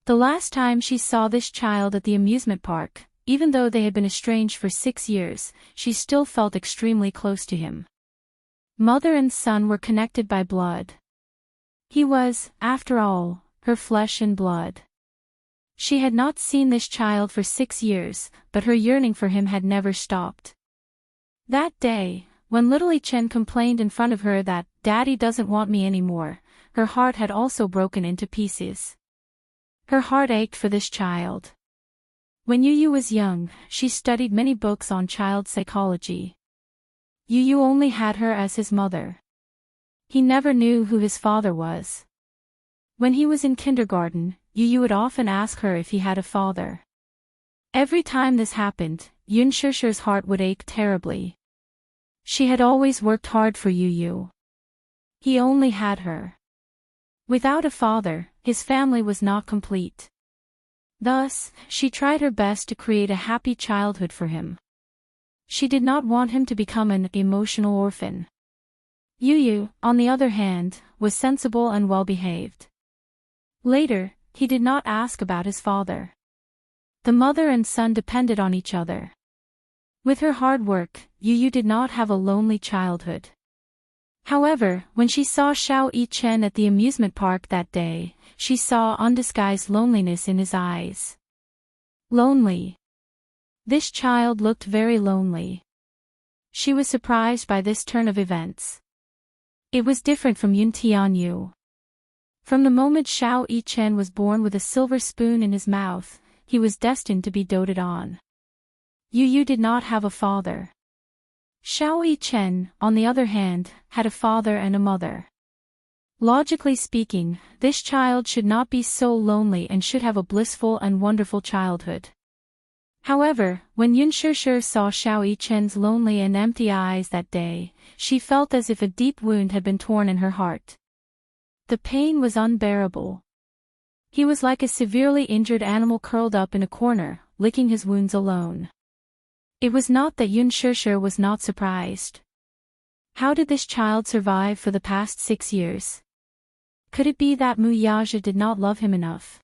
The last time she saw this child at the amusement park, even though they had been estranged for 6 years, she still felt extremely close to him. Mother and son were connected by blood. He was, after all, her flesh and blood. She had not seen this child for 6 years, but her yearning for him had never stopped. That day, when little Yichen complained in front of her that, Daddy doesn't want me anymore, her heart had also broken into pieces. Her heart ached for this child. When Yu was young, she studied many books on child psychology. Yu only had her as his mother. He never knew who his father was. When he was in kindergarten, Yu would often ask her if he had a father. Every time this happened, Yun Shishir's heart would ache terribly. She had always worked hard for Yu. He only had her. Without a father, his family was not complete. Thus, she tried her best to create a happy childhood for him. She did not want him to become an emotional orphan. Yu, on the other hand, was sensible and well-behaved. Later, he did not ask about his father. The mother and son depended on each other. With her hard work, Yu did not have a lonely childhood. However, when she saw Xiao Yichen at the amusement park that day, she saw undisguised loneliness in his eyes. Lonely. This child looked very lonely. She was surprised by this turn of events. It was different from Yun Tianyu. From the moment Xiao Yichen was born with a silver spoon in his mouth, he was destined to be doted on. Yu did not have a father. Xiao Yichen, on the other hand, had a father and a mother. Logically speaking, this child should not be so lonely and should have a blissful and wonderful childhood. However, when Yun Shishir saw Xiao Yichen's lonely and empty eyes that day, she felt as if a deep wound had been torn in her heart. The pain was unbearable. He was like a severely injured animal curled up in a corner, licking his wounds alone. It was not that Yun Shishir was not surprised. How did this child survive for the past 6 years? Could it be that Muyaja did not love him enough?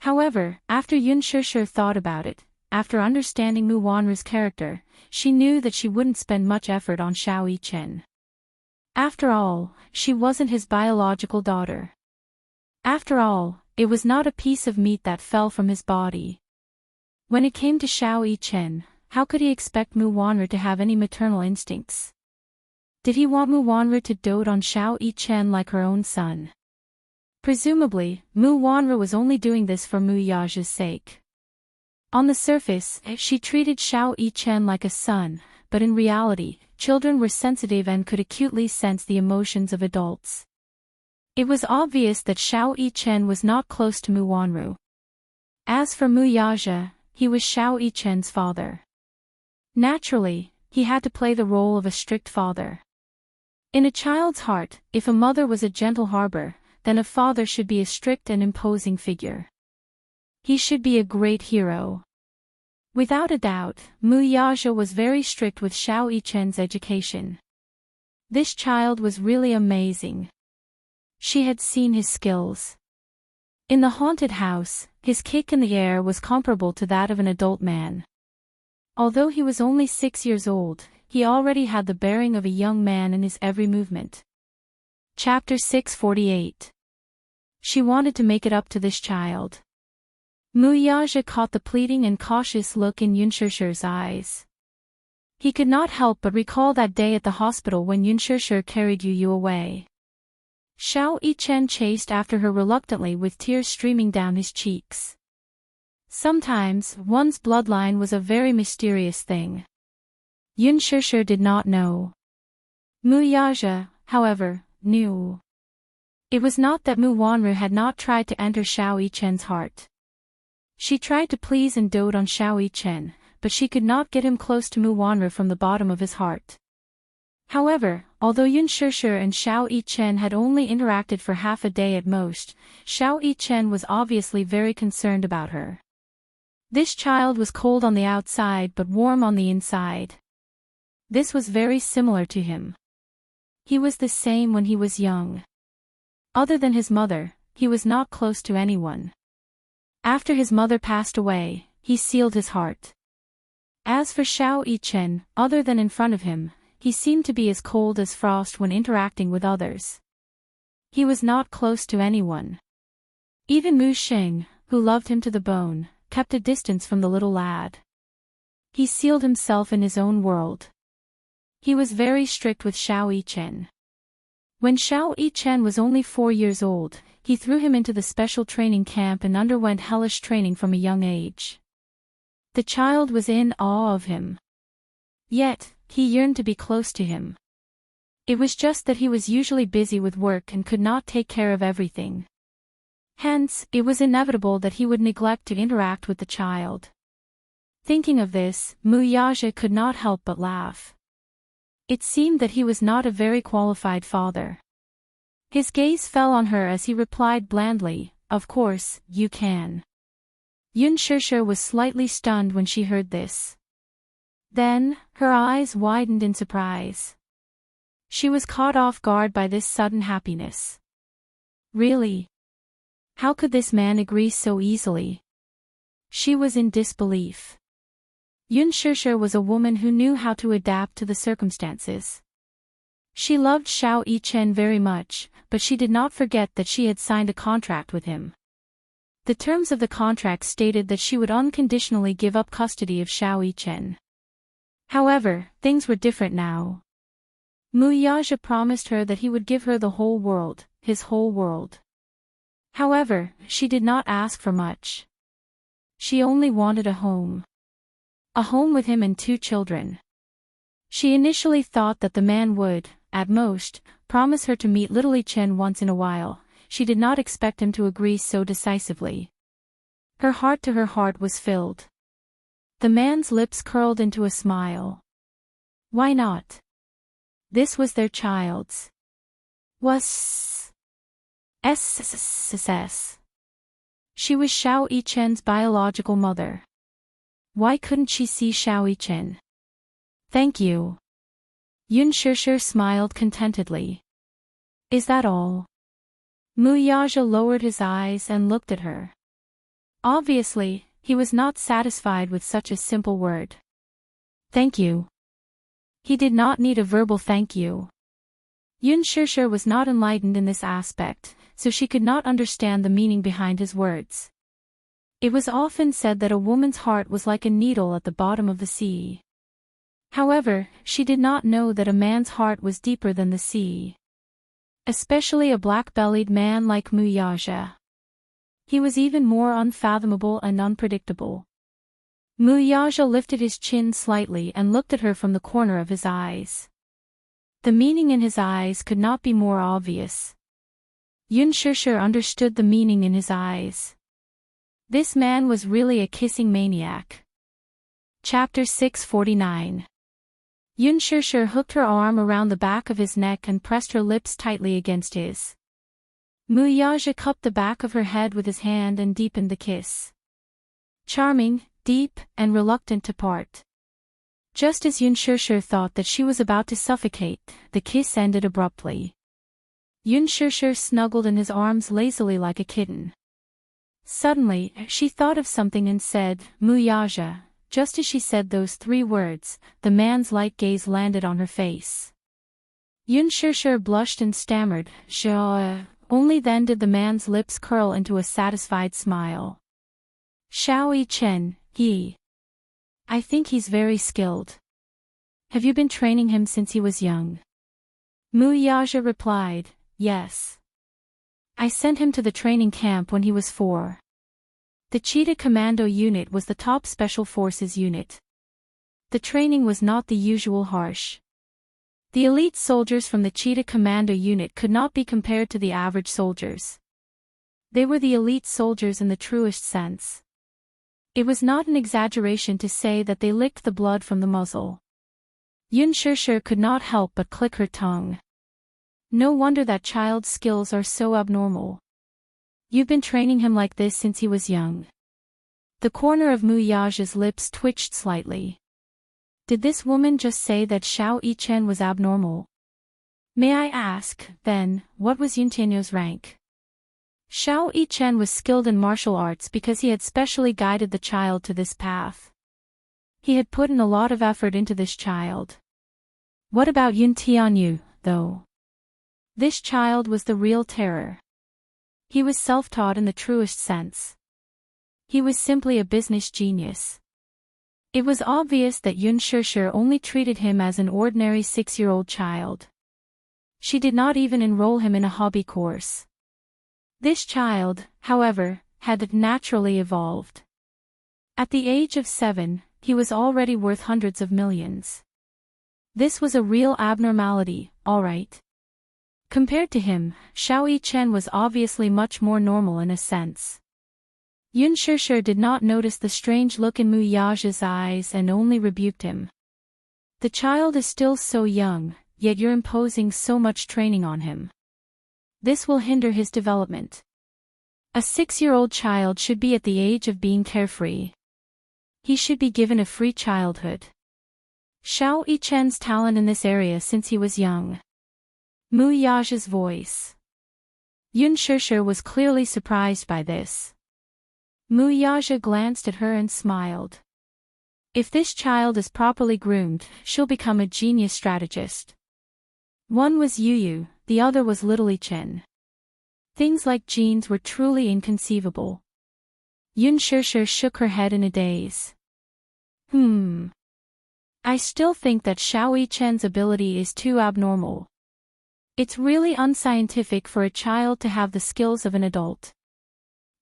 However, after Yun Shishir thought about it, after understanding Mu Wanru's character, she knew that she wouldn't spend much effort on Xiao Yichen. After all, she wasn't his biological daughter. After all, it was not a piece of meat that fell from his body. When it came to Xiao Yichen, how could he expect Mu Wanru to have any maternal instincts? Did he want Mu Wanru to dote on Xiao Yichen like her own son? Presumably, Mu Wanru was only doing this for Mu Yaja's sake. On the surface, she treated Xiao Yichen like a son, but in reality, children were sensitive and could acutely sense the emotions of adults. It was obvious that Xiao Yichen was not close to Mu Wanru. As for Mu Yaja, he was Xiao Yichen's father. Naturally, he had to play the role of a strict father. In a child's heart, if a mother was a gentle harbor, then a father should be a strict and imposing figure. He should be a great hero. Without a doubt, Mu Yaja was very strict with Xiao Yichen's education. This child was really amazing. She had seen his skills. In the haunted house, his kick in the air was comparable to that of an adult man. Although he was only 6 years old, he already had the bearing of a young man in his every movement. Chapter 648. She wanted to make it up to this child. Mu Yaja caught the pleading and cautious look in Yunshishir's eyes. He could not help but recall that day at the hospital when Yunshishir carried Yu away. Xiao Yichen chased after her reluctantly with tears streaming down his cheeks. Sometimes, one's bloodline was a very mysterious thing. Yunshishir did not know. Mu Yaja, however, knew. It was not that Mu Wanru had not tried to enter Xiao Yichen's heart. She tried to please and dote on Xiao Yichen, but she could not get him close to Mu Wanru from the bottom of his heart. However, although Yunshishir and Xiao Yichen had only interacted for half a day at most, Xiao Yichen was obviously very concerned about her. This child was cold on the outside but warm on the inside. This was very similar to him. He was the same when he was young. Other than his mother, he was not close to anyone. After his mother passed away, he sealed his heart. As for Xiao Yichen, other than in front of him, he seemed to be as cold as frost when interacting with others. He was not close to anyone. Even Mu Xing, who loved him to the bone, kept a distance from the little lad. He sealed himself in his own world. He was very strict with Xiao Yichen. When Xiao Yichen was only 4 years old, he threw him into the special training camp and underwent hellish training from a young age. The child was in awe of him. Yet, he yearned to be close to him. It was just that he was usually busy with work and could not take care of everything. Hence, it was inevitable that he would neglect to interact with the child. Thinking of this, Mu Yaja could not help but laugh. It seemed that he was not a very qualified father. His gaze fell on her as he replied blandly, "Of course, you can." Yunshishir was slightly stunned when she heard this. Then, her eyes widened in surprise. She was caught off guard by this sudden happiness. Really? How could this man agree so easily? She was in disbelief. Yunshishir was a woman who knew how to adapt to the circumstances. She loved Xiao Yichen very much, but she did not forget that she had signed a contract with him. The terms of the contract stated that she would unconditionally give up custody of Xiao Yichen. However, things were different now. Mu Yaja promised her that he would give her the whole world, his whole world. However, she did not ask for much. She only wanted a home. A home with him and 2 children. She initially thought that the man would, at most, promise her to meet little Yichen once in a while. She did not expect him to agree so decisively. Her heart to her heart was filled. The man's lips curled into a smile. Why not? This was their child's. Was SSS. She was Xiao Yichen's biological mother. Why couldn't she see Xiao Yichen? Thank you. Yunshishir smiled contentedly. Is that all? Mu Yaja lowered his eyes and looked at her. Obviously, he was not satisfied with such a simple word. Thank you. He did not need a verbal thank you. Yun Shishir was not enlightened in this aspect, so she could not understand the meaning behind his words. It was often said that a woman's heart was like a needle at the bottom of the sea. However, she did not know that a man's heart was deeper than the sea. Especially a black-bellied man like Muyaja. He was even more unfathomable and unpredictable. Muyaja lifted his chin slightly and looked at her from the corner of his eyes. The meaning in his eyes could not be more obvious. Yun Shishir understood the meaning in his eyes. This man was really a kissing maniac. Chapter 649. Yun Shishir hooked her arm around the back of his neck and pressed her lips tightly against his. Muyaja cupped the back of her head with his hand and deepened the kiss. Charming, deep, and reluctant to part. Just as Yun Shishir thought that she was about to suffocate, the kiss ended abruptly. Yun Shishir snuggled in his arms lazily like a kitten. Suddenly, she thought of something and said, Muyaja. Just as she said those 3 words, the man's light gaze landed on her face. Yun Shishir blushed and stammered, Shao. Only then did the man's lips curl into a satisfied smile. Shao Yi Chen, I think he's very skilled. Have you been training him since he was young? Muyaja replied, yes. I sent him to the training camp when he was 4. The Cheetah Commando unit was the top special forces unit. The training was not the usual harsh. The elite soldiers from the Cheetah Commando unit could not be compared to the average soldiers. They were the elite soldiers in the truest sense. It was not an exaggeration to say that they licked the blood from the muzzle. Yun Shishir could not help but click her tongue. No wonder that child's skills are so abnormal. You've been training him like this since he was young. The corner of Muyaja's lips twitched slightly. Did this woman just say that Shao Yi Chen was abnormal? May I ask, then, what was Yun Tianyo's rank? Shao Yi Chen was skilled in martial arts because he had specially guided the child to this path. He had put in a lot of effort into this child. What about Yun Tianyu, though? This child was the real terror. He was self-taught in the truest sense. He was simply a business genius. It was obvious that Yun Shishir only treated him as an ordinary 6-year-old child. She did not even enroll him in a hobby course. This child, however, had naturally evolved. At the age of 7, he was already worth hundreds of millions. This was a real abnormality, all right. Compared to him, Shao Yi Chen was obviously much more normal in a sense. Yun Shishir did not notice the strange look in Muyaja's eyes and only rebuked him. The child is still so young, yet you're imposing so much training on him. This will hinder his development. A 6-year-old child should be at the age of being carefree. He should be given a free childhood. Shao Yi Chen's talent in this area since he was young. Muyaja's voice. Yun Shishir was clearly surprised by this. Muyaja glanced at her and smiled. If this child is properly groomed, she'll become a genius strategist. One was Yu, the other was Little Yi Chen. Things like genes were truly inconceivable. Yun Shishir shook her head in a daze. I still think that Shao Yi Chen's ability is too abnormal. It's really unscientific for a child to have the skills of an adult.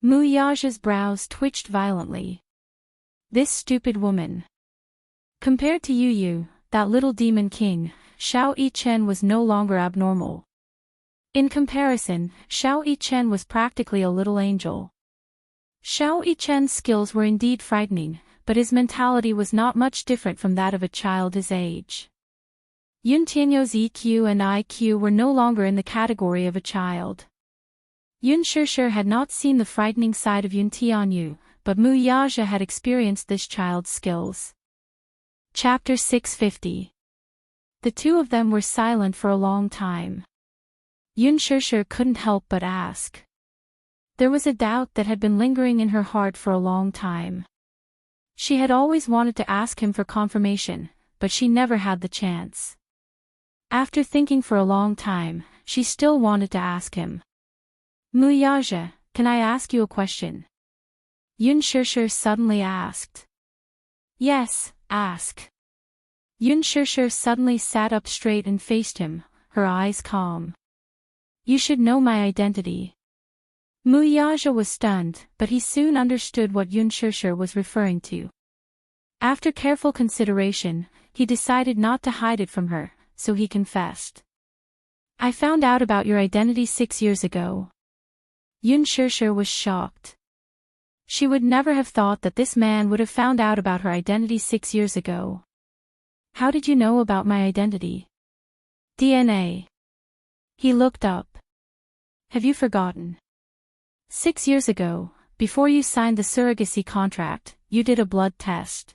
Muyaja's brows twitched violently. This stupid woman. Compared to Yu, that little demon king, Shao Yi Chen was no longer abnormal. In comparison, Shao Yi Chen was practically a little angel. Shao Yi Chen's skills were indeed frightening, but his mentality was not much different from that of a child his age. Yun Tianyo's EQ and IQ were no longer in the category of a child. Yun Shishir had not seen the frightening side of Yun Tianyu, but Muyaja had experienced this child's skills. Chapter 650. The two of them were silent for a long time. Yun Shishir couldn't help but ask. There was a doubt that had been lingering in her heart for a long time. She had always wanted to ask him for confirmation, but she never had the chance. After thinking for a long time, she still wanted to ask him. Muyaja, can I ask you a question? Yun Shishir suddenly asked. Yes, ask. Yun Shishir suddenly sat up straight and faced him, her eyes calm. You should know my identity. Muyaja was stunned, but he soon understood what Yun Shishir was referring to. After careful consideration, he decided not to hide it from her, so he confessed. I found out about your identity 6 years ago. Yun Shishir was shocked. She would never have thought that this man would have found out about her identity 6 years ago. How did you know about my identity? DNA. He looked up. Have you forgotten? 6 years ago, before you signed the surrogacy contract, you did a blood test.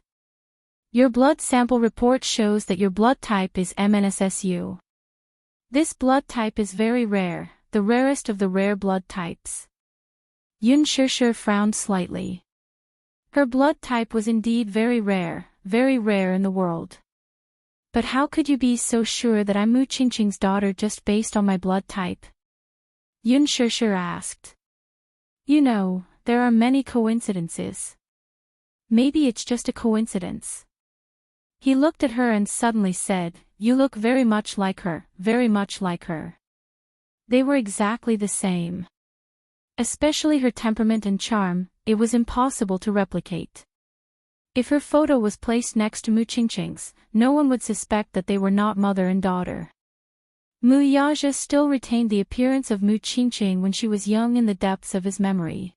Your blood sample report shows that your blood type is MNSSU. This blood type is very rare, the rarest of the rare blood types. Yun Shishir frowned slightly. Her blood type was indeed very rare in the world. But how could you be so sure that I'm Mu Qingqing's daughter just based on my blood type? Yun Shishir asked. You know, there are many coincidences. Maybe it's just a coincidence. He looked at her and suddenly said, You look very much like her, very much like her. They were exactly the same. Especially her temperament and charm, it was impossible to replicate. If her photo was placed next to Mu Qingqing's, no one would suspect that they were not mother and daughter. Muyaja still retained the appearance of Mu Qingqing when she was young in the depths of his memory.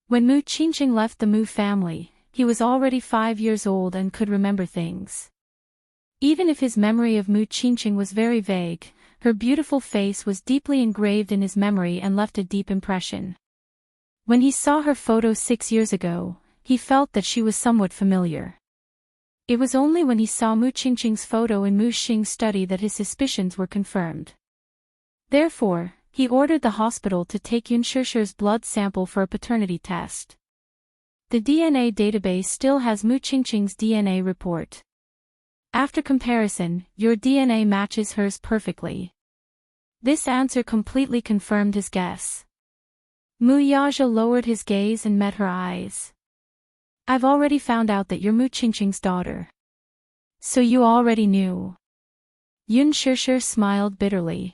When Mu Qingqing left the Mu family, he was already 5 years old and could remember things. Even if his memory of Mu Qingqing was very vague, her beautiful face was deeply engraved in his memory and left a deep impression. When he saw her photo 6 years ago, he felt that she was somewhat familiar. It was only when he saw Mu Qingqing's photo in Mu Xing's study that his suspicions were confirmed. Therefore, he ordered the hospital to take Yun Shishir's blood sample for a paternity test. The DNA database still has Mu Qingqing's DNA report. After comparison, your DNA matches hers perfectly. This answer completely confirmed his guess. Muyaja lowered his gaze and met her eyes. I've already found out that you're Mu Qingqing's daughter. So you already knew. Yun Shishir smiled bitterly.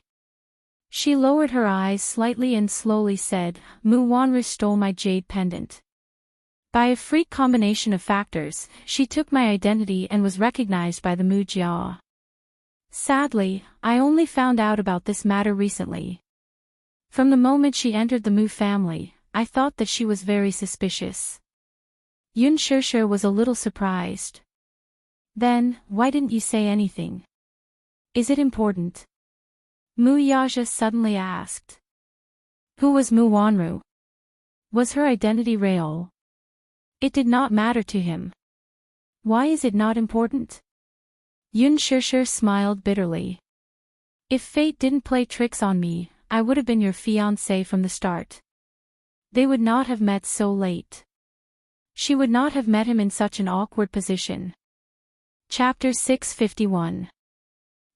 She lowered her eyes slightly and slowly said, Mu Wanru stole my jade pendant. By a freak combination of factors, she took my identity and was recognized by the Mu Jia. Sadly, I only found out about this matter recently. From the moment she entered the Mu family, I thought that she was very suspicious. Yun Shishir was a little surprised. Then, why didn't you say anything? Is it important? Muyaja suddenly asked. Who was Mu Wanru? Was her identity real? It did not matter to him. Why is it not important? Yun Shishir smiled bitterly. If fate didn't play tricks on me, I would have been your fiancé from the start. They would not have met so late. She would not have met him in such an awkward position. Chapter 651.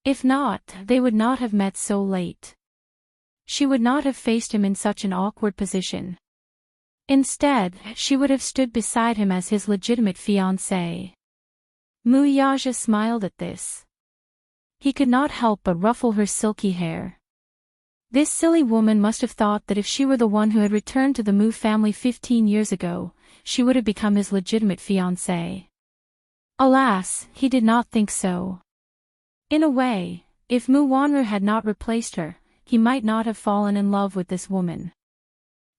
If not, they would not have met so late. She would not have faced him in such an awkward position. Instead, she would have stood beside him as his legitimate fiancé. Muyaja smiled at this. He could not help but ruffle her silky hair. This silly woman must have thought that if she were the one who had returned to the Mu family 15 years ago, she would have become his legitimate fiancé. Alas, he did not think so. In a way, if Mu Wanru had not replaced her, he might not have fallen in love with this woman.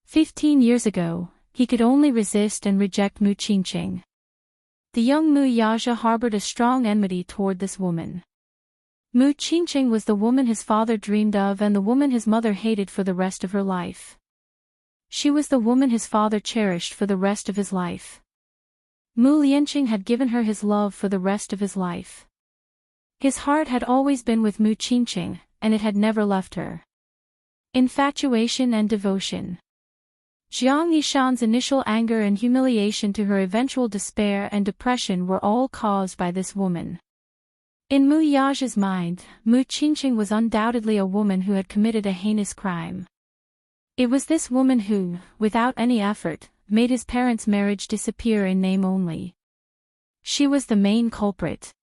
15 years ago, he could only resist and reject Mu Qingqing. The young Muyaja harbored a strong enmity toward this woman. Mu Qingqing was the woman his father dreamed of and the woman his mother hated for the rest of her life. She was the woman his father cherished for the rest of his life. Mu Lianqing had given her his love for the rest of his life. His heart had always been with Mu Qingqing, and it had never left her. Infatuation and devotion. Jiang Yishan's initial anger and humiliation to her eventual despair and depression were all caused by this woman. In Mu Yaja's mind, Mu Qingqing was undoubtedly a woman who had committed a heinous crime. It was this woman who, without any effort, made his parents' marriage disappear in name only. She was the main culprit.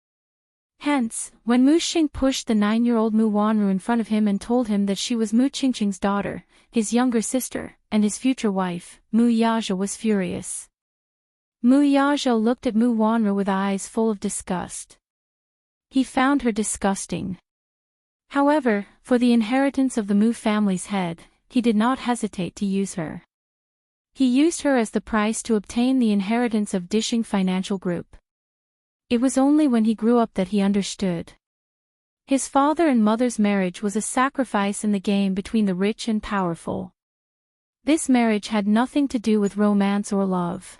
Hence, when Mu Xing pushed the 9-year-old Mu Wanru in front of him and told him that she was Mu Qingqing's daughter, his younger sister, and his future wife, Mu Yaja was furious. Mu Yaja looked at Mu Wanru with eyes full of disgust. He found her disgusting. However, for the inheritance of the Mu family's head, he did not hesitate to use her. He used her as the price to obtain the inheritance of Dishing Financial Group. It was only when he grew up that he understood. His father and mother's marriage was a sacrifice in the game between the rich and powerful. This marriage had nothing to do with romance or love.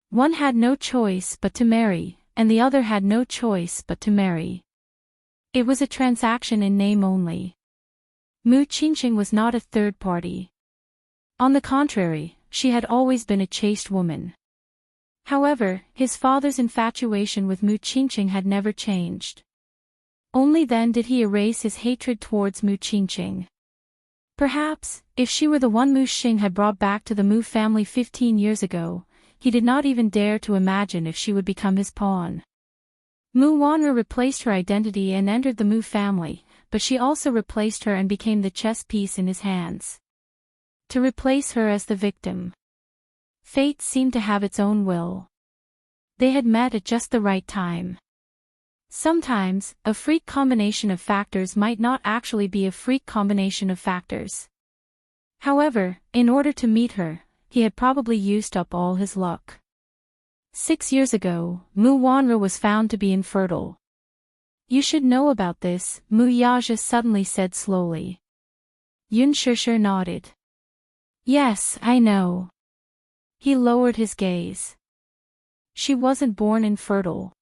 One had no choice but to marry, and the other had no choice but to marry. It was a transaction in name only. Mu Qingqing was not a third party. On the contrary, she had always been a chaste woman. However, his father's infatuation with Mu Qingqing had never changed. Only then did he erase his hatred towards Mu Qingqing. Perhaps, if she were the one Mu Xing had brought back to the Mu family 15 years ago, he did not even dare to imagine if she would become his pawn. Mu Wanru replaced her identity and entered the Mu family, but she also replaced her and became the chess piece in his hands. To replace her as the victim. Fate seemed to have its own will. They had met at just the right time. Sometimes, a freak combination of factors might not actually be a freak combination of factors. However, in order to meet her, he had probably used up all his luck. 6 years ago, Mu Wanru was found to be infertile. You should know about this, Mu Yaja suddenly said slowly. Yun Shishir nodded. Yes, I know. He lowered his gaze. She wasn't born infertile.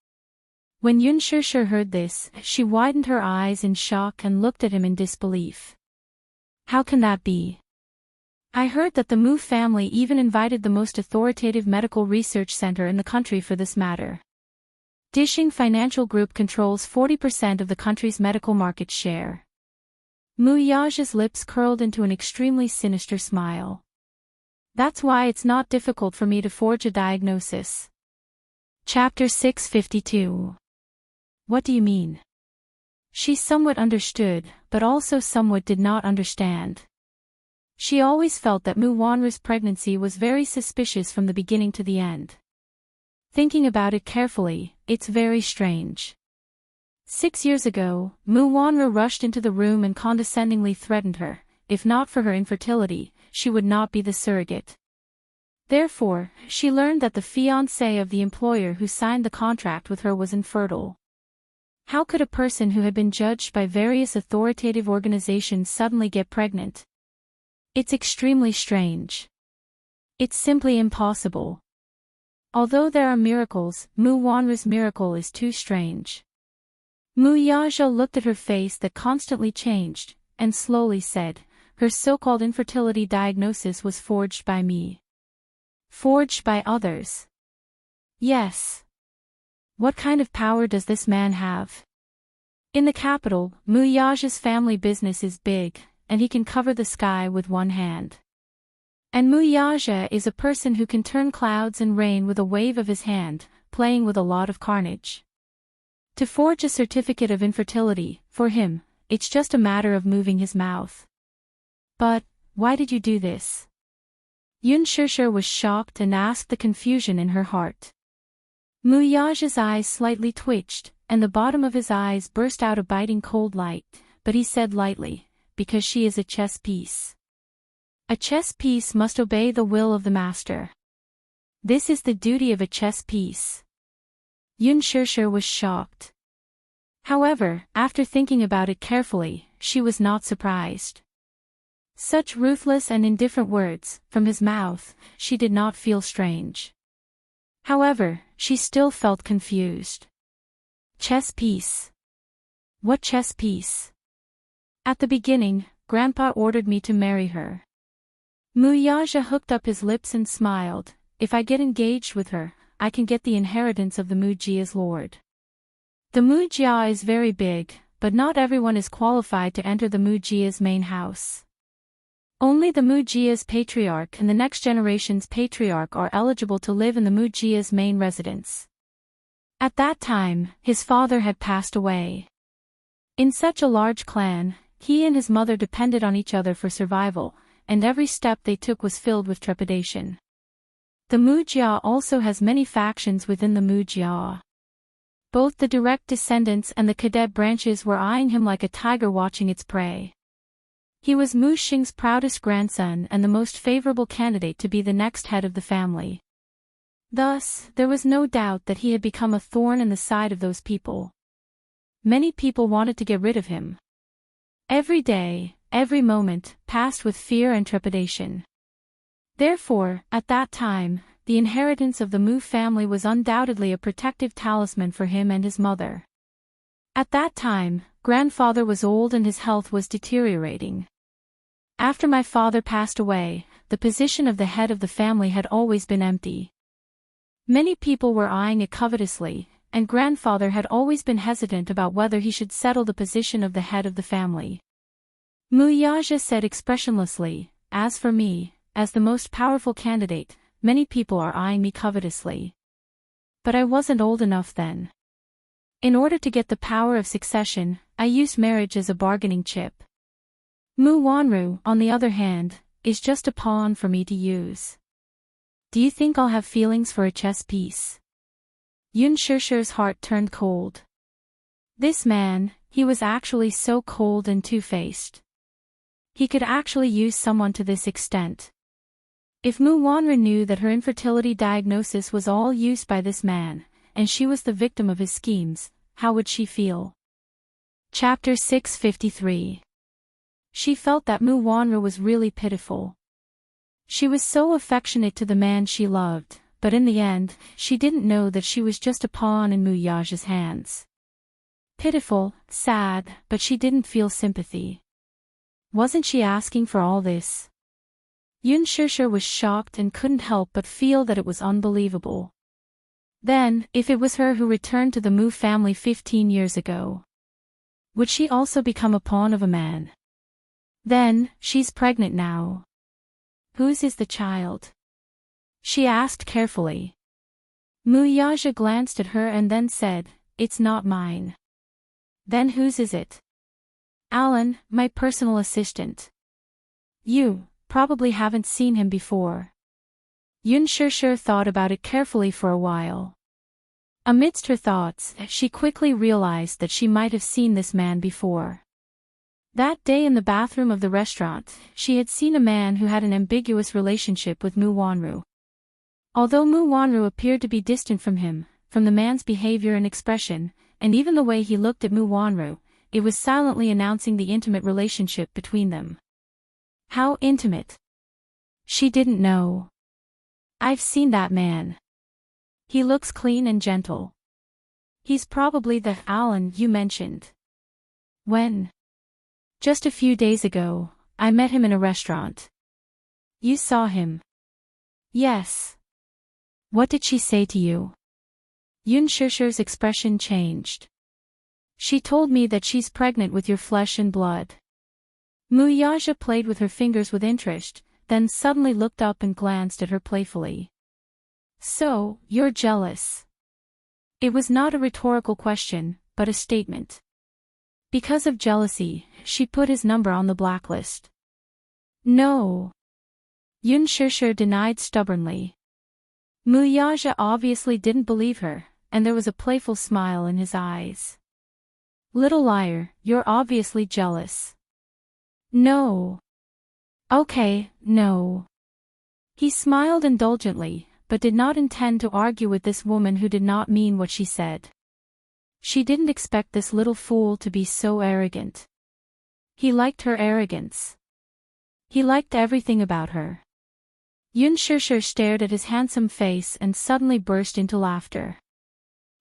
When Yun Shishir heard this, she widened her eyes in shock and looked at him in disbelief. How can that be? I heard that the Mu family even invited the most authoritative medical research center in the country for this matter. Dishing Financial Group controls 40% of the country's medical market share. Mu Yaja's lips curled into an extremely sinister smile. That's why it's not difficult for me to forge a diagnosis. Chapter 652. What do you mean? She somewhat understood, but also somewhat did not understand. She always felt that Mu Wanru's pregnancy was very suspicious from the beginning to the end. Thinking about it carefully, it's very strange. 6 years ago, Mu Wanru rushed into the room and condescendingly threatened her. If not for her infertility, she would not be the surrogate. Therefore, she learned that the fiancé of the employer who signed the contract with her was infertile. How could a person who had been judged by various authoritative organizations suddenly get pregnant? It's extremely strange. It's simply impossible. Although there are miracles, Mu Wanru's miracle is too strange. Mu Yaja looked at her face that constantly changed, and slowly said, her so-called infertility diagnosis was forged by me. Forged by others. Yes. What kind of power does this man have? In the capital, Mu Yaja's family business is big, and he can cover the sky with one hand. And Mu Yaja is a person who can turn clouds and rain with a wave of his hand, playing with a lot of carnage. To forge a certificate of infertility, for him, it's just a matter of moving his mouth. But, why did you do this? Yun Shishir was shocked and asked the confusion in her heart. Mu Yaja's eyes slightly twitched, and the bottom of his eyes burst out a biting cold light, but he said lightly, because she is a chess piece. A chess piece must obey the will of the master. This is the duty of a chess piece. Yun Shishir was shocked. However, after thinking about it carefully, she was not surprised. Such ruthless and indifferent words, from his mouth, she did not feel strange. However, she still felt confused. Chess piece. What chess piece? At the beginning, Grandpa ordered me to marry her. Muyaja hooked up his lips and smiled. If I get engaged with her, I can get the inheritance of the Mujia's lord. The Mujia is very big, but not everyone is qualified to enter the Mujia's main house. Only the Mujia's patriarch and the next generation's patriarch are eligible to live in the Mujia's main residence. At that time, his father had passed away. In such a large clan, he and his mother depended on each other for survival, and every step they took was filled with trepidation. The Mujia also has many factions within the Mujia. Both the direct descendants and the cadet branches were eyeing him like a tiger watching its prey. He was Mu Xing's proudest grandson and the most favorable candidate to be the next head of the family. Thus, there was no doubt that he had become a thorn in the side of those people. Many people wanted to get rid of him. Every day, every moment, passed with fear and trepidation. Therefore, at that time, the inheritance of the Mu family was undoubtedly a protective talisman for him and his mother. At that time, grandfather was old and his health was deteriorating. After my father passed away, the position of the head of the family had always been empty. Many people were eyeing it covetously, and grandfather had always been hesitant about whether he should settle the position of the head of the family. Muyaja said expressionlessly, "As for me, as the most powerful candidate, many people are eyeing me covetously. But I wasn't old enough then. In order to get the power of succession, I used marriage as a bargaining chip. Mu Wanru, on the other hand, is just a pawn for me to use. Do you think I'll have feelings for a chess piece?" Yun Shishir's heart turned cold. This man, he was actually so cold and two-faced. He could actually use someone to this extent. If Mu Wanru knew that her infertility diagnosis was all used by this man, and she was the victim of his schemes, how would she feel? Chapter 653. She felt that Mu Wanru was really pitiful. She was so affectionate to the man she loved, but in the end, she didn't know that she was just a pawn in Muyaja's hands. Pitiful, sad, but she didn't feel sympathy. Wasn't she asking for all this? Yun Shishir was shocked and couldn't help but feel that it was unbelievable. Then, if it was her who returned to the Mu family 15 years ago, would she also become a pawn of a man? Then, she's pregnant now. Whose is the child? She asked carefully. Muyaja glanced at her and then said, "It's not mine." "Then whose is it?" "Alan, my personal assistant. You probably haven't seen him before." Yun Shishir thought about it carefully for a while. Amidst her thoughts, she quickly realized that she might have seen this man before. That day in the bathroom of the restaurant, she had seen a man who had an ambiguous relationship with Mu Wanru. Although Mu Wanru appeared to be distant from him, from the man's behavior and expression, and even the way he looked at Mu Wanru, it was silently announcing the intimate relationship between them. How intimate? She didn't know. "I've seen that man. He looks clean and gentle. He's probably the Alan you mentioned." "When?" "Just a few days ago, I met him in a restaurant." "You saw him?" "Yes." "What did she say to you?" Yun Shishir's expression changed. "She told me that she's pregnant with your flesh and blood." Muyaja played with her fingers with interest, then suddenly looked up and glanced at her playfully. "So, you're jealous?" It was not a rhetorical question, but a statement. Because of jealousy, she put his number on the blacklist. "No." Yun Shishir denied stubbornly. Muyaja obviously didn't believe her, and there was a playful smile in his eyes. "Little liar, you're obviously jealous." "No." "Okay, no." He smiled indulgently, but did not intend to argue with this woman who did not mean what she said. She didn't expect this little fool to be so arrogant. He liked her arrogance. He liked everything about her. Yun Shishir stared at his handsome face and suddenly burst into laughter.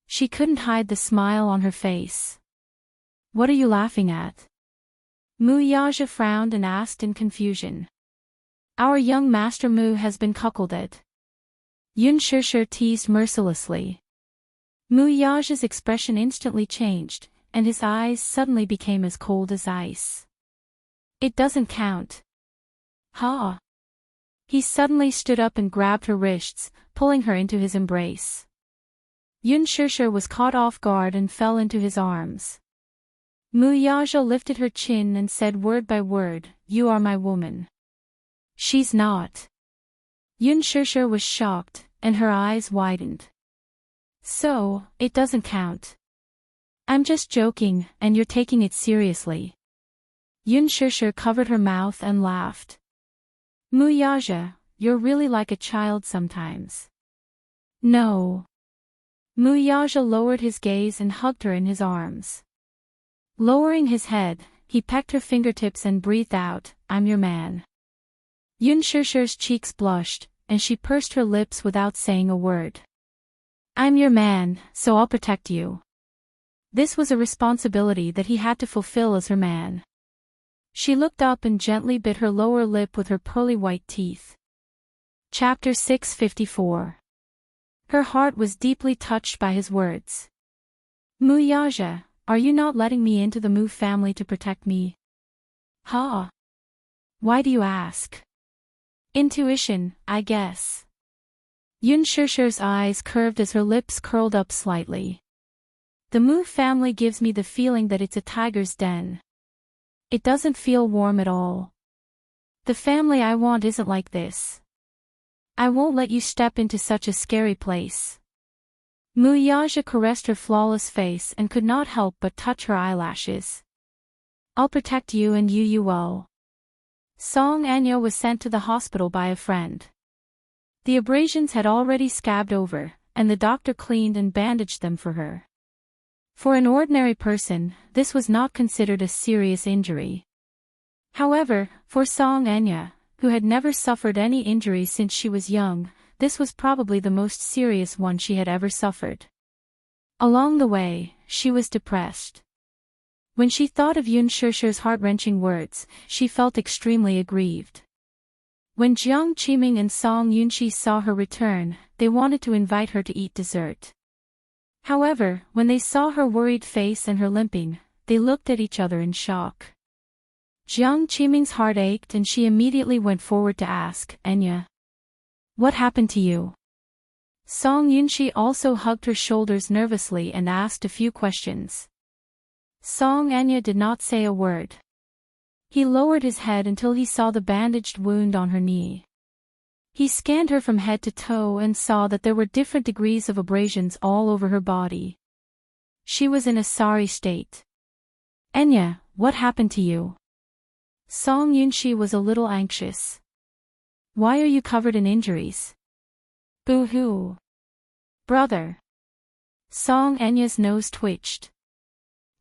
She couldn't hide the smile on her face. "What are you laughing at?" Muyaja frowned and asked in confusion. Our young Master Mu has been cuckolded. Yun Shishir teased mercilessly. Mu Yaja's expression instantly changed, and his eyes suddenly became as cold as ice. It doesn't count. Ha! He suddenly stood up and grabbed her wrists, pulling her into his embrace. Yun Shishir was caught off guard and fell into his arms. Mu Yaja lifted her chin and said word by word, "You are my woman." "She's not." Yun Shishir was shocked, and her eyes widened. "So, it doesn't count." "I'm just joking, and you're taking it seriously." Yun Shishir covered her mouth and laughed. "Mu Yaja, you're really like a child sometimes." "No." Mu Yaja lowered his gaze and hugged her in his arms. Lowering his head, he pecked her fingertips and breathed out, "I'm your man." Yun Shishir's cheeks blushed, and she pursed her lips without saying a word. "I'm your man, so I'll protect you." This was a responsibility that he had to fulfill as her man. She looked up and gently bit her lower lip with her pearly white teeth. Chapter 654. Her heart was deeply touched by his words. "Mu Yaja, are you not letting me into the Mu family to protect me?" "Ha! Why do you ask?" "Intuition, I guess." Yun Shishir's eyes curved as her lips curled up slightly. "The Mu family gives me the feeling that it's a tiger's den. It doesn't feel warm at all. The family I want isn't like this. I won't let you step into such a scary place." Mu Yaja caressed her flawless face and could not help but touch her eyelashes. "I'll protect you and you well." Song Anya was sent to the hospital by a friend. The abrasions had already scabbed over, and the doctor cleaned and bandaged them for her. For an ordinary person, this was not considered a serious injury. However, for Song Anya, who had never suffered any injuries since she was young, this was probably the most serious one she had ever suffered. Along the way, she was depressed. When she thought of Yun Shishir's heart-wrenching words, she felt extremely aggrieved. When Jiang Qiming and Song Yunqi saw her return, they wanted to invite her to eat dessert. However, when they saw her worried face and her limping, they looked at each other in shock. Jiang Qiming's heart ached and she immediately went forward to ask, "Enya, what happened to you?" Song Yunqi also hugged her shoulders nervously and asked a few questions. Song Enya did not say a word. He lowered his head until he saw the bandaged wound on her knee. He scanned her from head to toe and saw that there were different degrees of abrasions all over her body. She was in a sorry state. "Enya, what happened to you?" Song Yunqi was a little anxious. "Why are you covered in injuries?" "Boo-hoo. Brother." Song Enya's nose twitched.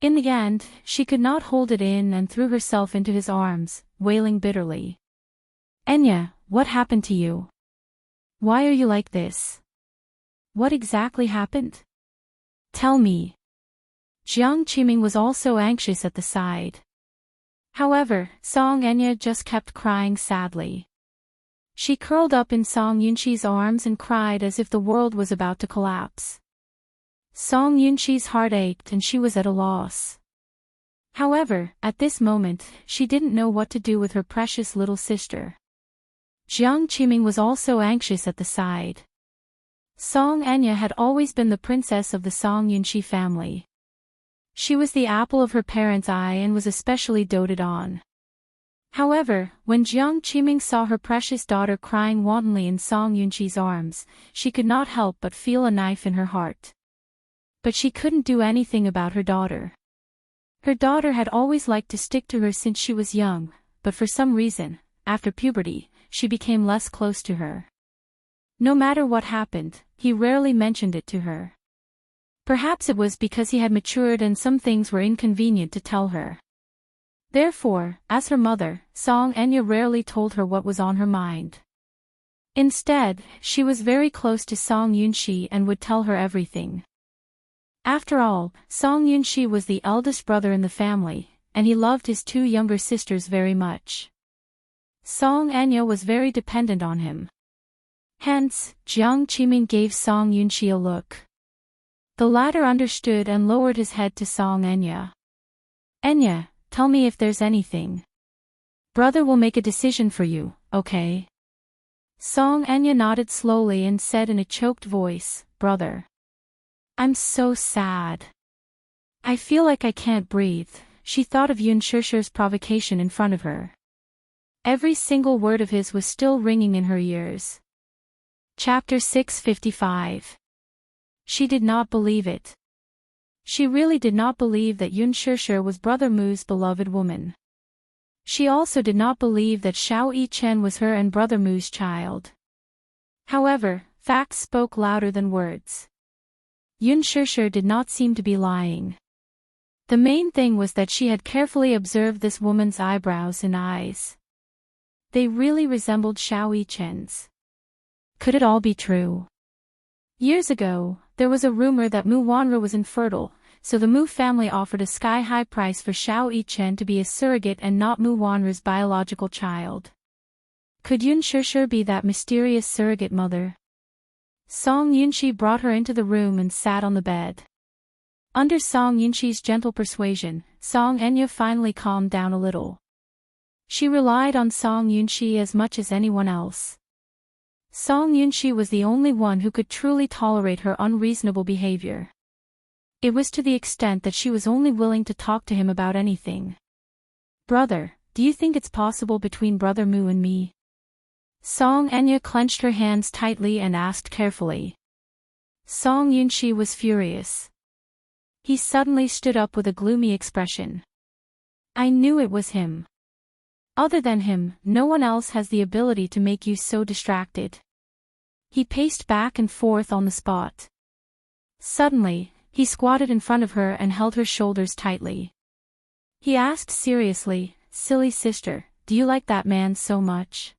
In the end, she could not hold it in and threw herself into his arms, wailing bitterly. "Enya, what happened to you? Why are you like this? What exactly happened? Tell me." Jiang Qiming was also anxious at the side. However, Song Enya just kept crying sadly. She curled up in Song Yunqi's arms and cried as if the world was about to collapse. Song Yunqi's heart ached and she was at a loss. However, at this moment, she didn't know what to do with her precious little sister. Jiang Qiming was also anxious at the side. Song Enya had always been the princess of the Song Yunqi family. She was the apple of her parents' eye and was especially doted on. However, when Jiang Qiming saw her precious daughter crying wantonly in Song Yunqi's arms, she could not help but feel a knife in her heart. But she couldn't do anything about her daughter. Her daughter had always liked to stick to her since she was young, but for some reason, after puberty, she became less close to her. No matter what happened, he rarely mentioned it to her. Perhaps it was because he had matured and some things were inconvenient to tell her. Therefore, as her mother, Song Enya rarely told her what was on her mind. Instead, she was very close to Song Yunqi and would tell her everything. After all, Song Yunqi was the eldest brother in the family, and he loved his two younger sisters very much. Song Anya was very dependent on him. Hence, Jiang Qimin gave Song Yunqi a look. The latter understood and lowered his head to Song Anya. Anya, tell me if there's anything. Brother will make a decision for you, okay? Song Anya nodded slowly and said in a choked voice, Brother. I'm so sad. I feel like I can't breathe. She thought of Yun Shishir's provocation in front of her. Every single word of his was still ringing in her ears. Chapter 655. She did not believe it. She really did not believe that Yun Shishir was Brother Mu's beloved woman. She also did not believe that Xiao Yichen was her and Brother Mu's child. However, facts spoke louder than words. Yun Shishir did not seem to be lying. The main thing was that she had carefully observed this woman's eyebrows and eyes. They really resembled Xiao Yichen's. Could it all be true? Years ago, there was a rumor that Mu Wanru was infertile, so the Mu family offered a sky-high price for Xiao Yichen to be a surrogate and not Mu Wanru's biological child. Could Yun Shishir be that mysterious surrogate mother? Song Yunqi brought her into the room and sat on the bed. Under Song Yunqi's gentle persuasion, Song Anya finally calmed down a little. She relied on Song Yunqi as much as anyone else. Song Yunqi was the only one who could truly tolerate her unreasonable behavior. It was to the extent that she was only willing to talk to him about anything. Brother, do you think it's possible between Brother Mu and me? Song Anya clenched her hands tightly and asked carefully. Song Yunqi was furious. He suddenly stood up with a gloomy expression. I knew it was him. Other than him, no one else has the ability to make you so distracted. He paced back and forth on the spot. Suddenly, he squatted in front of her and held her shoulders tightly. He asked seriously, Silly sister, do you like that man so much?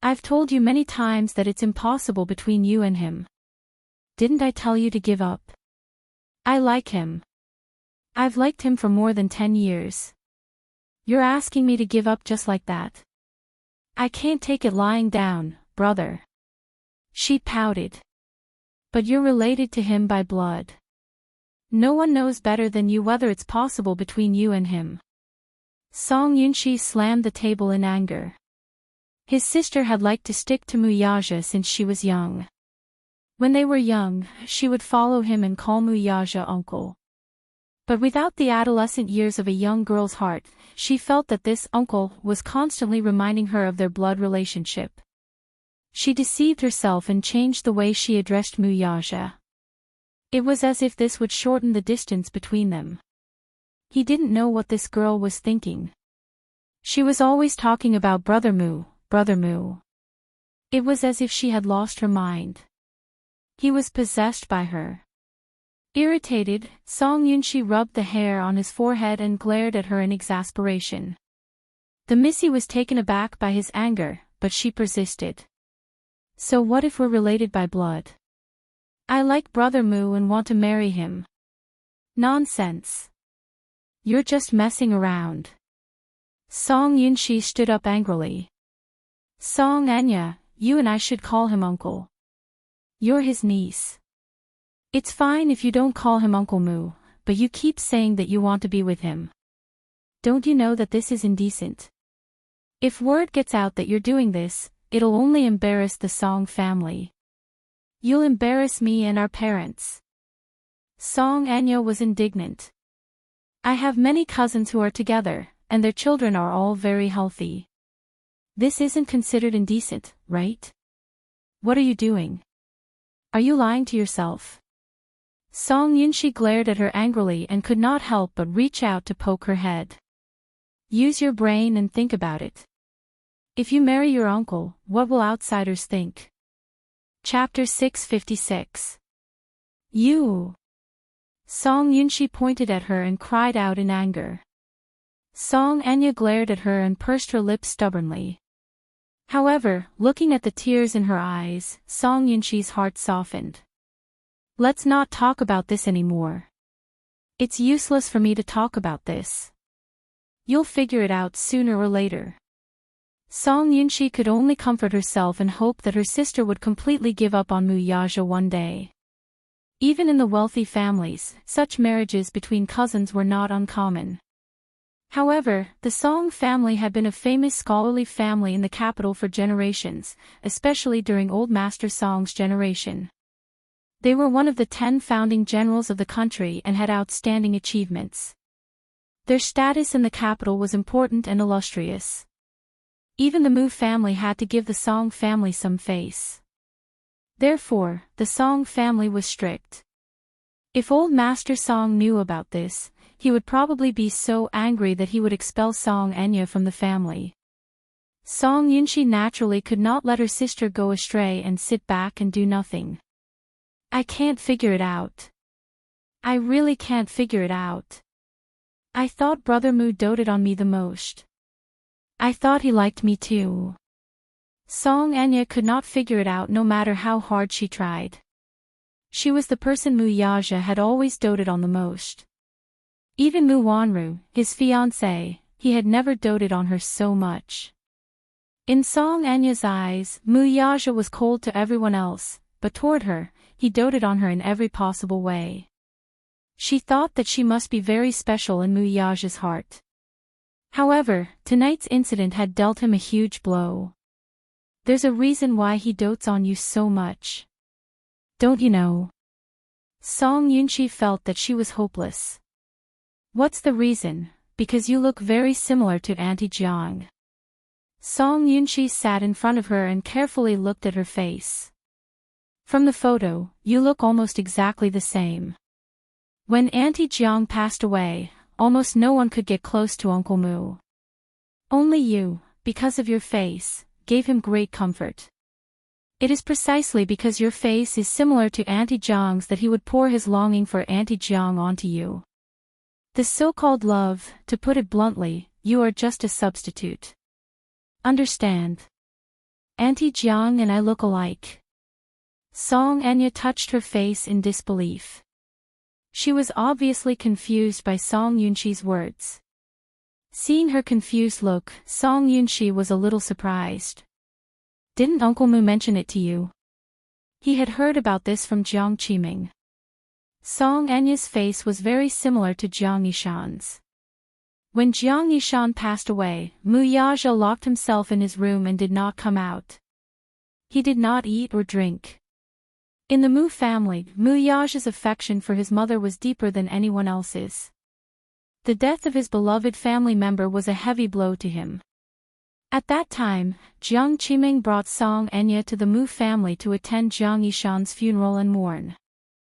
I've told you many times that it's impossible between you and him. Didn't I tell you to give up? I like him. I've liked him for more than 10 years. You're asking me to give up just like that? I can't take it lying down, brother. She pouted. But you're related to him by blood. No one knows better than you whether it's possible between you and him. Song Yunqi slammed the table in anger. His sister had liked to stick to Muyaja since she was young. When they were young, she would follow him and call Muyaja uncle. But without the adolescent years of a young girl's heart, she felt that this uncle was constantly reminding her of their blood relationship. She deceived herself and changed the way she addressed Muyaja. It was as if this would shorten the distance between them. He didn't know what this girl was thinking. She was always talking about Brother Mu, Brother Mu. It was as if she had lost her mind. He was possessed by her. Irritated, Song Yunqi rubbed the hair on his forehead and glared at her in exasperation. The Missy was taken aback by his anger, but she persisted. So what if we're related by blood? I like Brother Mu and want to marry him. Nonsense. You're just messing around. Song Yunqi stood up angrily. Song Anya, you and I should call him uncle. You're his niece. It's fine if you don't call him Uncle Mu, but you keep saying that you want to be with him. Don't you know that this is indecent? If word gets out that you're doing this, it'll only embarrass the Song family. You'll embarrass me and our parents. Song Anya was indignant. I have many cousins who are together, and their children are all very healthy. This isn't considered indecent, right? What are you doing? Are you lying to yourself? Song Yunqi glared at her angrily and could not help but reach out to poke her head. Use your brain and think about it. If you marry your uncle, what will outsiders think? Chapter 656. You. Song Yunqi pointed at her and cried out in anger. Song Anya glared at her and pursed her lips stubbornly. However, looking at the tears in her eyes, Song Yunqi's heart softened. Let's not talk about this anymore. It's useless for me to talk about this. You'll figure it out sooner or later. Song Yunshi could only comfort herself and hope that her sister would completely give up on Mu Yaja one day. Even in the wealthy families, such marriages between cousins were not uncommon. However, the Song family had been a famous scholarly family in the capital for generations, especially during Old Master Song's generation. They were one of the 10 founding generals of the country and had outstanding achievements. Their status in the capital was important and illustrious. Even the Mu family had to give the Song family some face. Therefore, the Song family was strict. If Old Master Song knew about this, he would probably be so angry that he would expel Song Enya from the family. Song Yunshi naturally could not let her sister go astray and sit back and do nothing. I can't figure it out. I really can't figure it out. I thought Brother Mu doted on me the most. I thought he liked me too. Song Enya could not figure it out no matter how hard she tried. She was the person Mu Yaja had always doted on the most. Even Mu Wanru, his fiancée, he had never doted on her so much. In Song Enya's eyes, Mu Yaja was cold to everyone else, but toward her, he doted on her in every possible way. She thought that she must be very special in Mu Yaja's heart. However, tonight's incident had dealt him a huge blow. There's a reason why he dotes on you so much. Don't you know? Song Yunshi felt that she was hopeless. What's the reason? Because you look very similar to Auntie Jiang. Song Yunshi sat in front of her and carefully looked at her face. From the photo, you look almost exactly the same. When Auntie Jiang passed away, almost no one could get close to Uncle Mu. Only you, because of your face, gave him great comfort. It is precisely because your face is similar to Auntie Jiang's that he would pour his longing for Auntie Jiang onto you. The so-called love, to put it bluntly, you are just a substitute. Understand? Auntie Jiang and I look alike. Song Enya touched her face in disbelief. She was obviously confused by Song Yunshi's words. Seeing her confused look, Song Yunshi was a little surprised. Didn't Uncle Mu mention it to you? He had heard about this from Jiang Qiming. Song Enya's face was very similar to Jiang Yishan's. When Jiang Yishan passed away, Mu Yaja locked himself in his room and did not come out. He did not eat or drink. In the Mu family, Mu Yaja's affection for his mother was deeper than anyone else's. The death of his beloved family member was a heavy blow to him. At that time, Jiang Qiming brought Song Enya to the Mu family to attend Jiang Yishan's funeral and mourn.